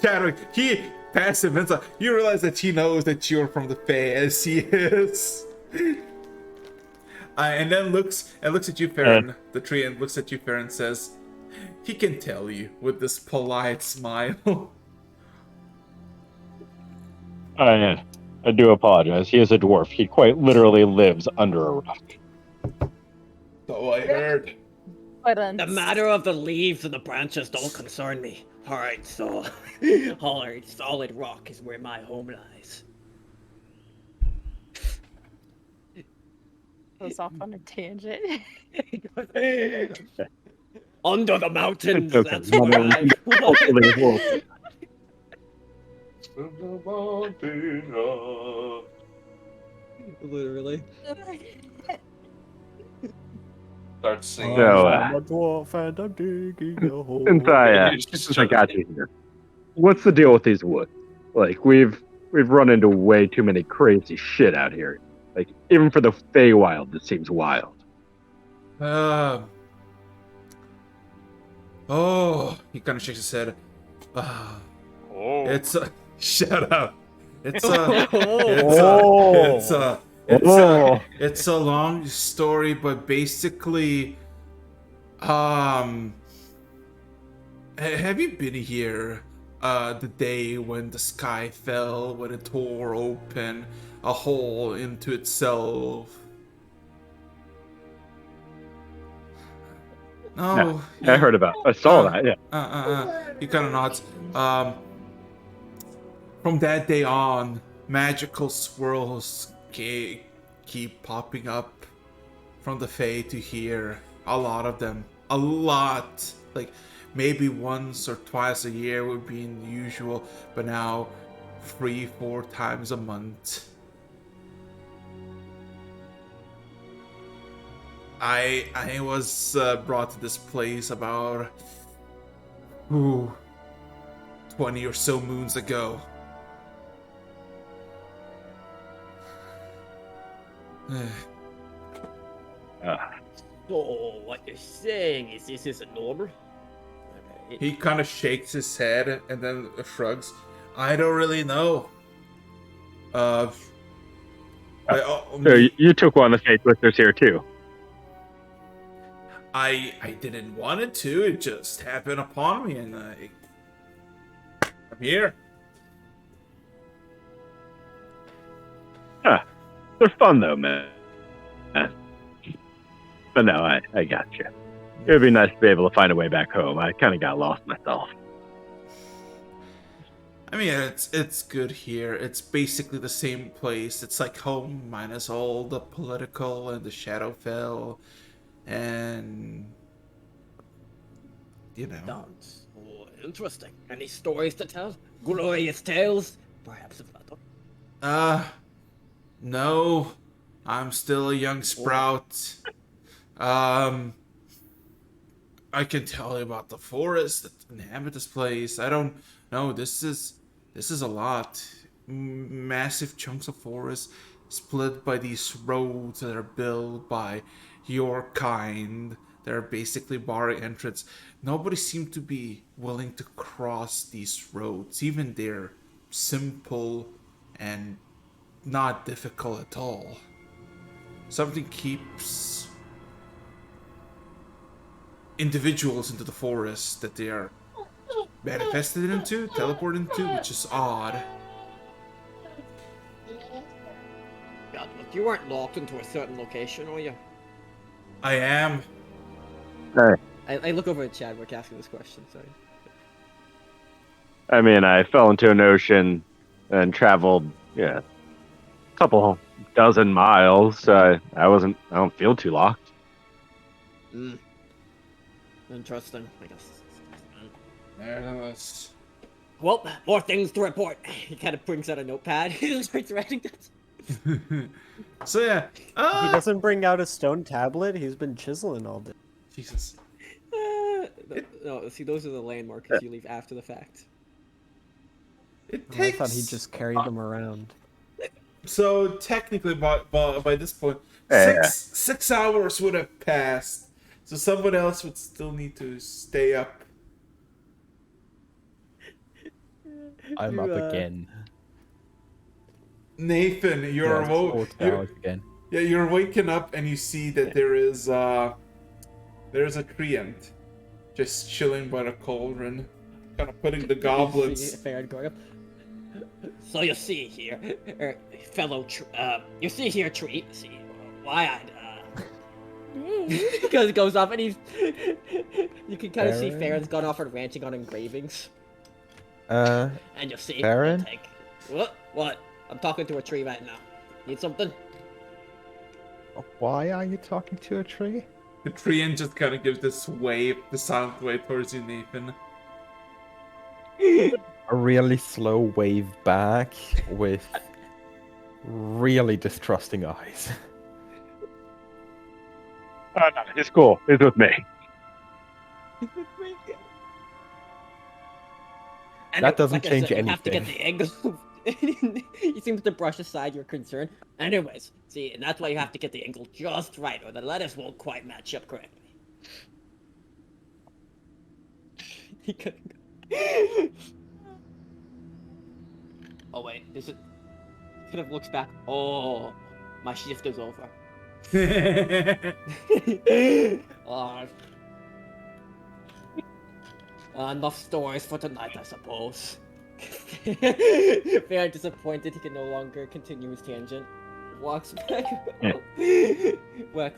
Chadwick, he passive. It's like you realize that he knows that you're from the Fae, as he is. And then looks at you, Farron. The Treant looks at you, Farron, and says, "He can tell you with this polite smile." I do apologize. He is a dwarf. He quite literally lives under a rock. So I heard. The matter of the leaves and the branches don't concern me. Alright, so alright, solid rock is where my home lies. Goes off on a tangent. Under the mountains, It's okay. that's where I Hopefully it will. Literally. Start singing. So, I'm a dwarf and I'm digging a hole. Since I got you here, what's the deal with these woods? Like, we've run into way too many crazy shit out here. Like, even for the Feywild, it seems wild. Oh, he kind of shakes his head. It's shut up. It's a long story, but basically, have you been here the day when the sky fell, when it tore open a hole into itself? No, Yeah, I heard about. I saw that. Yeah. He kind of nods. From that day on, magical swirls keep popping up from the Fae to here. A lot of them. A lot. Like, maybe once or twice a year would be unusual, but now 3-4 times a month. I was brought to this place about 20 or so moons ago. So, what you're saying is this isn't normal? He kind of shakes his head and then shrugs. I don't really know. So you took one of the Fate Twisters here too. I didn't want it to. It just happened upon me, and I'm here. They're fun though, man. But no, I got you. It would be nice to be able to find a way back home. I kind of got lost myself. I mean, it's good here. It's basically the same place. It's like home minus all the political and the Shadowfell, and you know. Sounds interesting. Any stories to tell? Glorious tales? Perhaps of battle? No. I'm still a young sprout. I can tell you about the forest that inhabit this place. I don't know. This is a lot. Massive chunks of forest split by these roads that are built by your kind. They're basically barring entrance. Nobody seemed to be willing to cross these roads. Even they're simple and not difficult at all. Something keeps individuals into the forest that they are manifested into, teleported into, which is odd. God, look, you weren't locked into a certain location, are you? I am. I look over at Chadwick asking this question, sorry. I mean, I fell into an ocean and traveled, a couple dozen miles. So I don't feel too locked. Interesting, I guess. There's Well, more things to report. He kind of brings out a notepad. He starts writing this. So yeah. He doesn't bring out a stone tablet. He's been chiseling all day. Jesus. No, see, those are the landmarks you leave after the fact. It Oh, I takes. thought he just carried them around. So technically, by this point, Yeah. 6 hours would have passed. So someone else would still need to stay up. I'm up again. Nathan, you're Yeah, awoke. 4 hours again. Yeah, you're waking up and you see that there's a treant just chilling by the cauldron, kind of putting the goblets. Farron going up. So you see here, fellow, you see here, tree. See, why because it goes off and he's. You can kind of see Farron's gone off and ranting on engravings. And you see. Farron? What? I'm talking to a tree right now. Need something? Why are you talking to a tree? The treant just kind of gives this wave, the sound wave towards you, Nathan. A really slow wave back with really distrusting eyes. No, it's cool. It's with me. That doesn't change You have to get anything. the angle. He seems to brush aside your concern. Anyways, see, and that's why you have to get the angle just right, or the letters won't quite match up correctly. He couldn't. Oh wait, is it? Kind of looks back. Oh, my shift is over. Enough stories for tonight, I suppose. Very disappointed he can no longer continue his tangent. Walks back.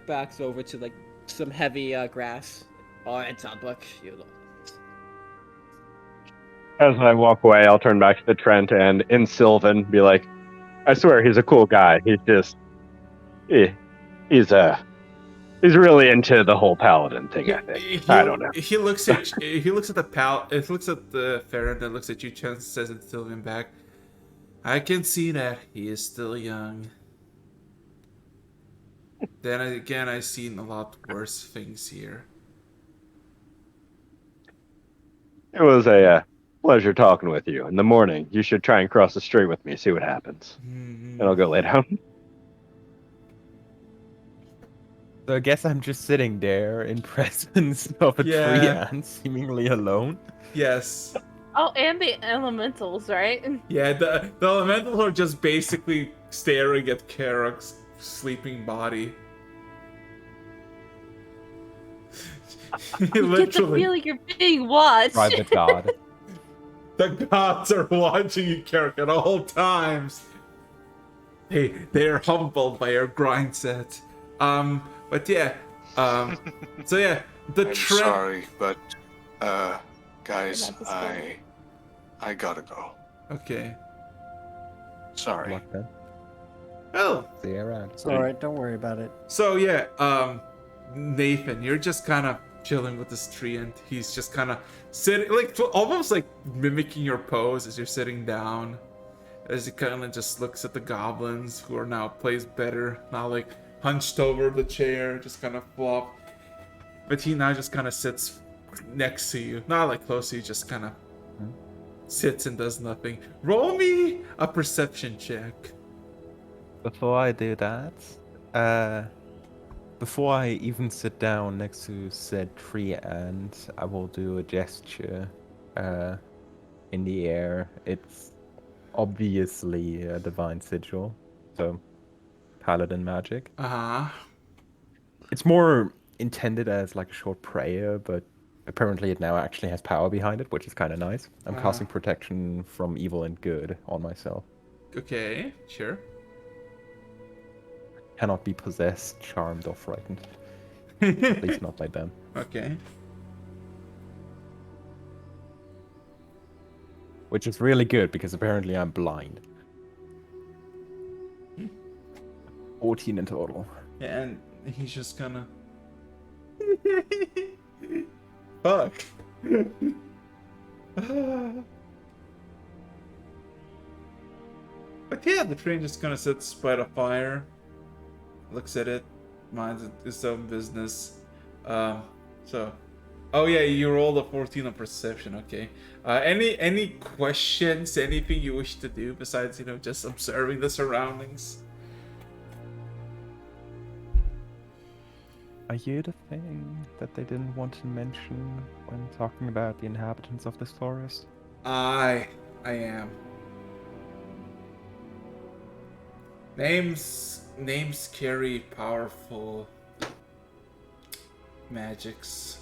Backs over to like some heavy grass. Alright, Tarumak, you know. As I walk away, I'll turn back to the Trent and in Sylvan be like, I swear he's a cool guy. He's just, he's really into the whole paladin thing. I think. I don't know. He looks at the Farron, then looks at you, Chance says it to him back. I can see that he is still young. Then again, I've seen a lot worse things here. It was a pleasure talking with you. In the morning, you should try and cross the street with me, see what happens. And I'll go lay down. So I guess I'm just sitting there in presence of a tree and seemingly alone. Yes. Oh, and the elementals, right? Yeah, the elementals are just basically staring at Karak's sleeping body. You get the feeling you're being watched. By the god. The gods are watching you, Karak, at all times. They are humbled by your grind set. But yeah, so yeah, the I'm trend. sorry, but guys, I gotta go. Okay. Sorry. Oh. See you around. It's alright, don't worry about it. So yeah, Nathan, you're just kind of chilling with this tree, and he's just kind of sitting, like almost like mimicking your pose as you're sitting down. As he kind of just looks at the goblins, who are now placed better, now like hunched over the chair, just kind of flop. But he now just kind of sits next to you, not like close to you, just kind of sits and does nothing. Roll me a perception check. Before I do that, before I even sit down next to said tree ant, I will do a gesture in the air. It's obviously a divine sigil, so paladin magic. Uh-huh. It's more intended as like a short prayer, but apparently it now actually has power behind it, which is kind of nice. I'm casting protection from evil and good on myself. Okay, sure. Cannot be possessed, charmed, or frightened. At least not by them. Okay. which is really good because apparently I'm blind. 14 in total. And he's just gonna. Fuck. But yeah, the train just kind of sits by the fire, looks at it, minds its own business. So, oh yeah, you rolled a 14 on perception. Okay. Any questions? Anything you wish to do besides just observing the surroundings? Are you the thing that they didn't want to mention when talking about the inhabitants of this forest? I am. Names carry powerful magics.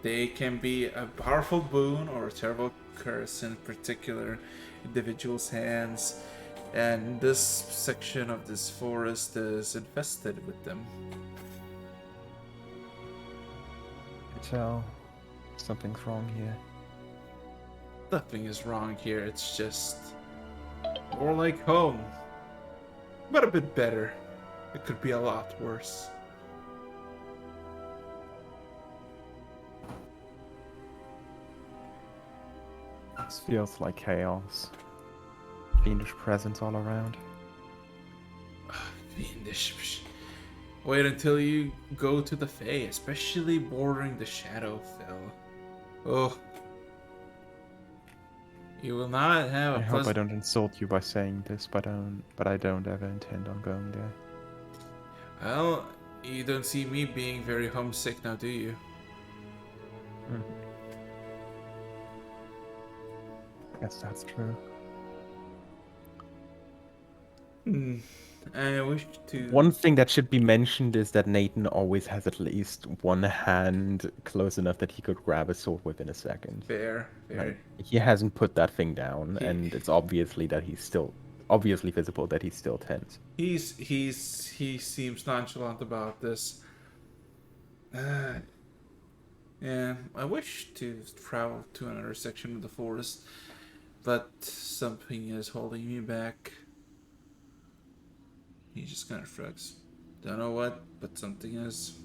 They can be a powerful boon or a terrible curse in particular individuals' hands, and this section of this forest is infested with them. So, something's wrong here. Nothing is wrong here, it's just more like home. But a bit better. It could be a lot worse. This feels like chaos. Fiendish presence all around. Fiendish. Wait until you go to the Fae, especially bordering the Shadowfell. Oh. You will not have a I hope I don't insult you by saying this, but I don't ever intend on going there. Well, you don't see me being very homesick now, do you? Guess that's true. I wish to... One thing that should be mentioned is that Nathan always has at least one hand close enough that he could grab a sword within a second. Fair. Like, he hasn't put that thing down, and it's obviously visible that he's still tense. He seems nonchalant about this. Yeah, I wish to travel to another section of the forest, but something is holding me back. He just kind of shrugs. Don't know what, but something is.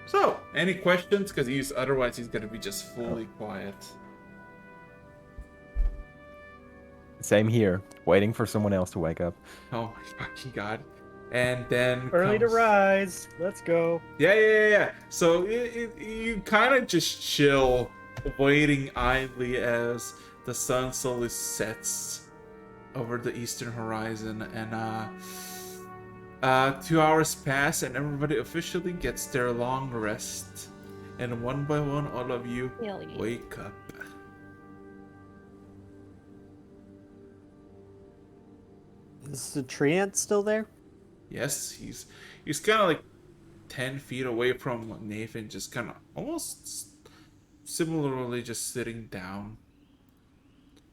So, any questions? Because otherwise he's gonna be just fully quiet. Same here, waiting for someone else to wake up. Oh my fucking god! And then Early to rise. Let's go. Yeah. So you kind of just chill, waiting idly as the sun slowly sets over the eastern horizon, and 2 hours pass, and everybody officially gets their long rest, and one by one, all of you wake up. Is the tree ant still there? Yes, he's kind of like 10 feet away from Nathan, just kind of almost similarly just sitting down,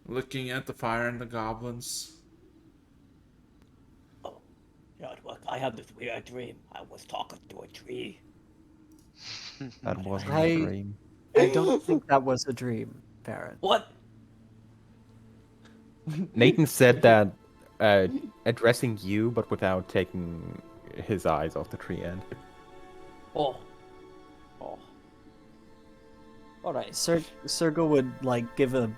looking at the fire and the goblins. Oh, God, what? I had this weird dream. I was talking to a tree. That wasn't a dream. I don't think that was a dream, Barrett. What? Nathan said that addressing you, but without taking his eyes off the tree end. Oh. Alright. Sergal would, like, give a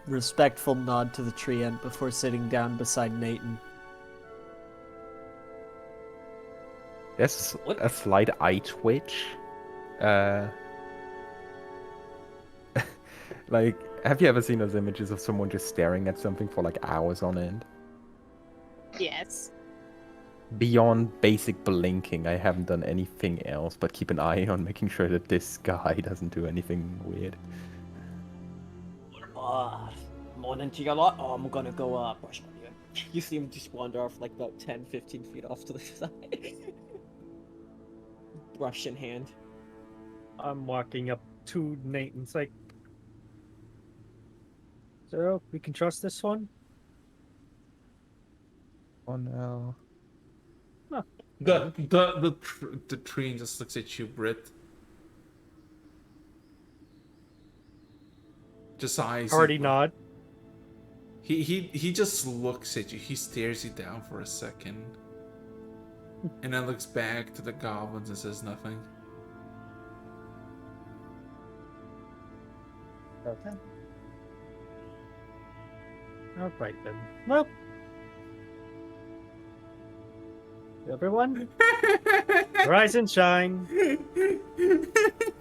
respectful nod to the tree ant before sitting down beside Nathan. There's a slight eye twitch. Like, have you ever seen those images of someone just staring at something for like hours on end? Yes. Beyond basic blinking, I haven't done anything else but keep an eye on making sure that this guy doesn't do anything weird. Morning to you lot. Oh, I'm gonna go brush my ear. You see him just wander off like about 10-15 feet off to the side. Brush in hand. I'm walking up to Nathan's like, so we can trust this one? Oh no. Huh. The tree just looks at you, Brit. Just eyes. Hearty nod. He just looks at you. He stares you down for a second, and then looks back to the goblins and says nothing. Okay. Alright then. Well, everyone, rise and shine.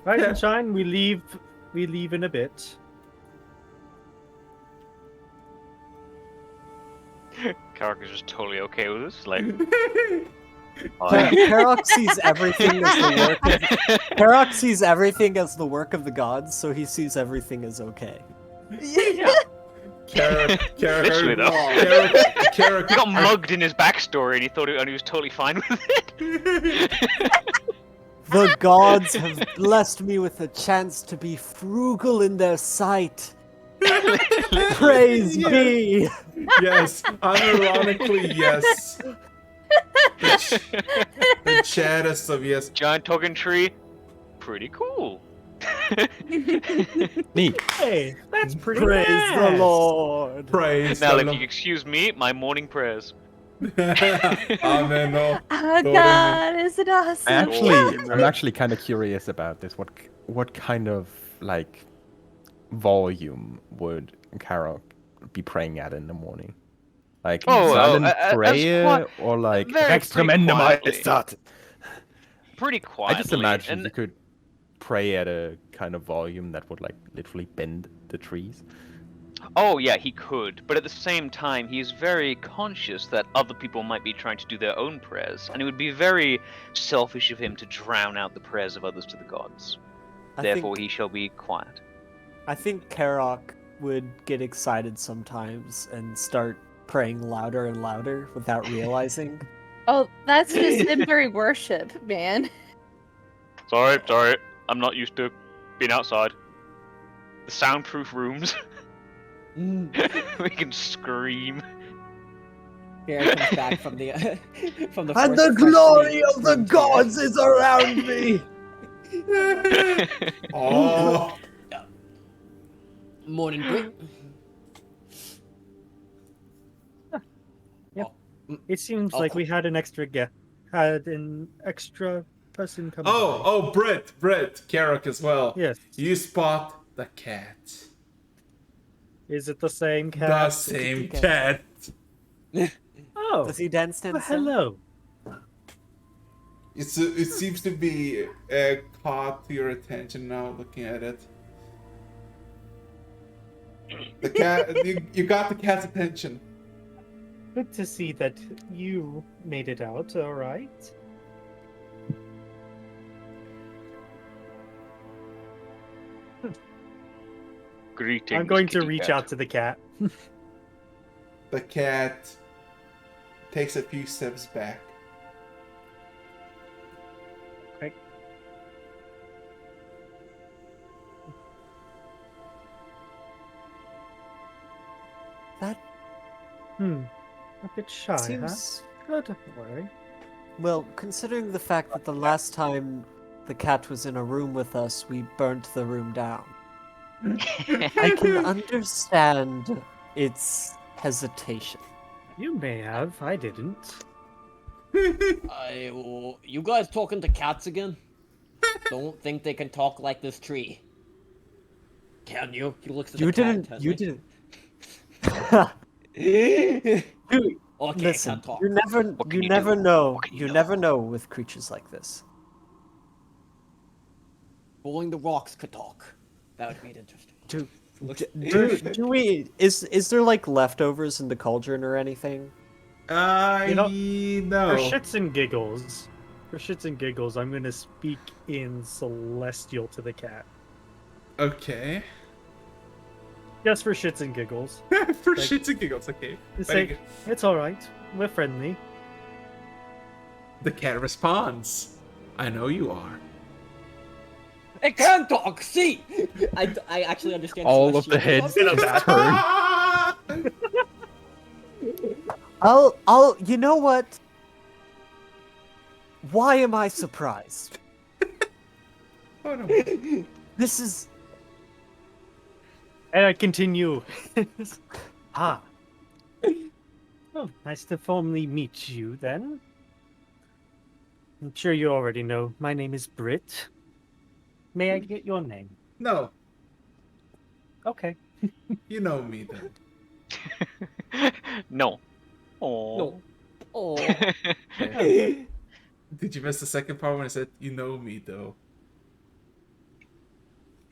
Rise and shine. We leave in a bit. Karok is just totally okay with this. Like, Karok sees everything as the work of Karok sees everything as the work of the gods, so he sees everything as okay. yeah. Carrot, He got mugged in his backstory, and he thought and he was totally fine with it. The gods have blessed me with a chance to be frugal in their sight. Praise be. Yes, unironically, yes. The chattest of yes. Giant talking tree, pretty cool. Neat. Hey, that's pretty Praise nice. the Lord. Praise Now, the if Lord. you excuse me, my morning prayers. Amen. No. Oh God, is it awesome? I'm actually kind of curious about this. What kind of like volume would Karok be praying at in the morning? Like silent prayer or like Pretty quietly. I just imagine and you could pray at a kind of volume that would like literally bend the trees. Oh yeah, he could, but at the same time, he is very conscious that other people might be trying to do their own prayers, and it would be very selfish of him to drown out the prayers of others to the gods. Therefore, he shall be quiet. I think Karok would get excited sometimes and start praying louder and louder without realizing. Oh, that's just him during worship, man. Sorry. I'm not used to being outside. The soundproof rooms. We can scream. Here comes back from the And the glory of the gods is around me. Oh. Morning, Brit. It seems like we had an extra person come. Oh, Brit, Karok as well. Yes. You spot the cat. Is it the same cat? The same cat. Oh. Does he dance? Hello. It seems to be caught to your attention now, looking at it. The cat, you got the cat's attention. Good to see that you made it out, alright? Greetings. I'm going to kitty reach cat. out to the cat. The cat takes a few steps back. Okay. That a bit shy, seems... huh? Oh, don't worry. Well, considering the fact that the last time the cat was in a room with us, we burnt the room down. I can understand its hesitation. You may have, I didn't. You guys talking to cats again? Don't think they can talk like this tree. Can you? He looks at the cat You didn't. Dude, okay, Listen, cat talk. you never know with creatures like this. Rolling the rocks could talk. That would be interesting. Is there like leftovers in the cauldron or anything? No. For shits and giggles, I'm gonna speak in Celestial to the cat. Okay. Just for shits and giggles. For shits and giggles, okay. Say, it's alright. We're friendly. The cat responds. I know you are. It can talk. See, I actually understand. All of the heads turn. I'll. You know what? Why am I surprised? Oh no. This is... And I continue. Ah. Oh, nice to formally meet you then. I'm sure you already know. My name is Britt. May I get your name? No, Okay. you know me though. No. Oh. No. Oh. Did you miss the second part when I said you know me though?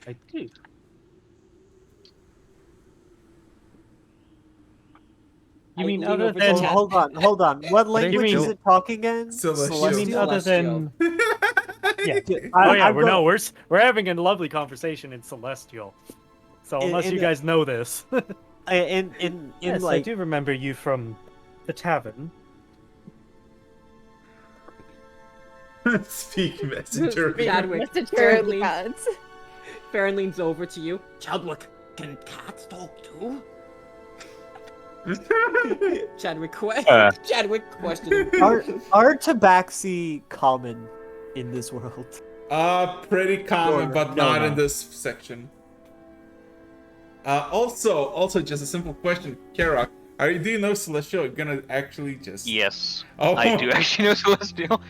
I do. You mean lean other over to than... chat. Hold on. What language mean- is it talking in? Celestial. You mean other than... Yeah. I- Oh yeah, I'm we're having a lovely conversation in Celestial. So unless in you the- guys know this. In Yes, like... I do remember you from the tavern. Speak messenger. Chadwick. Messenger of the leans, gods. Farron leans over to you. Chadwick, can cats talk too? Chadwick question. Are tabaxi common in this world? Pretty common, Or- but no, not in no. this section. Also, just a simple question, Karok. Do you know Celestial? You're gonna actually just... Yes. Oh. I do actually know Celestial.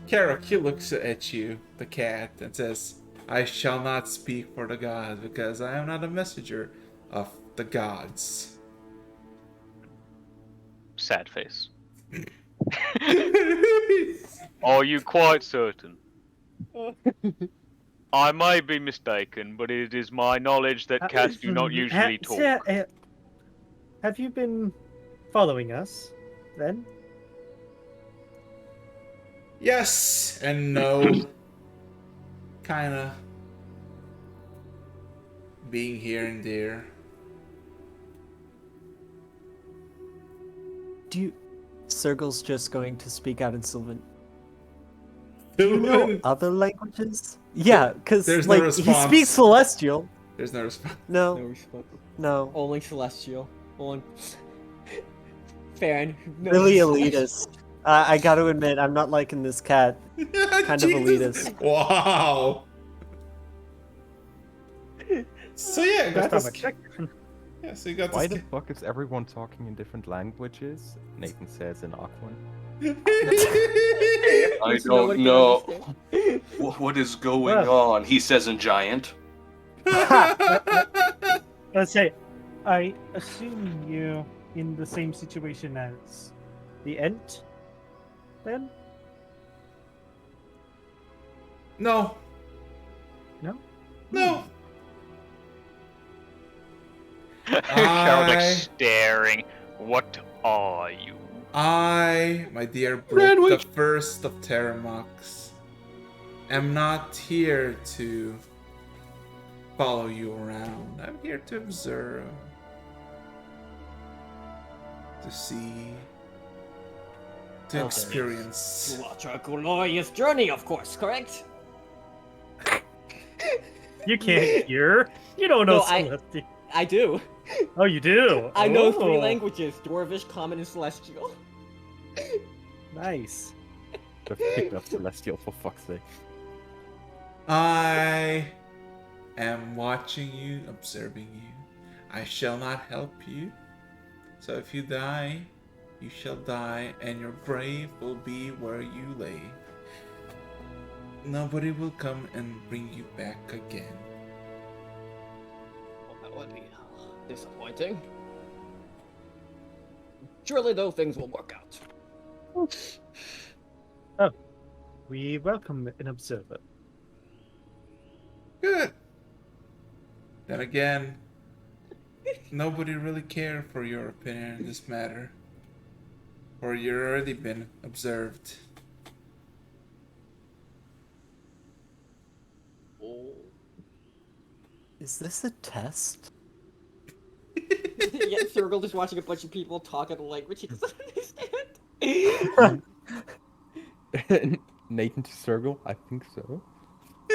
Karok, he looks at you, the cat, and says, I shall not speak for the gods, because I am not a messenger of the gods. Sad face. Are you quite certain? I may be mistaken, but it is my knowledge that cats do not usually talk. Have you been following us, then? Yes and no. Kinda. Being here and there. Sergal's just going to speak out in Sylvan. Do you know other languages? Yeah, because There's no like he response. speaks Celestial. There's no response. No No, response. no. Only Celestial. Only... Farron. No Really Celestial. elitist. I got to admit, I'm not liking this cat. Kind of Jesus. elitist. Wow. So yeah, got Last time this. I checked. Yeah, so you got Why this. the fuck is everyone talking in different languages? Nathan says in Aquan. I Which nobody don't can know. understand. What is going Well. on? He says in giant. Let's say, I assume you're in the same situation as the Ent, then? No. No? No. Carol's like I- staring. What are you? My dear Britt, the first of Tarumak's, am not here to follow you around. I'm here to observe, to see, to Okay. experience. You watch our glorious journey, of course, correct? You can't hear. You don't know No, Celestial. I do. Oh, you do? I know 3 Oh, languages: Dwarvish, Common, and Celestial. Nice. Just picked up Celestial for fuck's sake. I am watching you, observing you. I shall not help you. So if you die, you shall die, and your grave will be where you lay. Nobody will come and bring you back again. Well, that would be disappointing. Surely, though, things will work out. We welcome an observer. Good. Then again, nobody really cared for your opinion in this matter. For you've already been observed. Is this a test? Yeah, Thurgle just watching a bunch of people talk in a language he doesn't understand. Nathan to Sergal? I think so.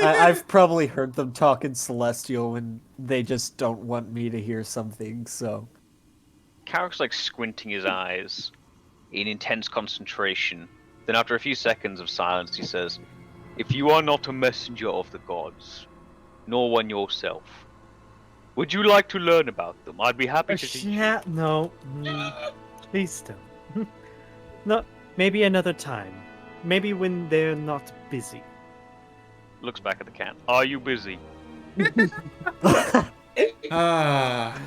I've probably heard them talk in Celestial and they just don't want me to hear something, so... Carrick's like squinting his eyes. in intense concentration. Then, after a few seconds of silence, he says, "If you are not a messenger of the gods, nor one yourself, would you like to learn about them? I'd be happy to teach you." No. Please don't. No, maybe another time. Maybe when they're not busy. Looks back at the cat. "Are you busy?" Ah.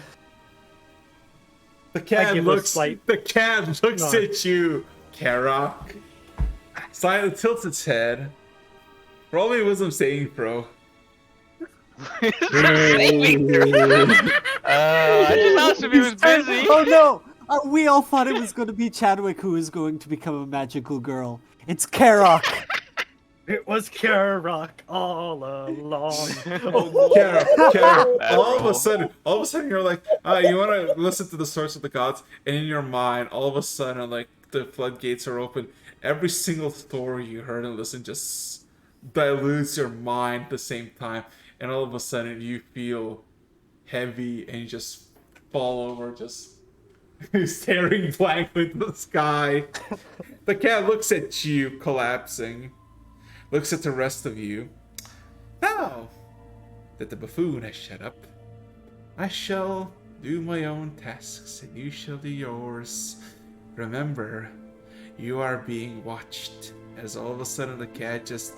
The I cat give a looks. slight The cat looks nod. at you, Karok. Slightly tilts its head. Roll me wisdom saving throw. I just asked if he was busy. Oh no! We all thought it was going to be Chadwick who was going to become a magical girl. It's Karok. It was Karok all along. Karok, all of a sudden, you're like, you want to listen to the source of the gods, and in your mind, all of a sudden, like the floodgates are open. Every single story you heard and listened just dilutes your mind at the same time, and all of a sudden, you feel heavy and you just fall over, just staring blankly into the sky. The cat looks at you, collapsing. Looks at the rest of you. Now that the buffoon has shut up, I shall do my own tasks and you shall do yours. Remember, you are being watched. As all of a sudden the cat just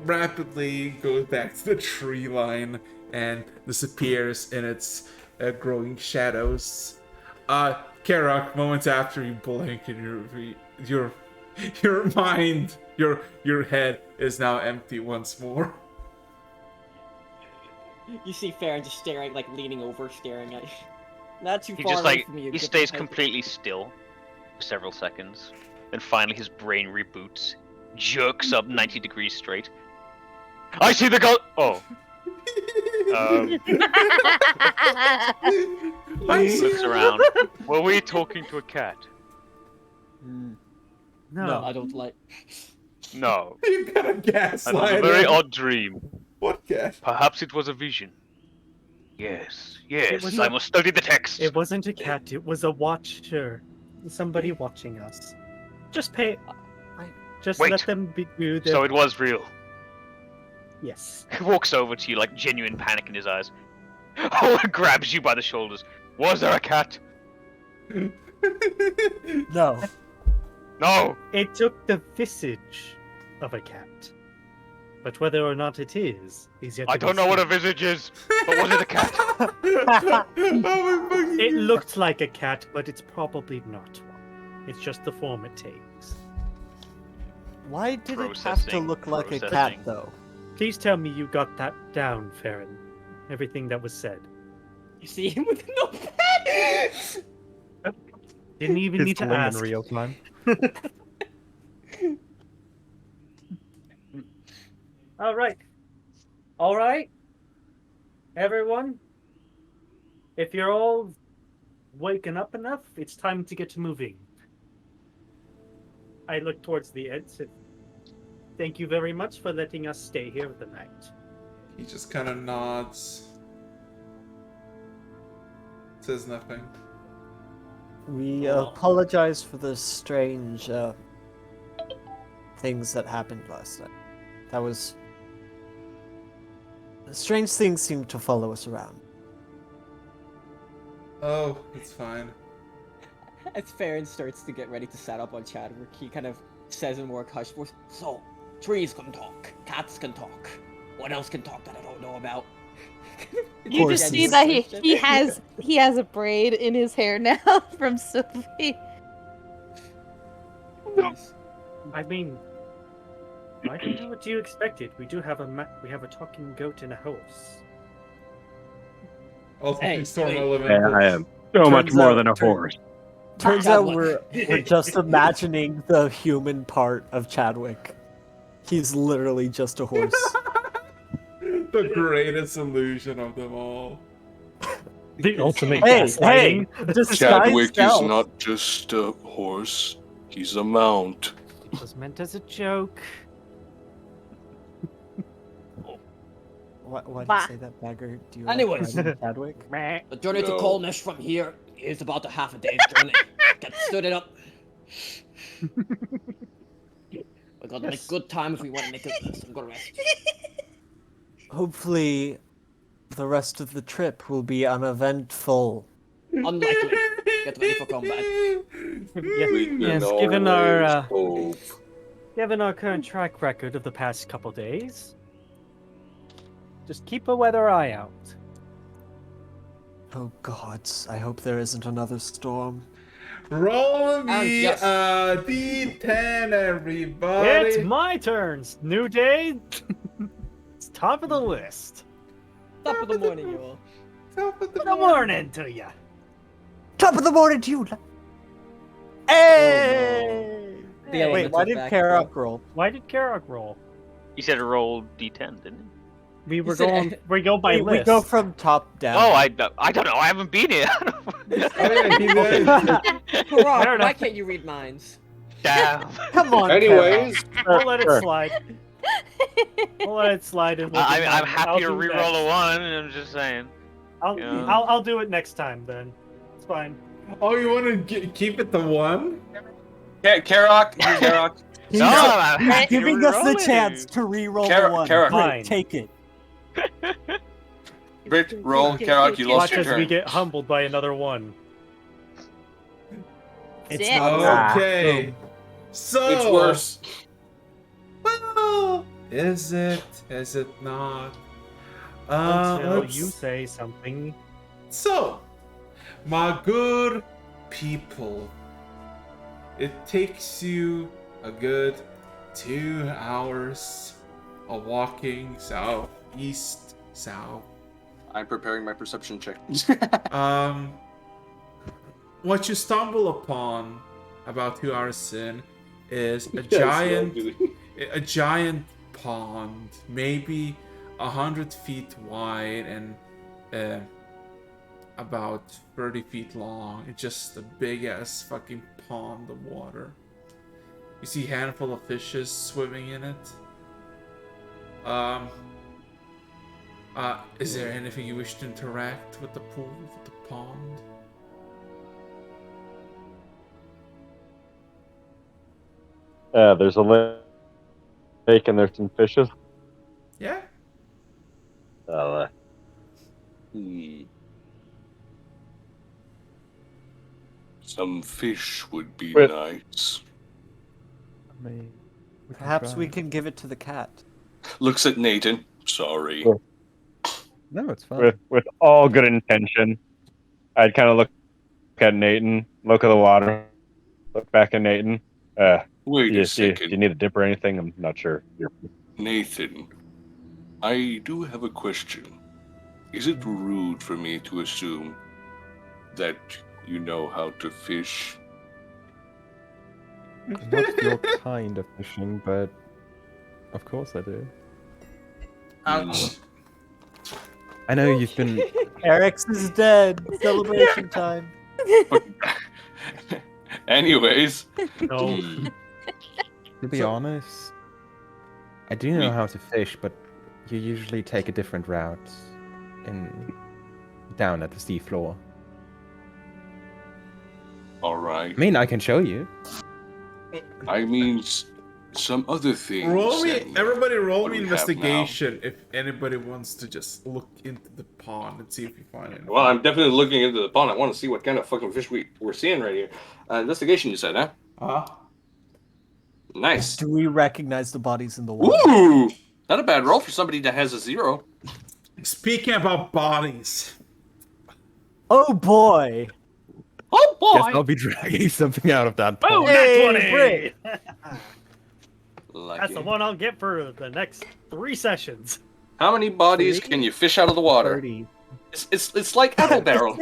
rapidly goes back to the tree line and disappears in its growing shadows. Karok, moments after you blink and your mind, your head is now empty once more. You see Farron just staring, like leaning over, staring at you. Not too He far just away like from you. he stays completely still for several seconds. Then finally his brain reboots, jerks up 90 degrees straight. "I see the god." Oh. Looks around. Were we talking to a cat? No, I don't like. No. You got a gaslight. That was a very odd dream. What cat? Perhaps it was a vision. Yes, was I a- must study the text. It wasn't a cat, it was a watcher. Somebody watching us. Just pay. Just Wait. let them do their. So it was real. Yes. He walks over to you, like genuine panic in his eyes. Oh, and grabs you by the shoulders. "Was there a cat?" No. No. It took the visage of a cat. But whether or not it is yet I to be don't know what a seen. visage is, but was it a cat? It looked like a cat, but it's probably not one. It's just the form it takes. Why did it have to Processing, look like a cat, processing. though? Please tell me you got that down, Farron. Everything that was said. You see him with no pet. Didn't even His need to glim ask. in real time. All right, everyone. If you're all waken up enough, it's time to get moving. I look towards the exit. Thank you very much for letting us stay here the night. He just kind of nods. Says nothing. We apologize for the strange things that happened last night. That was... Strange things seemed to follow us around. Oh, it's fine. As Farron starts to get ready to set up on Chadwick, he kind of says in more hushed voice, "So, trees can talk, cats can talk. What else can talk that I don't know about?" You just see that he has a braid in his hair now from Sylvie. I mean, I can do what you expected. We do have a talking goat and a horse. Ultimately, Storm wait. Elemental. I am so much Turns more out- than a turn- horse. Turns out we're just imagining the human part of Chadwick. He's literally just a horse. The greatest illusion of them all. The ultimate Hey, gaslighting. disguise Chadwick is self. not just a horse, he's a mount. It was meant as a joke. Why did you Bah. say that, Bagger? Do you Anyways. like riding Chadwick? The journey to No. Colnish from here is about a half a day's journey. Get stood it up. We got a good time if we want to make some good rest. Hopefully, the rest of the trip will be uneventful. Unlikely. Get ready for combat. Yes, given our current track record of the past couple days, just keep a weather eye out. Oh gods, I hope there isn't another storm. Roll me yes. a D10, everybody. It's my turn. New day. It's top of the list. Top of the morning, you all. Top of the Good morning to ya. Top of the morning to you! Hey! The Wait, elemental's why did back, Karok bro. roll? Why did Karok roll? You said roll D10, didn't you? We were You said- going. We go by We list. go from top down. Oh, I don't know. I haven't been here. Oh, yeah, he did. Karok, Fair why enough. can't you read minds? Damn. Come on, Anyways, We'll let it sure. slide. We'll let it slide. And we'll do I'm that. happy I'll to do re-roll next. a 1. I'm just saying. Yeah. I'll do it next time then. It's fine. Oh, you want to keep it to 1? Karok. He's, No, I'm he's happy to giving us the re-roll chance it. to re-roll Kara- the one. Kara- Great, Fine. take it. Brit, roll. Karok, you lost Watch your as we turn. get humbled by another one. It's Sick. not Okay. So. It's worse. Well, is it? Is it not? Until let's- you say something. So, my good people, it takes you a good 2 hours of walking south, east, south. I'm preparing my perception check. What you stumble upon about 2 hours in is a giant pond, maybe 100 feet wide and about 30 feet long. It's just a big ass fucking pond of water. You see a handful of fishes swimming in it. Is there anything you wish to interact with the pool, with the pond? There's a lake and there's some fishes. Yeah? Some fish would be With- nice. I mean, we can Perhaps try. we can give it to the cat. Looks at Nathan. Sorry. Sure. No, it's fine. With all good intention, I'd kind of look at Nathan, look at the water, look back at Nathan. Wait Do a you second. need a dip or anything? I'm not sure. Nathan, I do have a question. Is it rude for me to assume that you know how to fish? Not your kind of fishing, but of course I do. Ouch. I know you've been. Eric's is dead. Celebration time. Anyways, No. To be honest, I do know how to fish, but you usually take a different route down at the sea floor. all right. I mean, I can show you. I mean, some other things. Roll me, than everybody roll what me we have investigation if anybody wants to just look into the pond and see if you find anything. Well, I'm definitely looking into the pond. I want to see what kind of fucking fish we're seeing right here. Investigation, you said, huh? Uh-huh. Nice. Do we recognize the bodies in the water? Ooh! Not a bad roll for somebody that has a 0. Speaking about bodies. Oh boy! Oh Guess boy! I'll be dragging something out of that Oh, pond. Hey, that's Brit. That's the one I'll get for the next 3 sessions. How many bodies can you fish out of the water? 30. It's like Apple Barrel.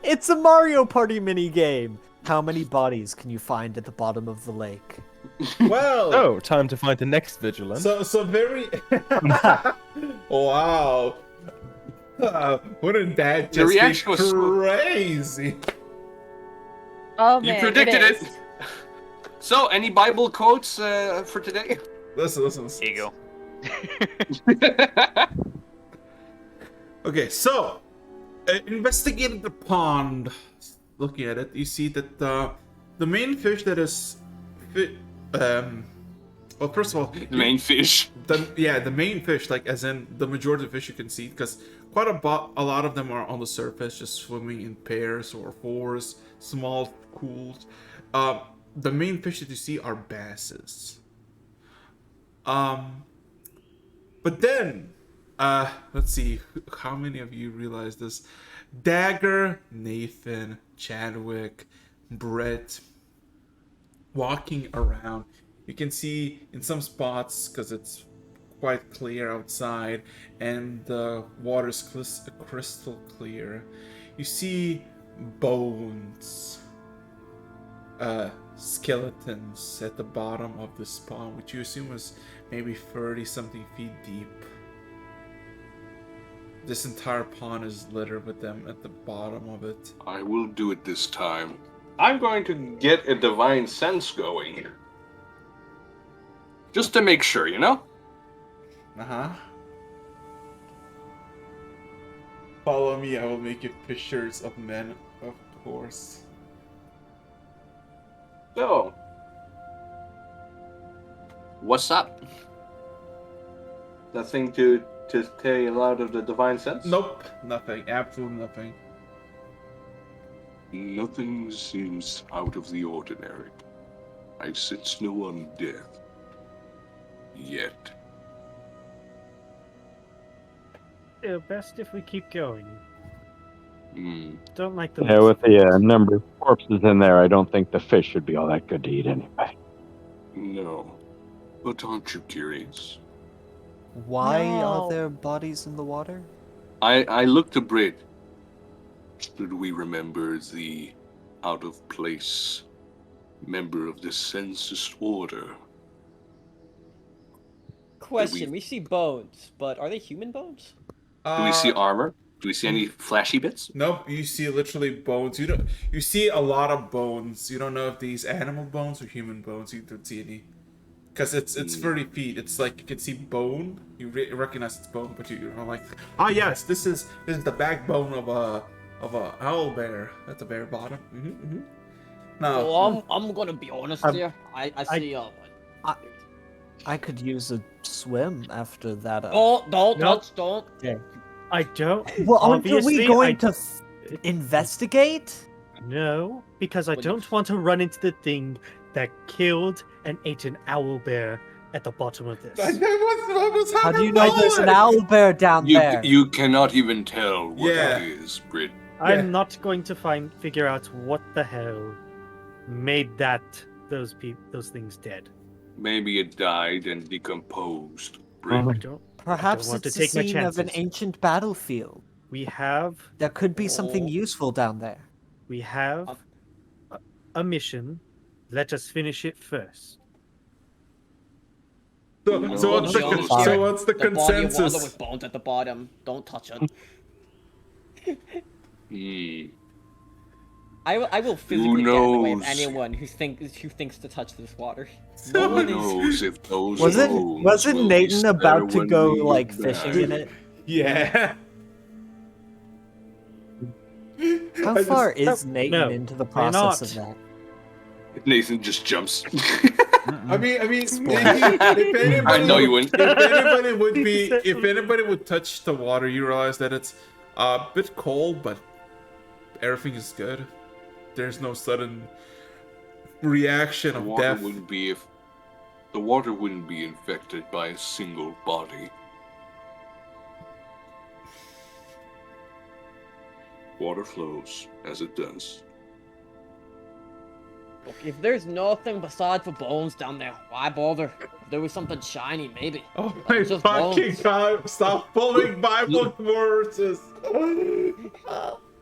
It's a Mario Party mini game. How many bodies can you find at the bottom of the lake? Well, Oh, time to find the next vigilant. so very. Wow. Wouldn't that The just be reaction was smooth. crazy? Oh You man, predicted it. is. So, any Bible quotes for today? Listen. Here you go. Okay, so investigated the pond looking at it, you see that the main fish that is well, first of all, The main fish. The main fish, like as in the majority of fish you can see, because quite a lot of them are on the surface, just swimming in pairs or fours, small pools. The main fish that you see are basses. But then, let's see, how many of you realize this? Dagger, Nathan, Chadwick, Brett, walking around. You can see in some spots, because it's quite clear outside and the water's crystal clear, you see bones, skeletons at the bottom of this pond, which you assume is maybe 30 something feet deep. This entire pond is littered with them at the bottom of it. I will do it this time. I'm going to get a divine sense going. Just to make sure, you know? Uh-huh. Follow me, I will make you fishers of men, of course. So, what's up? Nothing to stay out of the divine sense? Nope, nothing, absolutely nothing. Nothing seems out of the ordinary. I sense no undeath. Yet. Best if we keep going. Hmm. Don't like the Yeah, with the number of corpses in there, I don't think the fish should be all that good to eat anyway. No. But aren't you curious? Why No. are there bodies in the water? I look to Brit. Should we remember the out of place member of the census order? Question: We see bones, but are they human bones? Do we see armor? Do we see any flashy bits? Nope, you see literally bones. You see a lot of bones. You don't know if these animal bones or human bones. You don't see any. Because it's 30 feet. It's like you can see bone. You recognize it's bone, but you're not like, ah yes, this is the backbone of a owl bear. That's a bare bottom. Now, Well, I'm gonna be honest here. I see I could use a swim after that. Don't Nope. touch, don't. Okay. I don't. Well, aren't Obviously, we going to investigate? No, because I What do you- don't want to run into the thing that killed and ate an owl bear at the bottom of this. what was How do you know there's an owl bear down there? You cannot even tell what Yeah. it is, Brit. I'm not going to figure out what the hell made those things dead. Maybe it died and decomposed. I Brit. don't. Perhaps want to it's a take my scene of an chances. ancient battlefield. We have There could be something Oh. useful down there. a mission. Let us finish it first. So No, what's the no, The body of water consensus? with bones at the bottom. Don't touch it. I will physically get in the way of knows? anyone who thinks to touch this water. No one knows if those Wasn't bones will be Nathan there about to when go we like get fishing back. in it? Yeah. How I far just- is Nathan no, into the we're process of not. that? Nathan just jumps. I mean, maybe if anybody, I know you wouldn't. If anybody would touch the water, you realize that it's a bit cold, but everything is good. There's no sudden reaction The of water death. wouldn't be if the water wouldn't be infected by a single body. Water flows as it does. Look, if there's nothing besides the bones down there, why bother? If there was something shiny, maybe. Oh But my it's just fucking bones. god! Stop pulling Bible verses.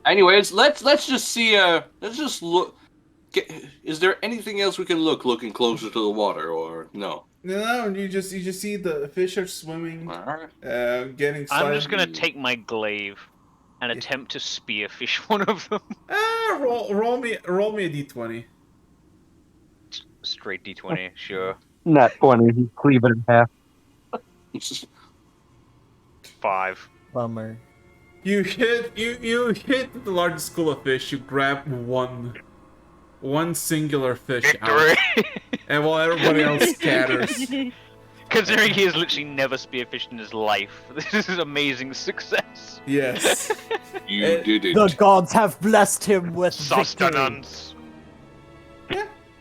Anyways, let's just see. Let's just look. Is there anything else we can looking closer to the water, or no? No, you just see the fish are swimming, getting. I'm just slightly- gonna take my glaive and attempt to spearfish one of them. roll me a d20. Straight D20, sure. Not 20, cleave it in half. 5. Bummer. You hit the largest school of fish. You grab one singular fish out, and while everybody else scatters. Considering he has literally never spearfished in his life, this is amazing success. Yes. You did it. The gods have blessed him with victory. Sustenance.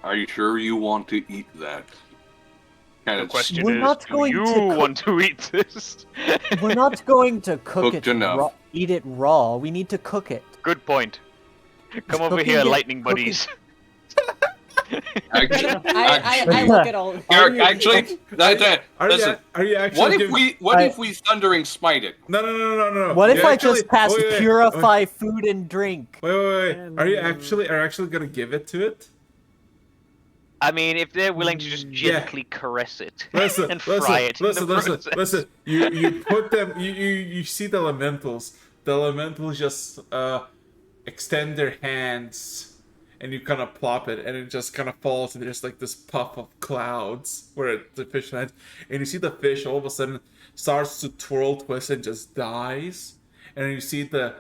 Are you sure you want to eat that? The question We're is, not do going you to cook- want to eat this? We're not going to cook Cooked it enough. raw, eat it raw. We need to cook it. Good point. Come over Cooking here, it- lightning buddies. I look at all. Eric, actually, listen. Are you actually? What if we thundering smite it? No. What if You I just cast wait, purify food and drink? Wait. Are you actually gonna give it to it? I mean, if they're willing to just gently caress it Listen, and fry it in the process. listen. You put them. You see the elementals. The elementals just extend their hands. And you kind of plop it, and it just kind of falls, and there's like this puff of clouds where the fish lands. And you see the fish all of a sudden starts to twirl, twist, and just dies. And then you see the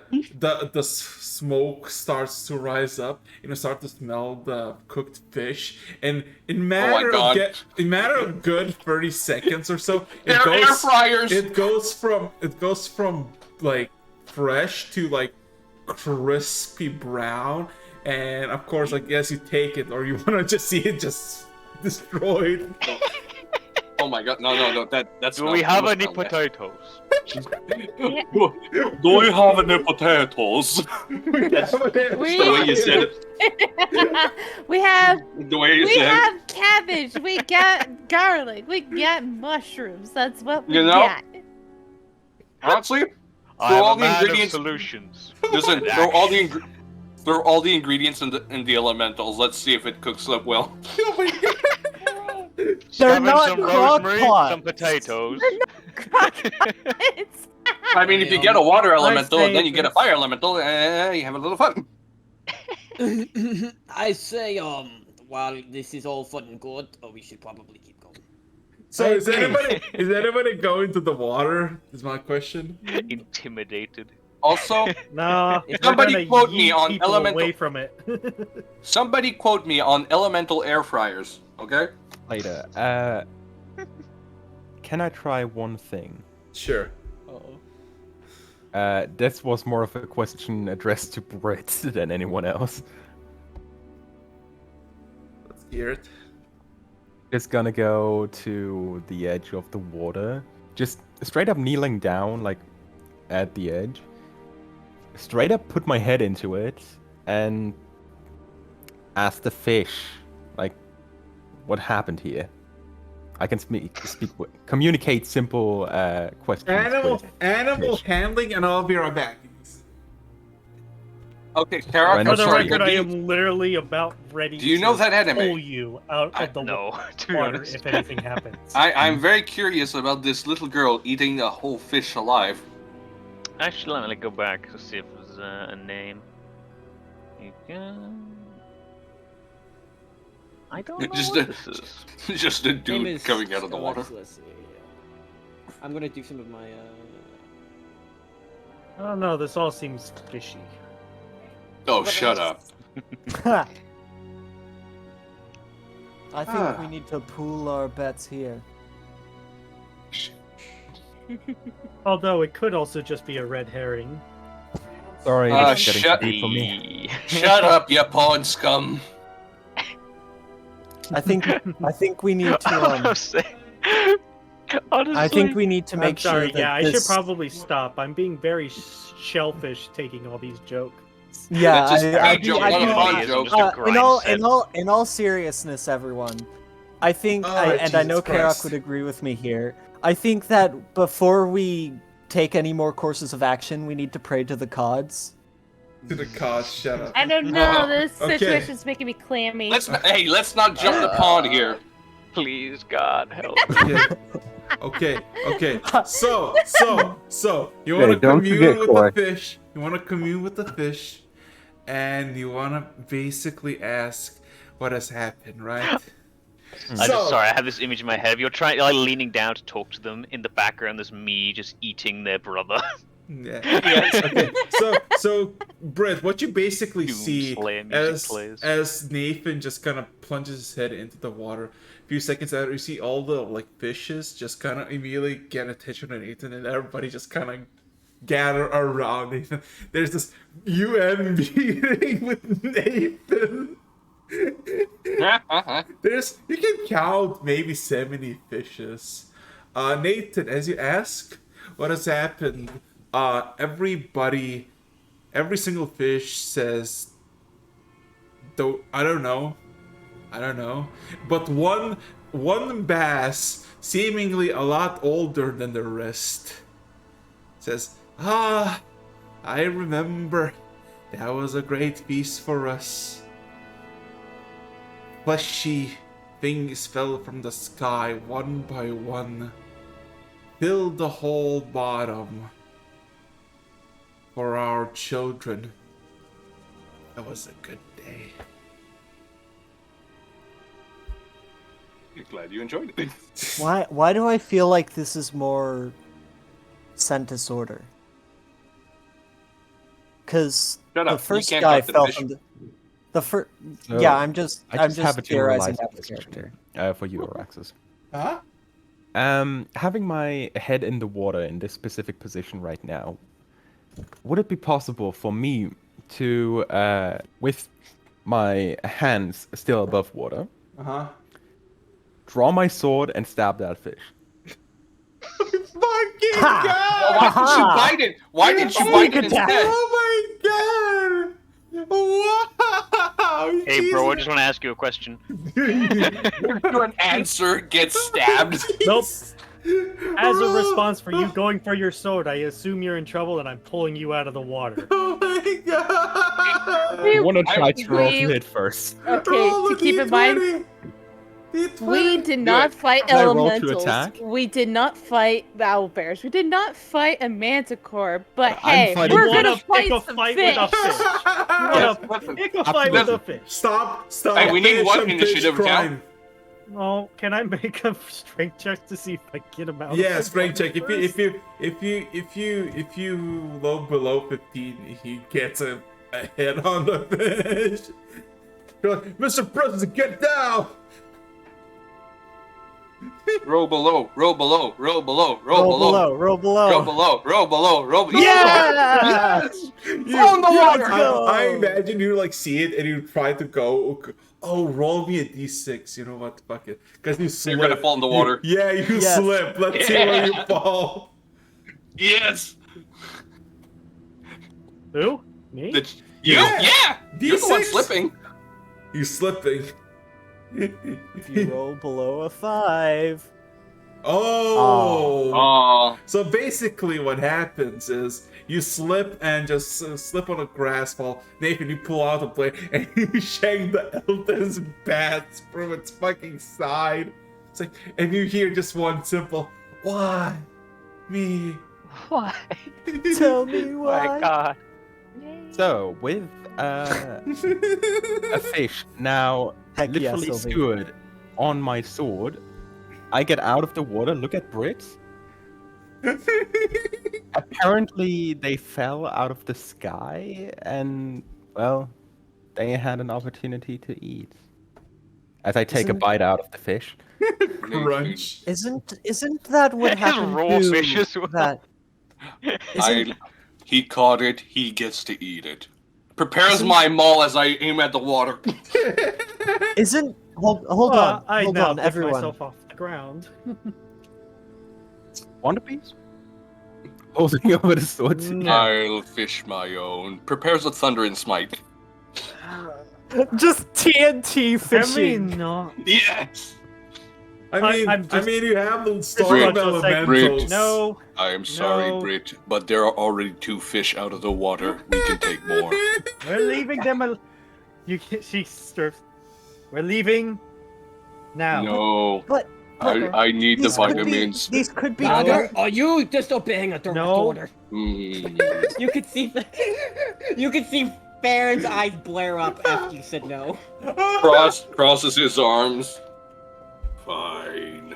smoke starts to rise up, and you start to smell the cooked fish. And in matter of good 30 seconds or so, Air fryers. It goes from like fresh to like crispy brown. And of course, I guess you take it, or you want to just see it just destroyed. Oh my god, no, that's Do we have any potatoes? Do we have any potatoes? That's the way you said it. We have The way you said it. have cabbage. We got garlic. We got mushrooms. That's what we You know? got. Honestly, I throw am all a the man ingredients. of solutions. Listen, throw all the ingredients in the elementals. Let's see if it cooks up well. They're Scavenge not some rosemary, crock-pots. some potatoes. I mean, if you get a water elemental say and then you get a fire elemental, you have a little fun. I say, while this is all fun and good, we should probably keep going. So is anybody going to the water? Is my question. Intimidated. Also, No, somebody we're gonna quote me yeet on people elemental- away from it. somebody quote me on elemental air fryers, okay? Later. Can I try one thing? Sure. This was more of a question addressed to Brett than anyone else. Let's hear it. Just gonna go to the edge of the water. Just straight up kneeling down, like, at the edge. Straight up put my head into it and ask the fish, like, what happened here? I can communicate simple questions. Animal handling, and I'll be right back. Okay, Kara, For For I'm the sorry. record, I am literally about ready Do you know to that anime? pull you out of the No, to be water honest. if anything happens. I'm very curious about this little girl eating a whole fish alive. Actually, let me go back to see if there's a name. You can... I don't know Just what a- this is. Just a Name dude is- coming out of the water. Let's see. I'm gonna do some of my. I don't know. This all seems fishy. Oh, shut up. I think we need to pool our bets here. Although it could also just be a red herring. Sorry, it's getting shut- too deep for me. Shut up, you pawn scum. I think we need to. Honestly, I think we need to make I'm sorry. sure that Yeah, I this... should probably stop. I'm being very shellfish taking all these jokes. Yeah, That's just I a joke, not a fun joke. in all seriousness, everyone, I think, Oh, and I know Jesus Christ. Karak would agree with me here. I think that before we take any more courses of action, we need to pray to the gods. To the cause, shut up. I don't know. Oh, This okay. situation's making me clammy. Let's not jump the pond here. please, God, help. Okay. So, you Hey, want to don't commune forget, with Koi. the fish. You want to commune with the fish, and you want to basically ask what has happened, right? I'm just sorry, I have this image in my head. You're leaning down to talk to them. In the background, there's me just eating their brother. Yeah. Yes. Okay. So, Britt, what you basically see Doomslayer music plays. as Nathan just kind of plunges his head into the water. A few seconds later, you see all the like fishes just kind of immediately get attention to Nathan, and everybody just kind of gather around Nathan. There's this UN meeting with Nathan. You can count maybe 70 fishes. Nathan, as you ask what has happened, every single fish says, I don't know. But one bass, seemingly a lot older than the rest, says, I remember. That was a great feast for us. Fleshy things fell from the sky one by one, filled the whole bottom for our children. That was a good day. I'm glad you enjoyed it. Why do I feel like this is more scent disorder? Because the first guy fell from the first. So, Yeah, I'm just have a theorizing generalized that question for you, Araxis. Huh? Having my head in the water in this specific position right now, would it be possible for me to, with my hands still above water, draw my sword and stab that fish? Fucking Ha! god! Why didn't you bite it? Why didn't you bite it instead? Oh my god! Wow! Hey, bro, I just want to ask you a question. Your answer gets stabbed. Nope. As a response for you going for your sword, I assume you're in trouble and I'm pulling you out of the water. Oh my god! I want to try to roll to we- hit first. Okay, Roll to a keep in mind, D20. we did not fight Can I roll to elementals. attack? We did not fight owlbears. We did not fight a manticore. But I'm hey, fighting- we're You wanna gonna fight pick a some fight fish. with a fish. You wanna pick a fight with a fish. Stop! Hey, we need fish one and fish initiative crime. count. Oh, can I make a strength check to see if I get him out? Yeah, of the strength check. water If you low below 15, he gets a hit on the fish. You're like, Mr. President, get down! Roll below, roll below, roll below, roll Roll below, below, roll below. roll below, roll below, roll below. Yeah! On the water! I imagine you like see it and you try to go. Oh, roll me a d6. You know what? Fuck it. Because you slip. You're gonna fall in the water. You Yes. slip. Let's see where you fall. Yes! Who? Me? You? Yeah. Yeah! You're the one D6. slipping. You slipping. If you roll below a 5. Oh. Aw. So basically, what happens is you slip and just slip on the grass fall. Nathan, you pull out the blade and you shank the eldest bat from its fucking side. It's like, and you hear just one simple, "Why me?" Why? Tell me why. My god. So, with a fish now Heck yeah, literally Sylvie. skewered on my sword, I get out of the water, look at Brit. Apparently, they fell out of the sky, and, well, they had an opportunity to eat. As I take a Isn't- bite out of the fish. Crunch. Isn't that what happened Raw to fish as well. that? Isn't, He caught it, he gets to eat it. Prepares my maul as I aim at the water. hold I hold now on, pick everyone. myself off the ground. Want a piece? Holding over the sword. I'll fish my own. Prepares a thunder and smite. Just TNT fishing. No. Yes! I'm just- you have the Brit, storm just like, elementals. No. I am sorry, No. Brit, but there are already 2 fish out of the water. We can take more. We're leaving them. You can. She stirs. We're leaving. Now. No. But I need the these could be- vitamins. These could be Father, other. are you disobeying a direct No. order? Mm. You could see, you could see Farron's eyes blare up after you said no. Crosses his arms. Fine.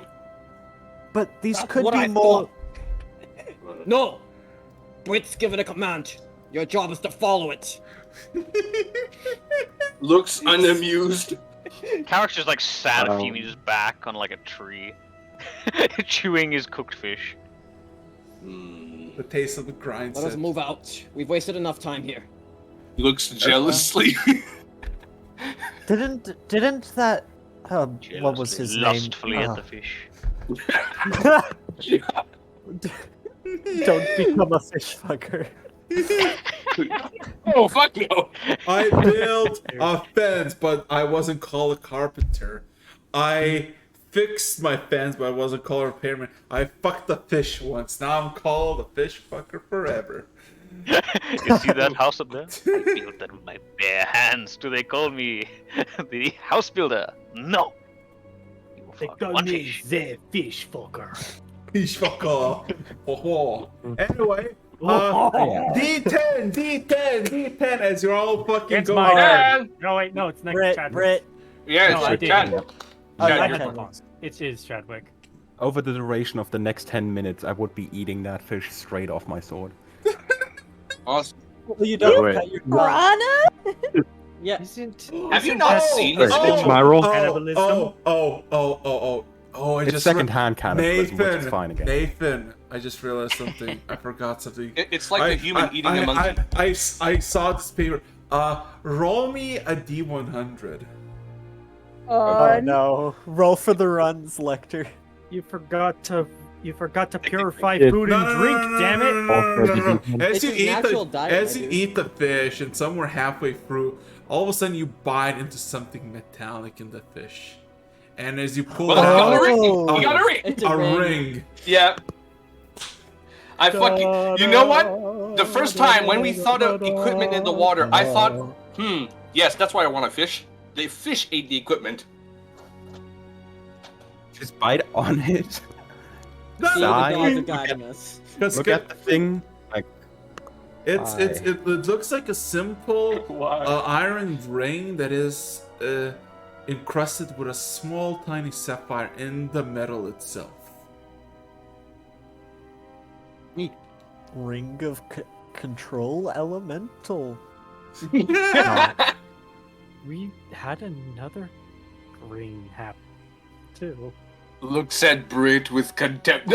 But these That's could what be I more. thought. No, Brit's given a command. Your job is to follow it. Looks unamused. Carrick's just like sad, fuming his back on like a tree, chewing his cooked fish. The taste of the grind. Let us move out. We've wasted enough time here. Looks jealously. Didn't that what was his name? Lustfully at the fish. Don't become a fish fucker. Oh, fuck no. I built a fence, but I wasn't called a carpenter. I fixed my fence, but I wasn't called a repairman. I fucked a fish once. Now I'm called a fish fucker forever. You see that house up there? I built that with my bare hands. Do they call me the house builder? No. You will They fuck call one me fish. the fish fucker. Fish fucker. Anyway, D10 as you're all fucking It's going. my Yeah. turn. No, wait, no, it's next Brett, Chadwick. Brett. Yeah, No, it's I your did. turn. I Yeah, had you're- the boss. It is Chadwick. Over the duration of the next 10 minutes, I would be eating that fish straight off my sword. Awesome. Well, you don't Wait. cut your Piranha? Yeah. Have you not seen this? It's my roll. Cannibalism. I It's just second-hand cannibalism, which is fine again. Nathan, I just realized something. I forgot something. It's like a human eating a monkey. I saw this paper. Roll me a D100. Oh no! Roll for the runs, Lecter. You forgot to purify It- food and drink, damn it! As It's you his eat natural the diet, as my you dude. eat the fish, and somewhere halfway through, all of a sudden you bite into something metallic in the fish, and as you pull Well, it you got out, a ring. You got a ring. It's a ring. Yeah. I fucking. You know what? The first time when we thought of equipment in the water, I thought, yes, that's why I want to fish. The fish ate the equipment. Just bite on it. See, the Sigh. gods are guiding us. Look at the thing. Like, It looks like a simple iron ring that is encrusted with a small tiny sapphire in the metal itself. Ring of control elemental. We had another ring happen too. Looks at Brit with contempt.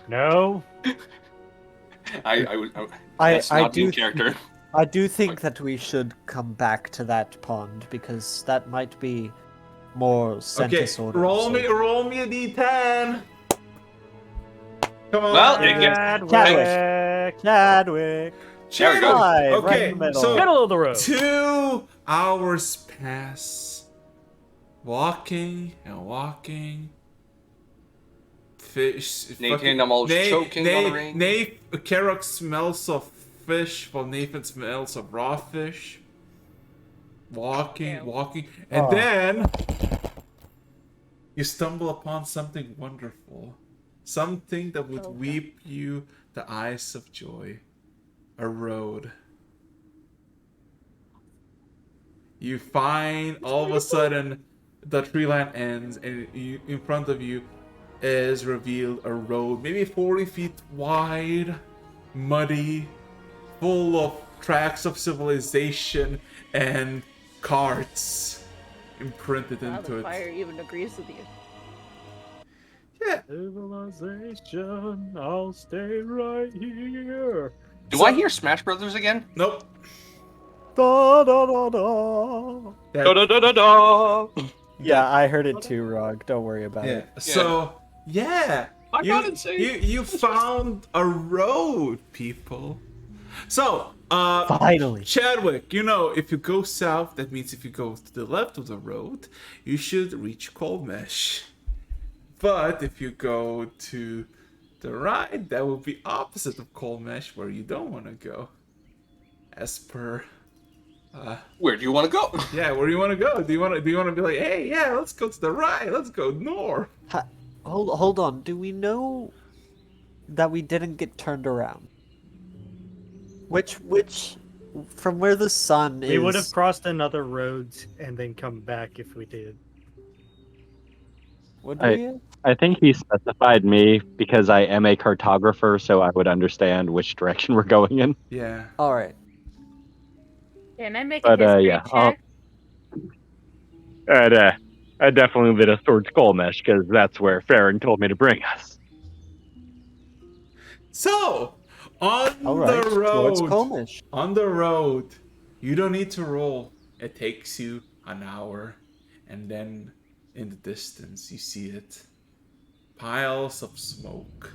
No. That's not do in character. I do think that we should come back to that pond because that might be more Okay, centaur. roll me a D10. Come on. Well, it gets Chadwick. There we go. Five, right Okay, in the middle. so Middle of the road. 2 hours pass. Walking and walking. Fish. Nathan, I'm all choking on the ring. Carrock smells of fish while Nathan smells of raw fish. Walking, and then you stumble upon something wonderful. Something that would weep you the eyes of joy. A road. You find all of a sudden the tree line ends, and in front of you is revealed a road, maybe 40 feet wide, muddy, full of tracks of civilization and carts imprinted Wow, into the it. fire even agrees with you. Yeah. Civilization, I'll stay right here. Do I hear Smash Brothers again? Nope. Da, da, da, da. Da da da da da. Yeah, I heard it too, Rog. Don't worry about Yeah. it. So, yeah. I got insane. You found a road, people. So, Finally. Chadwick, you know, if you go south, that means if you go to the left of the road, you should reach Colmesh. But if you go to the right, that will be opposite of Colmesh, where you don't want to go. As per, Where do you want to go? yeah, where do you want to go? Do you want to be like, hey, yeah, let's go to the right, let's go north? Hold on. Do we know that we didn't get turned around? Which from where the sun is? We would have crossed another road and then come back if we did. Would we? I think he specified me because I am a cartographer, so I would understand which direction we're going in. Yeah. All right. Can I make But a history yeah, check? I definitely lead us towards Colmesh because that's where Farron told me to bring us. So, All right. Towards Comish. on the road, you don't need to roll. It takes you an hour, and then in the distance you see it, piles of smoke.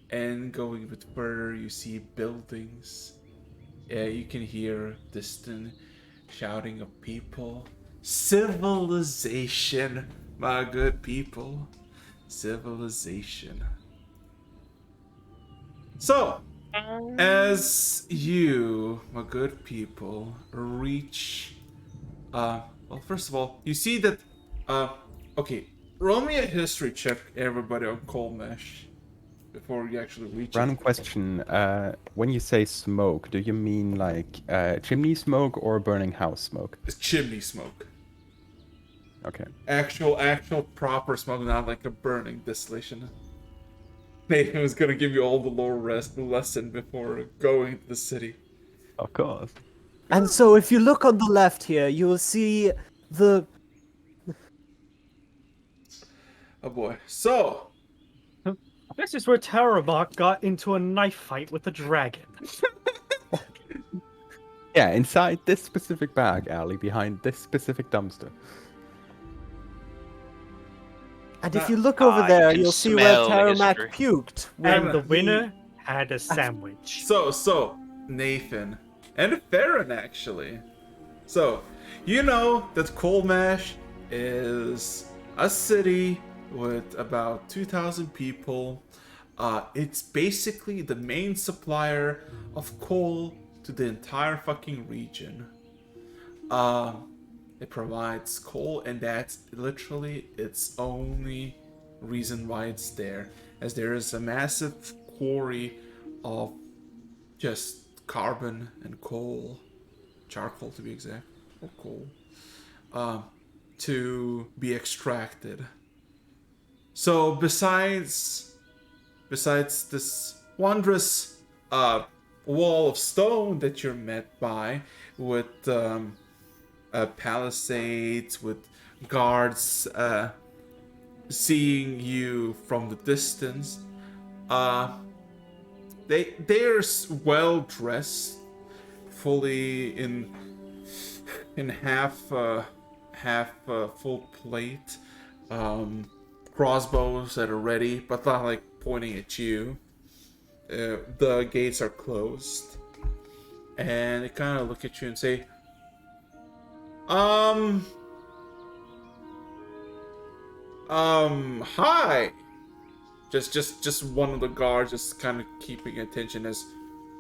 And going a bit further, you see buildings. Yeah, you can hear distant shouting of people. Civilization, my good people. Civilization. So, as you, my good people, reach, well, first of all, you see that, okay, roll me a history check, everybody, on Colmesh, before you actually reach Random it. question. When you say smoke, do you mean like chimney smoke or burning house smoke? It's chimney smoke. Okay. Actual proper smoke, not like a burning distillation. Nathan was gonna give you all the lore lesson before going to the city. Of course. And so if you look on the left here, you will see the... Oh boy. So, This is where Tarumak got into a knife fight with a dragon. Yeah, inside this specific bag, alley, behind this specific dumpster. And if you look over there, you'll see where Tarumak puked. And the winner had a sandwich. So, Nathan, and Farron actually. So, you know that Colmash is a city with about 2,000 people. It's basically the main supplier of coal to the entire fucking region. It provides coal, and that's literally its only reason why it's there, as there is a massive quarry of just carbon and coal, charcoal to be exact, or coal, to be extracted. So besides this wondrous wall of stone that you're met by, with palisades, with guards seeing you from the distance, they're well dressed, fully in half full plate, crossbows that are ready, but not like pointing at you. The gates are closed, and they kind of look at you and say, hi. Just one of the guards just kind of keeping attention as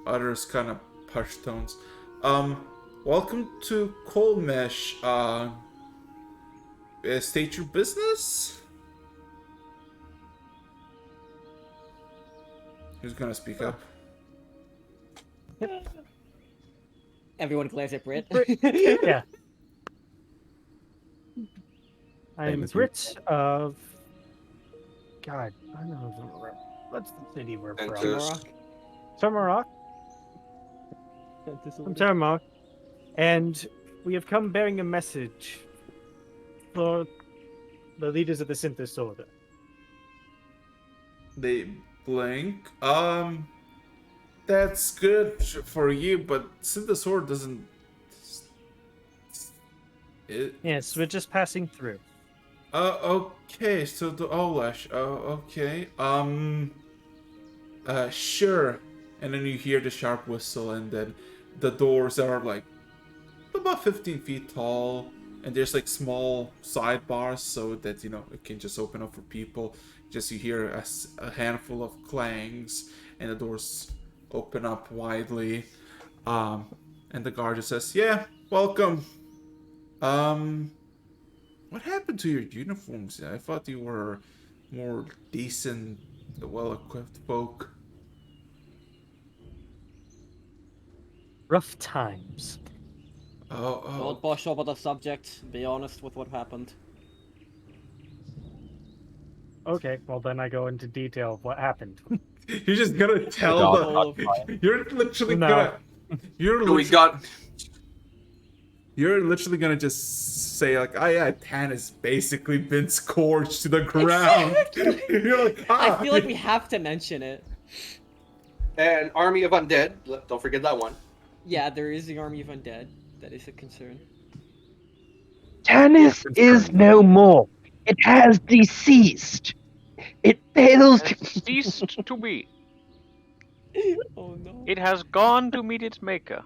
others kind of push tones. Welcome to Colmesh. State your business? Who's gonna speak up? Everyone glance at Brit. Yeah. I'm Same as Brit of... God, I don't know. What's the city we're from? Tarumak. From Tarumak. And we have come bearing a message for the leaders of the Synthos Order. They blink. That's good for you, but Synthos Order doesn't. Yes, we're just passing through. Okay, so the Olash. Okay. Sure. And then you hear the sharp whistle, and then the doors are like about 15 feet tall, and there's like small sidebars so that it can just open up for people. Just you hear a handful of clangs, and the doors open up widely. And the guard just says, "Yeah, welcome. What happened to your uniforms? I thought you were more decent, well-equipped folk." Rough times. Don't brush over the subject. Be honest with what happened. Okay, well then I go into detail of what happened. You're just gonna tell the. You're literally gonna. You're We literally, got. you're literally gonna just say like, "Oh yeah, Tan has basically been scorched to the ground." You're like, I feel like we have to mention it. An army of undead. Don't forget that one. Yeah, there is the army of undead. That is a concern. Tanis is no more. It has deceased. It fails to Ceased to be. Oh no. It has gone to meet its maker.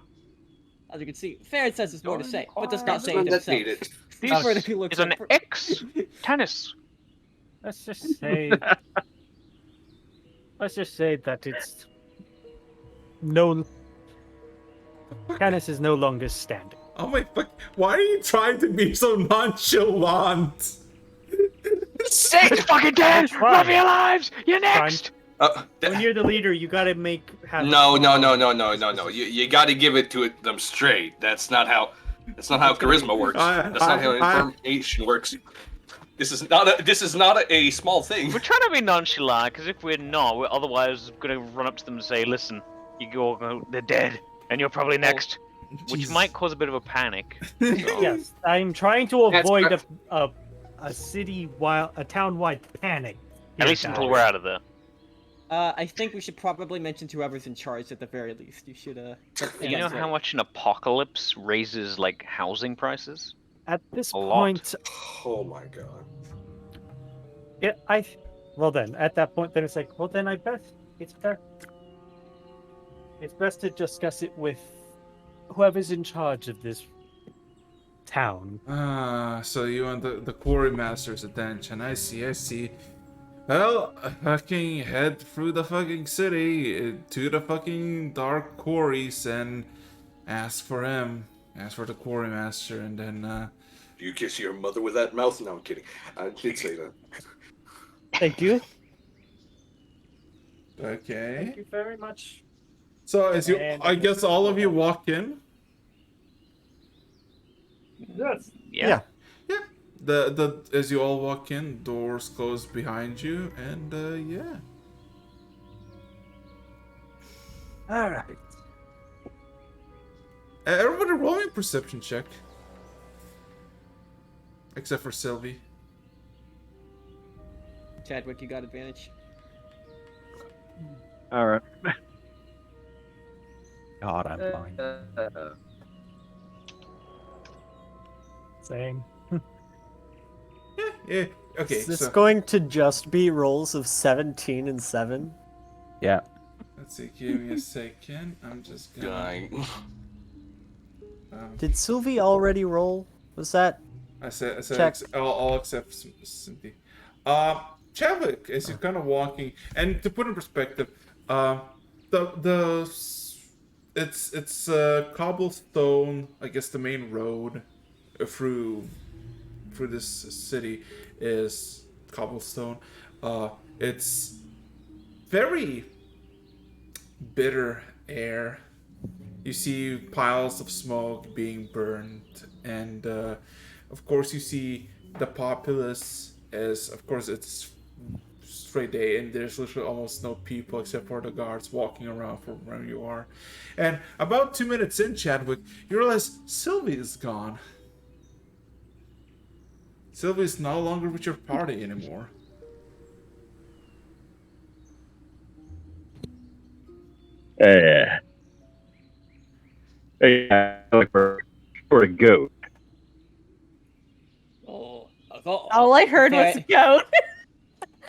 As you can see, Farron says there's more to say, but does It's not say it himself. undead. This Further he looks is an like- ex-tennis. Let's just say. Let's just say that it's no. Canis is no longer standing. Oh my fuck! Why are you trying to be so nonchalant? Say it's fucking dead! Love your lives! You're next! When you're the leader, you gotta No. You got to give it to them straight. That's not how charisma works. That's not how information works. This is not a small thing. We're trying to be nonchalant, because if we're not, we're otherwise gonna run up to them and say, "Listen, they're dead, and you're probably next," which might cause a bit of a panic. So. Yes, I'm trying to avoid a town-wide panic. At least until we're out of there. I think we should probably mention to whoever's in charge at the very least. You should You know how much an apocalypse raises like housing prices? At this A lot. point, Oh my god. well then, at that point, then it's like, well then, it's best to discuss it with whoever's in charge of this town. So you want the quarry master's attention? I see. Well, fucking head through the fucking city to the fucking dark quarries and ask for him. Ask for the quarry master, and then. Do you kiss your mother with that mouth? No, I'm kidding. I did say that. Thank you. Okay. Thank you very much. So I guess all of you walk in. Yes. Yeah. As you all walk in, doors close behind you, and yeah. All right. Everybody roll me a perception check. Except for Sylvie. Chadwick, you got advantage. All right. God, I'm blind. Same. Yeah. Okay. Is this so going to just be rolls of 17 and 7? Yeah. let's see. Give me a second. I'm just gonna. Dying. Did Sylvie already roll? Was that? I said Check. all except Cynthia. Chadwick, as you're kind of walking, and to put in perspective, it's cobblestone. I guess the main road through this city is cobblestone. It's very bitter air. You see piles of smoke being burned, and of course you see the populace as, of course, it's straight day and there's literally almost no people except for the guards walking around from where you are. And about 2 minutes in, Chadwick, you realize Sylvie is gone. Sylvie is no longer with your party anymore. Hey, for a goat. All I heard was goat.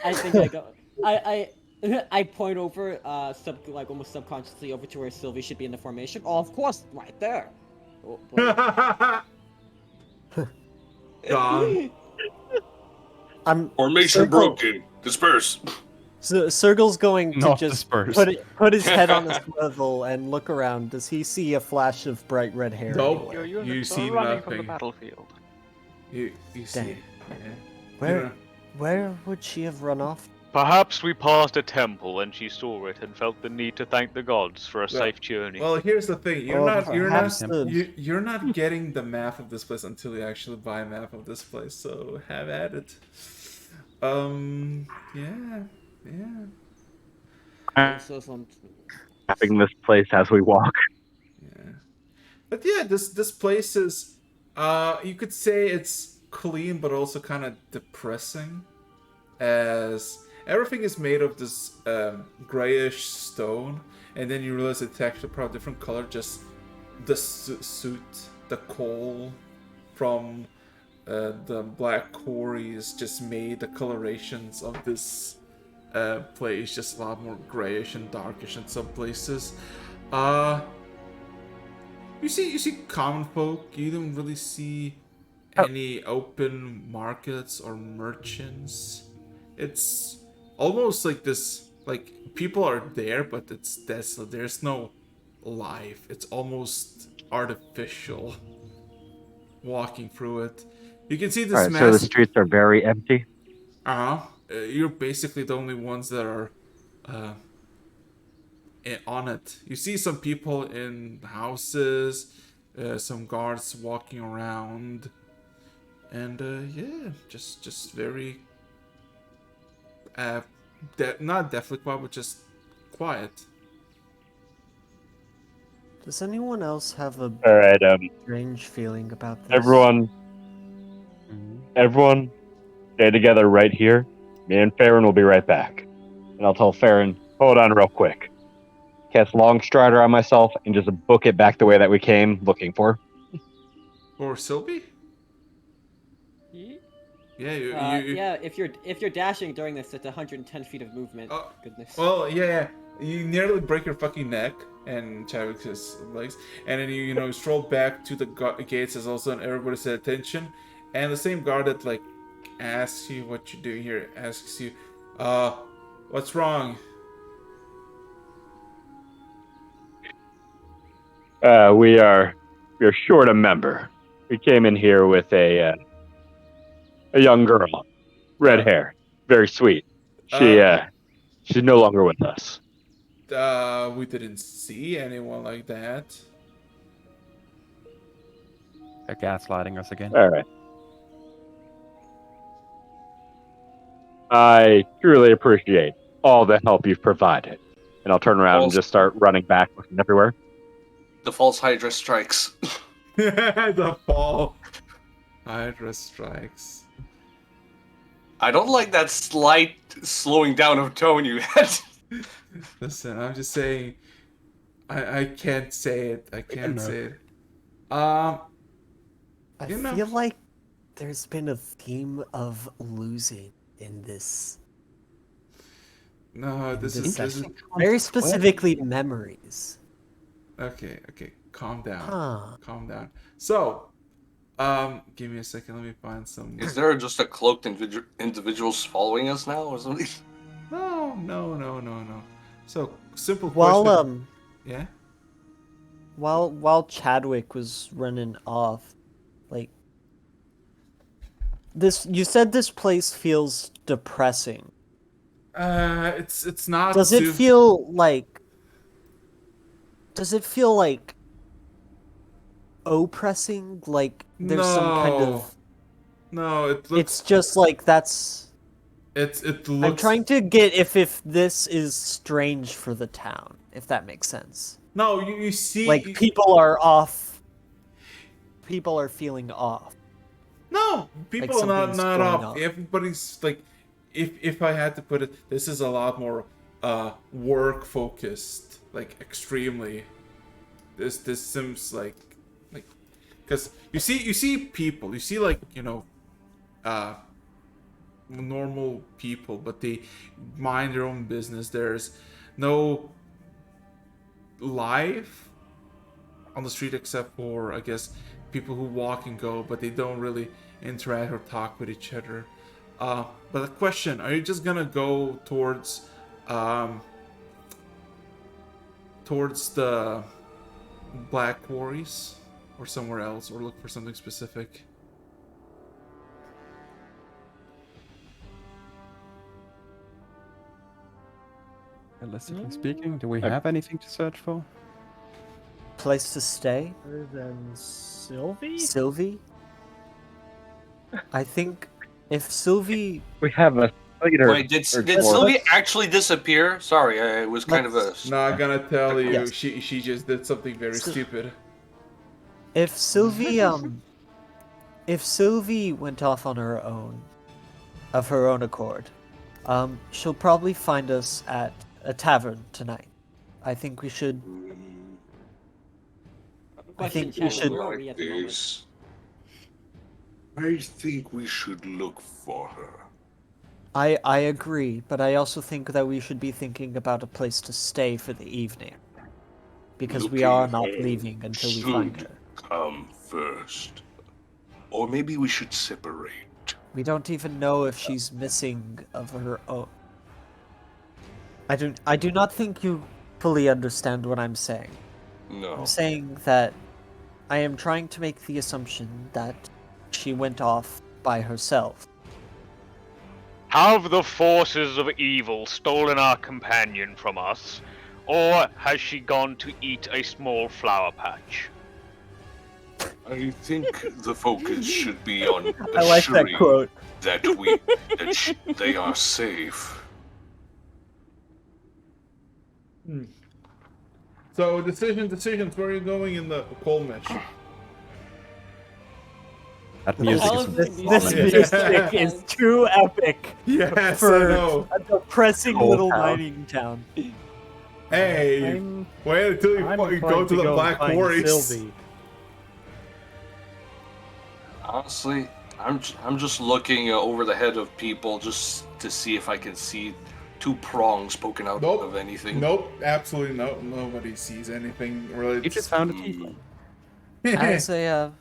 I think I go. I point over, almost subconsciously over to where Sylvie should be in the formation. Oh, of course, right there. Oh, Gone. Formation broken. Disperse. So Sergal's going to Not just disperse. put his head on the swivel and look around. Does he see a flash of bright red hair? Nope. anywhere? You see running from the nothing. battlefield. You see. Dang. Yeah. Where would she have run off? Perhaps we passed a temple and she saw it and felt the need to thank the gods for a safe journey. Well, here's the thing. perhaps You're not getting the map of this place until you actually buy a map of this place. So have at it. Yeah, yeah, Also some. Mapping this place as we walk. yeah. But yeah, this place is, you could say it's clean, but also kind of depressing, as everything is made of this grayish stone, and then you realize it's actually probably a different color. Just the suit, the coal from the black quarries just made the colorations of this place just a lot more grayish and darkish in some places. Uh, you see common folk. You don't really see any open markets or merchants. It's almost like this. Like people are there, but it's desolate. There's no life. It's almost artificial. Walking through it, you can see this Alright, so the massive. streets are very empty. You're basically the only ones that are uh, on it. You see some people in houses, some guards walking around, and yeah, just very not deathly quiet, but just quiet. Does anyone else have a Alright, strange feeling about this? everyone, stay together right here. Me and Farron will be right back. And I'll tell Farron, hold on real quick. Cast Long Strider on myself and just book it back the way that we came looking for. Or Sylvie? Yeah, you. Yeah, if you're dashing during this, it's 110 feet of movement. Goodness. Well, yeah. You nearly break your fucking neck and Chadwick's legs, and then you stroll back to the gates as also, and everybody said attention, and the same guard that like asks you what you're doing here asks you, what's wrong? We are short a member. We came in here with a young girl, red hair, very sweet. She's no longer with us. We didn't see anyone like that. They're gaslighting us again. All right. I truly appreciate all the help you've provided. And I'll turn around and just start running back, looking everywhere. The false Hydra strikes. The fall Hydra strikes. I don't like that slight slowing down of tone you had. Listen, I'm just saying. I can't say it. I can't say it. I feel like there's been a theme of losing in this. No, this is very specifically memories. Okay, calm down. Huh. Calm down. So, give me a second. Let me find some. Is there just a cloaked individuals following us now or something? No. So, simple question. Yeah? While Chadwick was running off, like, you said this place feels depressing. It's not. Does it feel like oppressing? Like there's some kind of. No, it's just like that's. It looks. I'm trying to get if this is strange for the town, if that makes sense. No, you see, like people are off. People are feeling off. No, people like are not off. Everybody's like, if I had to put it, this is a lot more work focused, like extremely. This seems like, because you see people, you see like normal people, but they mind their own business. There's no life on the street except for, I guess, people who walk and go, but they don't really interact or talk with each other. But the question, are you just gonna go towards the black quarries or somewhere else, or look for something specific? Realistically speaking, do we have anything to search for? Place to stay? Other than Sylvie? Sylvie? I think If Sylvie... We have a leader. Wait, did Sylvie actually disappear? Sorry, it was kind of a... Not gonna tell you. Yes. She just did something very stupid. If Sylvie went off on her own, of her own accord, she'll probably find us at a tavern tonight. I think we should. I think we should look for her. I agree, but I also think that we should be thinking about a place to stay for the evening. Because we are not leaving until we find her. Come first. Or maybe we should separate. We don't even know if she's missing of her own. I do not think you fully understand what I'm saying. No. I'm saying that I am trying to make the assumption that she went off by herself. Have the forces of evil stolen our companion from us, or has she gone to eat a small flower patch? I think the focus should be on I like that quote. that they are safe. So decisions. Where are you going in the coal mesh? That music This music is too epic Yes, for I know. a depressing little mining town. Hey, wait until you fucking go to the Black Quarries. Honestly, I'm just looking over the head of people just to see if I can see two prongs poking out of anything. Nope, absolutely no. Nobody sees anything really. You just found a tiefling. As a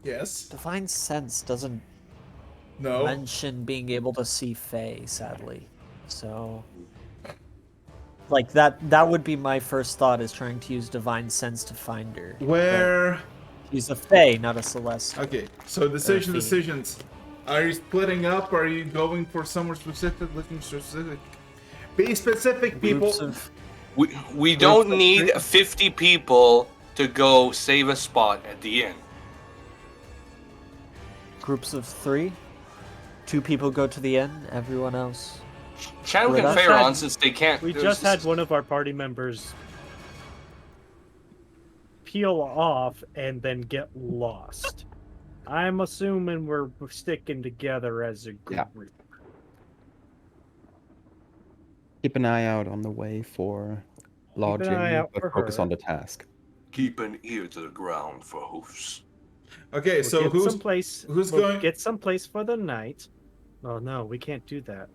yes. divine sense doesn't mention being able to see Fae, sadly. So, like that would be my first thought, is trying to use divine sense to find her. Where? She's a Fae, not a Celestial. Okay, so decisions. Are you splitting up? Are you going for somewhere specific? Looking specific? Be specific, people. We don't need 50 people to go save a spot at the inn. Groups of 3. 2 people go to the inn. Everyone else. Chadwick and Pharaon, since they can't. We just had one of our party members peel off and then get lost. I'm assuming we're sticking together as a group. Yeah. Keep an eye out on the way for lodging, but focus on the task. Keep an ear to the ground for hoofs. Okay, so who's going? Get someplace for the night. Oh no, we can't do that.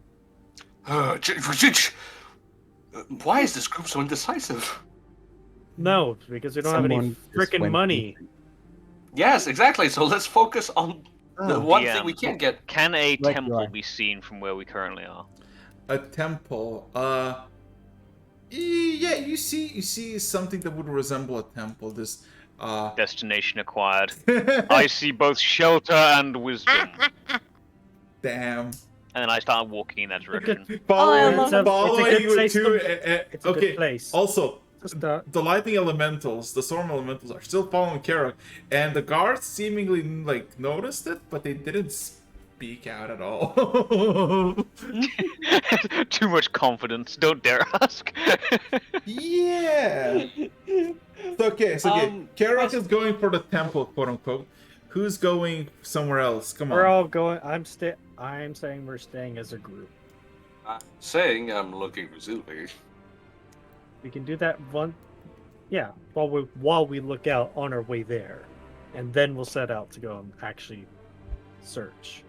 Why is this group so indecisive? No, because we don't have any freaking money. Yes, exactly. So let's focus on the one thing we can't get. Can a temple be seen from where we currently are? A temple. Yeah, you see something that would resemble a temple. This destination acquired. I see both shelter and wisdom. Damn. And then I start walking in that direction. Following you It's a good place. Also, the lightning elementals, the storm elementals, are still following Karok, and the guards seemingly noticed it, but they didn't speak out at all. Too much confidence. Don't dare ask. Yeah. Okay. Karok is going for the temple, quote unquote. Who's going somewhere else? Come on. We're all going. I'm saying we're staying as a group. I'm saying I'm looking for Sylvie. We can do that one. Yeah, while we look out on our way there, and then we'll set out to go and actually search.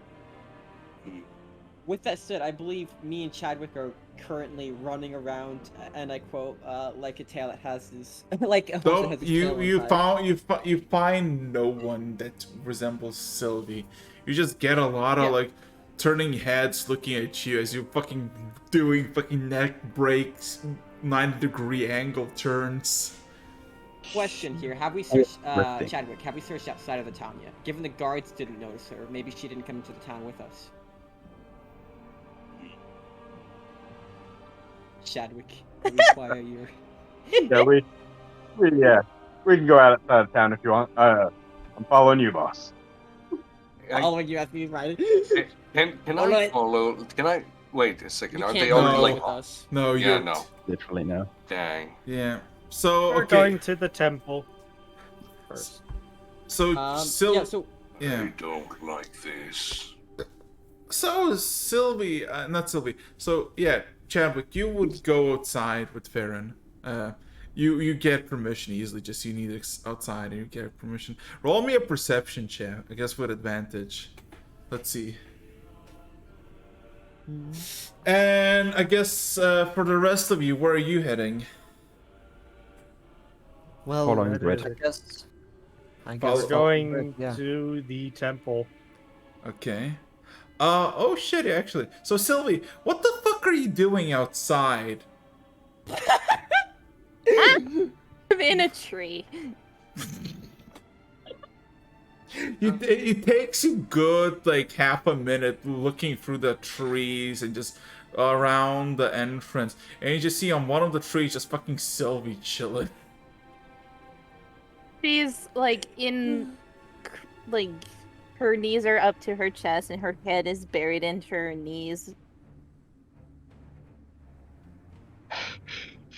With that said, I believe me and Chadwick are currently running around, and I quote, like a tail that has his like. A horse that has his tail you find no one that resembles Sylvie. You just get a lot of turning heads, looking at you as you're fucking doing fucking neck breaks, 90-degree angle turns. Question here: have we searched Chadwick? Have we searched outside of the town yet? Given the guards didn't notice her, maybe she didn't come into the town with us. Chadwick, I require your. Yeah, we can go outside of town if you want. I'm following you, boss. Following you as we ride. Can I follow? Can I wait a second? You Are can't they go already with us. No, Yeah, you're no. Literally no. Dang. Yeah. So We're okay. going to the temple first. So Yeah, so I don't like this. So Sylvie, not Sylvie. So yeah, Chadwick, you would go outside with Farron. You get permission easily. Just you need it outside and you get permission. Roll me a perception check, I guess with advantage. Let's see. And I guess for the rest of you, where are you heading? Well, Following I Grid. guess. We're going yeah. to the temple. Okay. Oh shit, actually. So Sylvie, what the fuck are you doing outside? I'm in a tree. It takes you good like half a minute looking through the trees and just around the entrance, and you just see on one of the trees just fucking Sylvie chilling. She's like like her knees are up to her chest and her head is buried into her knees.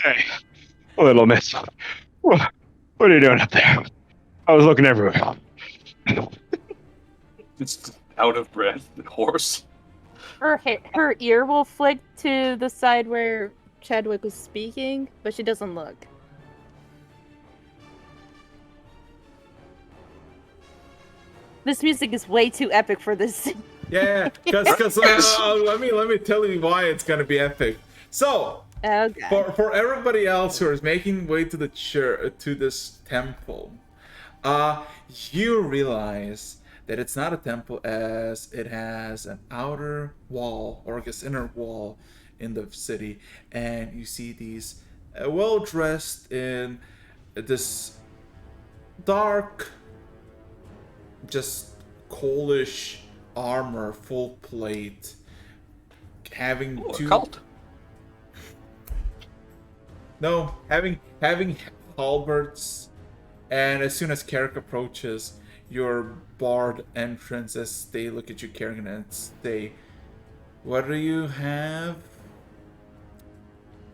Hey, little miss. What are you doing up there? I was looking everywhere. It's out of breath. The horse. Her ear will flick to the side where Chadwick was speaking, but she doesn't look. This music is way too epic for this. Yeah, because let me tell you why it's gonna be epic. So Okay. for everybody else who is making way to the church to this temple, you realize that it's not a temple as it has an outer wall, or I guess inner wall in the city, and you see these well dressed in this dark, just coalish armor, full plate, having Ooh, two. a cult. No, having halberds, and as soon as Carrick approaches, your barred entrance as they look at you, Carrick, and say, "What do you have?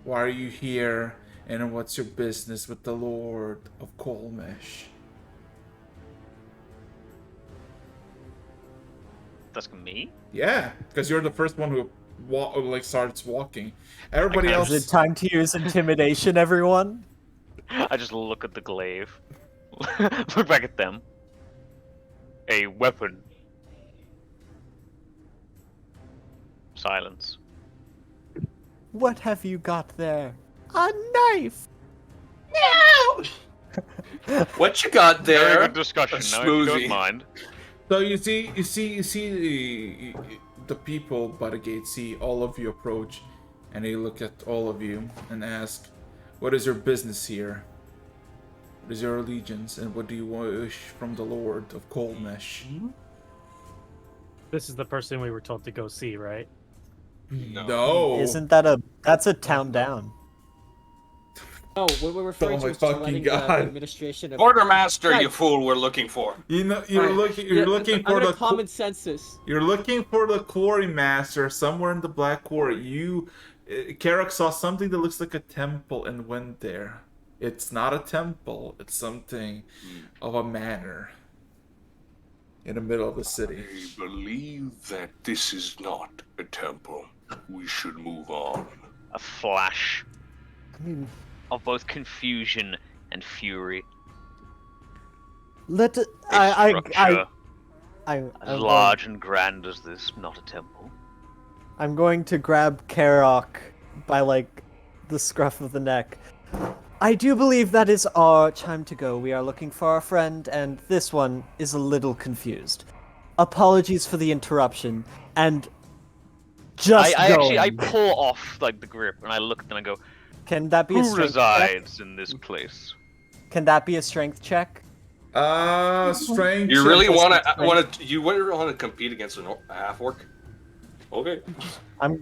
Why are you here? And what's your business with the Lord of Colmesh?" That's me? Yeah, because you're the first one who starts walking. Everybody else. Is it time to use intimidation, everyone? I just look at the glaive. Look back at them. A weapon. Silence. What have you got there? A knife! What you got there? Very good discussion. A No, if you don't smoothie. mind. So you see the people by the gate see all of you approach, and they look at all of you and ask, "What is your business here? What is your allegiance, and what do you wish from the Lord of Colmesh?" This is the person we were told to go see, right? No. Isn't that's a town down? Oh, we're referring my to fucking letting God. the administration of Quartermaster, Right. you fool! We're looking for. You know, you're looking for under the common census. You're looking for the quarry master somewhere in the Black Quarry. Carrick saw something that looks like a temple and went there. It's not a temple. It's something of a manor in the middle of the city. I believe that this is not a temple. We should move on. A flash I mean, of both confusion and fury. let A I structure I'm as large and grand as this, not a temple. I'm going to grab Karok by like the scruff of the neck. I do believe that is our time to go. We are looking for our friend, and this one is a little confused. Apologies for the interruption, and just I going. pull off like the grip and I look at them and I go, Can that be a who strength check? resides in this place? Can that be a strength check? Strength. You really check. want to compete against a half orc? Okay. I'm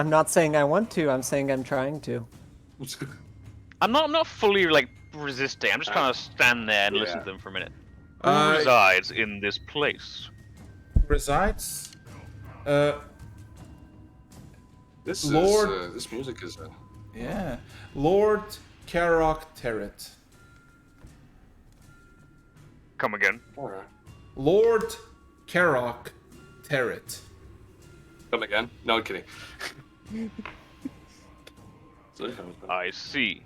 not saying I want to. I'm saying I'm trying to. I'm not fully like resisting. I'm just kind of stand there and listen to them for a minute. Who Uh, resides in this place? presides. This Lord- this music is. Yeah. Lord Karok Terret. Come again. Alright. Lord Karok Terret. Come again? No, I'm kidding. I see.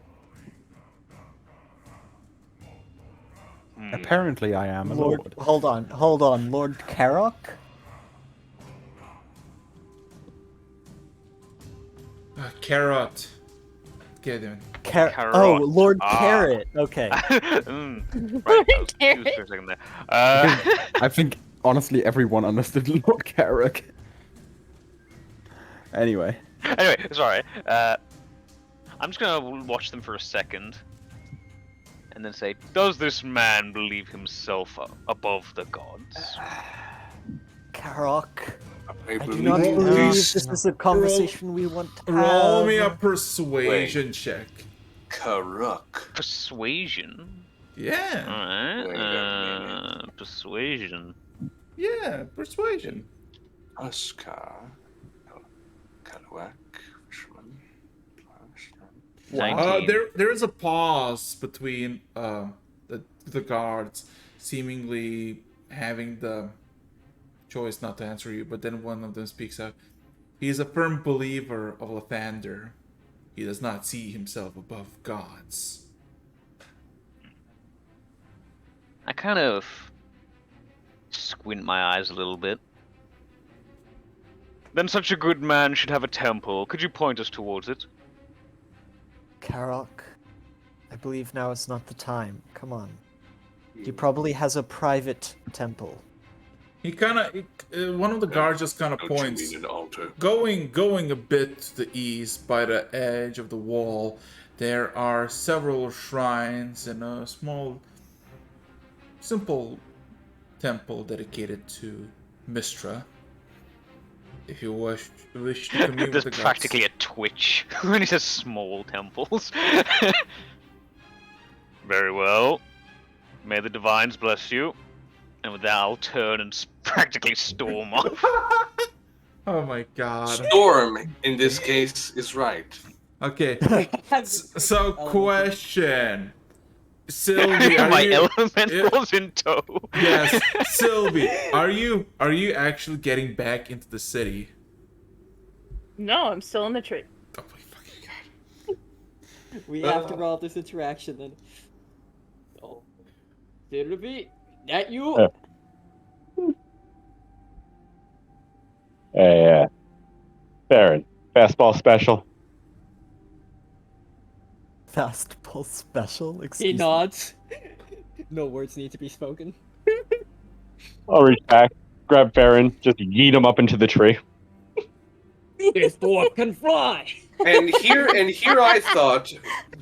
Apparently, I am a lord. Hold on. Lord Karok? Carrot. Get him. Oh, Lord Ah. Carrot. Okay. Right, I was confused for a second there. I think honestly everyone understood Lord Carrick. Anyway. Anyway, sorry. I'm just gonna watch them for a second, and then say, does this man believe himself above the gods? Karok. I I do not believe this is a conversation we want to have. Roll me a persuasion check. Karuk. Persuasion? Yeah. Alright, persuasion. Yeah, persuasion. Oscar. Kaluak. Freshman. There is a pause between the guards, seemingly having the choice not to answer you, but then one of them speaks out. He is a firm believer of Lathander. He does not see himself above gods. I kind of squint my eyes a little bit. Then such a good man should have a temple. Could you point us towards it? Karok, I believe now is not the time. Come on. He probably has a private temple. He kind of, one of the guards just kind of points, going a bit to the east by the edge of the wall. There are several shrines and a small, simple temple dedicated to Mistra. If you wish to commune There's with the practically gods. a twitch when he says small temples. Very well. May the divines bless you. And with that, I'll turn and practically storm off. Oh my god. Storm, in this case, is right. Okay. So, question. Sylvie, are My you... elemental's in tow. Yes, Sylvie, are you actually getting back into the city? No, I'm still in the tree. Oh my fucking god. We have to roll out this interaction then. Oh. Sylvie, that you? Hey, Baron, fastball special. Fastball special? He Excuse me. nods. No words need to be spoken. I'll reach back, grab Baron, just yeet him up into the tree. This dwarf can fly! And here I thought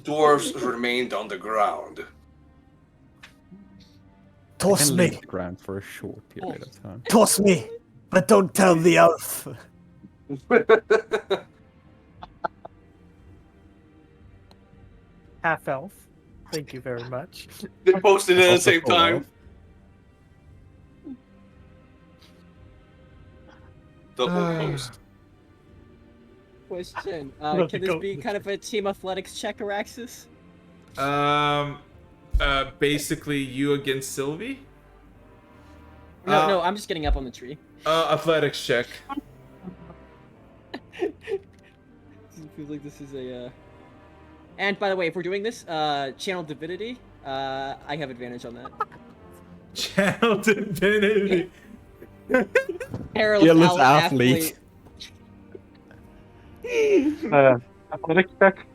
dwarves remained on the ground. Toss can me. leave the ground for a short period of time. Toss me! But don't tell the elf. Half elf. Thank you very much. They posted it at the Also same full time. elf. Double post. Question. Look, Can this go- be kind of a team athletics check, Araxis? Basically you against Sylvie? No, I'm just getting up on the tree. Athletics check. It feels like this is a, And by the way, if we're doing this, channel divinity, I have advantage on that. Channel divinity. Perilous Fearless athlete. Athletics check.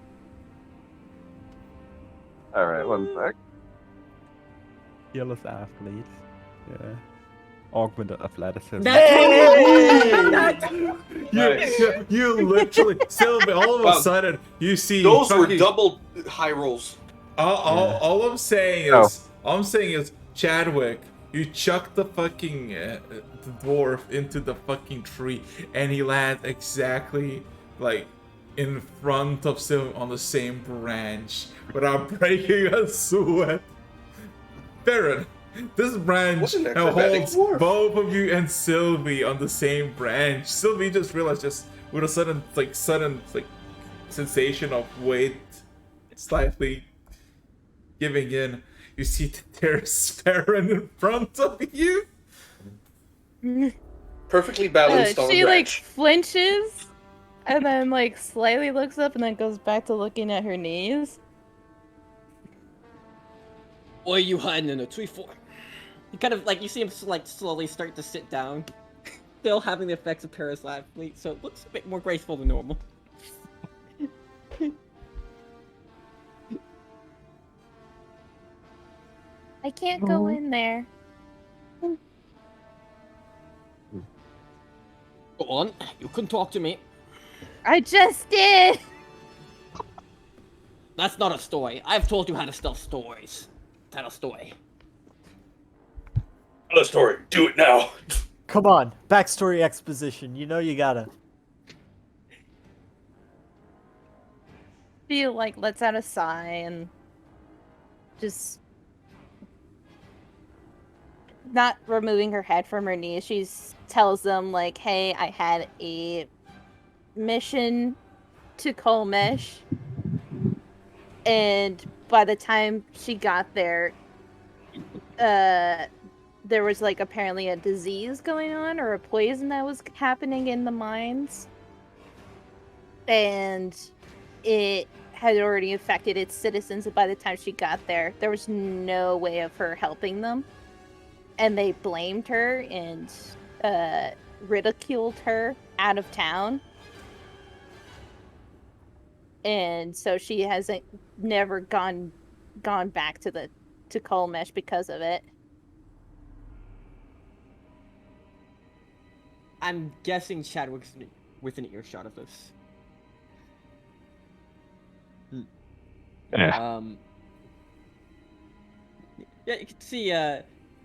Alright, one sec. Fearless athlete. Yeah. Augmented athleticism. You literally, Sylvie, all of a Wow. sudden, you see Those were fucking- double high rolls. All I'm saying is, Chadwick, you chuck the fucking the dwarf into the fucking tree, and he lands exactly like in front of Sylvie on the same branch without breaking a sweat. Baron, This branch What's an now acrobatic holds dwarf? both of you and Sylvie on the same branch. Sylvie just realized, just with a sudden sensation of weight slightly giving in, you see that there's Farron in front of you. Perfectly balanced on She a like branch. flinches and then like slightly looks up and then goes back to looking at her knees. What are you hiding in a tree for? He kind of like you see him like slowly start to sit down, still having the effects of Paris Lively, so it looks a bit more graceful than normal. I can't go in there. Go on, you can talk to me. I just did. That's not a story. I've told you how to tell stories. Tell a story. Tell a story. Do it now. Come on, backstory exposition. You know you gotta. She like lets out a sigh and just not removing her head from her knees. She tells them like, "Hey, I had a mission to Kolmesh, and by the time she got there, there was like apparently a disease going on or a poison that was happening in the mines, and it had already affected its citizens. And by the time she got there, there was no way of her helping them, and they blamed her and ridiculed her out of town." And so she hasn't never gone back to Kolmesh because of it. I'm guessing Chadwick's within earshot of this. Yeah. Yeah, you can see,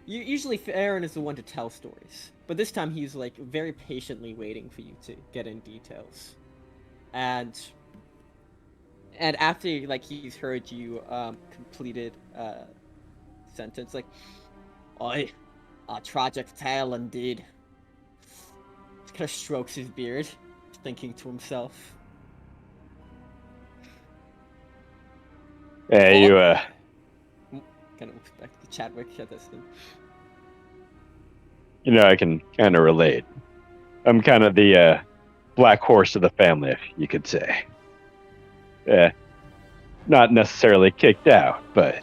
usually Aaron is the one to tell stories, but this time he's, like, very patiently waiting for you to get in details. And after, like, he's heard you, completed, sentence, like, "Oi, a tragic tale indeed." He kind of strokes his beard, thinking to himself. Yeah, you, Kind of looks back to Chadwick at this thing. you know, I can kind of relate. I'm kind of the, black horse of the family, if you could say. Yeah. Not necessarily kicked out, but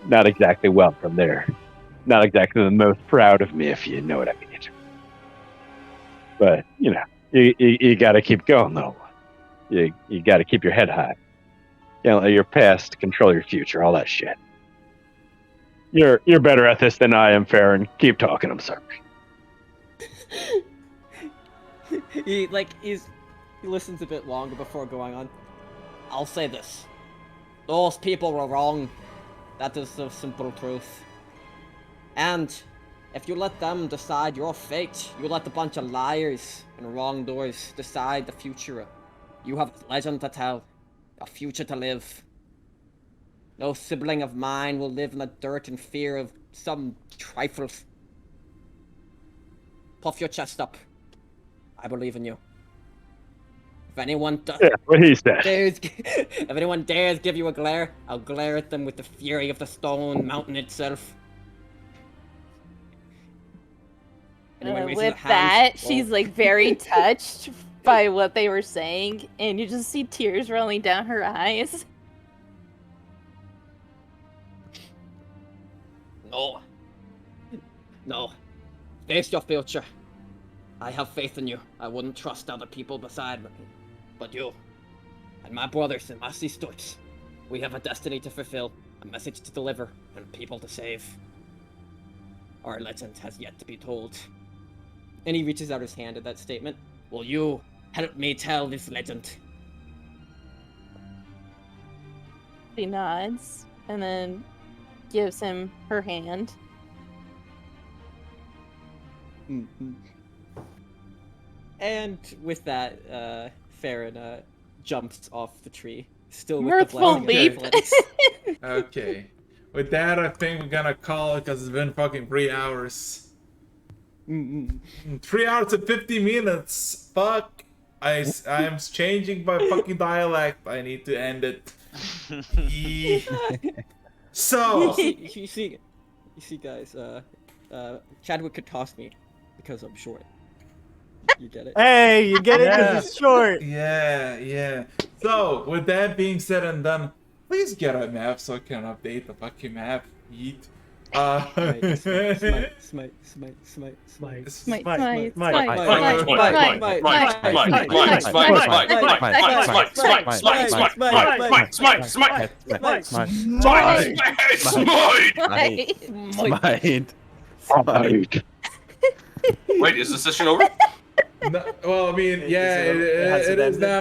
not exactly welcome there. Not exactly the most proud of me, if you know what I mean. But, you know, you gotta keep going, though. You gotta keep your head high. Can't let your past control your future, all that shit. You're better at this than I am, Farron. Keep talking, I'm sorry. He listens a bit longer before going on. I'll say this. Those people were wrong. That is the simple truth. And if you let them decide your fate, you let a bunch of liars and wrongdoers decide the future. You have a legend to tell, a future to live. No sibling of mine will live in the dirt in fear of some trifles. Puff your chest up. I believe in you. If anyone Yeah, what he said. if anyone dares give you a glare, I'll glare at them with the fury of the stone mountain itself. Anyone raises With a hand, that, well, she's like very touched by what they were saying, and you just see tears rolling down her eyes. No. No. Face your future. I have faith in you. I wouldn't trust other people beside me. But you, and my brothers and my sisters, we have a destiny to fulfill, a message to deliver, and people to save. Our legend has yet to be told. And he reaches out his hand at that statement. Will you help me tell this legend? She nods and then gives him her hand. And with that, Farron jumps off the tree, still with Mirthful the blessing leap. of athletics. Okay. with that, I think we're gonna call it because it's been fucking 3 hours. 3 hours and 50 minutes. Fuck. I am changing my fucking dialect. I need to end it. So. You see, guys. Chadwick could toss me because I'm short. You get it? Hey, you get it because he's short. Yeah. So, with that being said and done, please get a map so I can update the fucking map. Yeet. Smite. Wait, is the session over? No, well, I mean, yeah, it is now.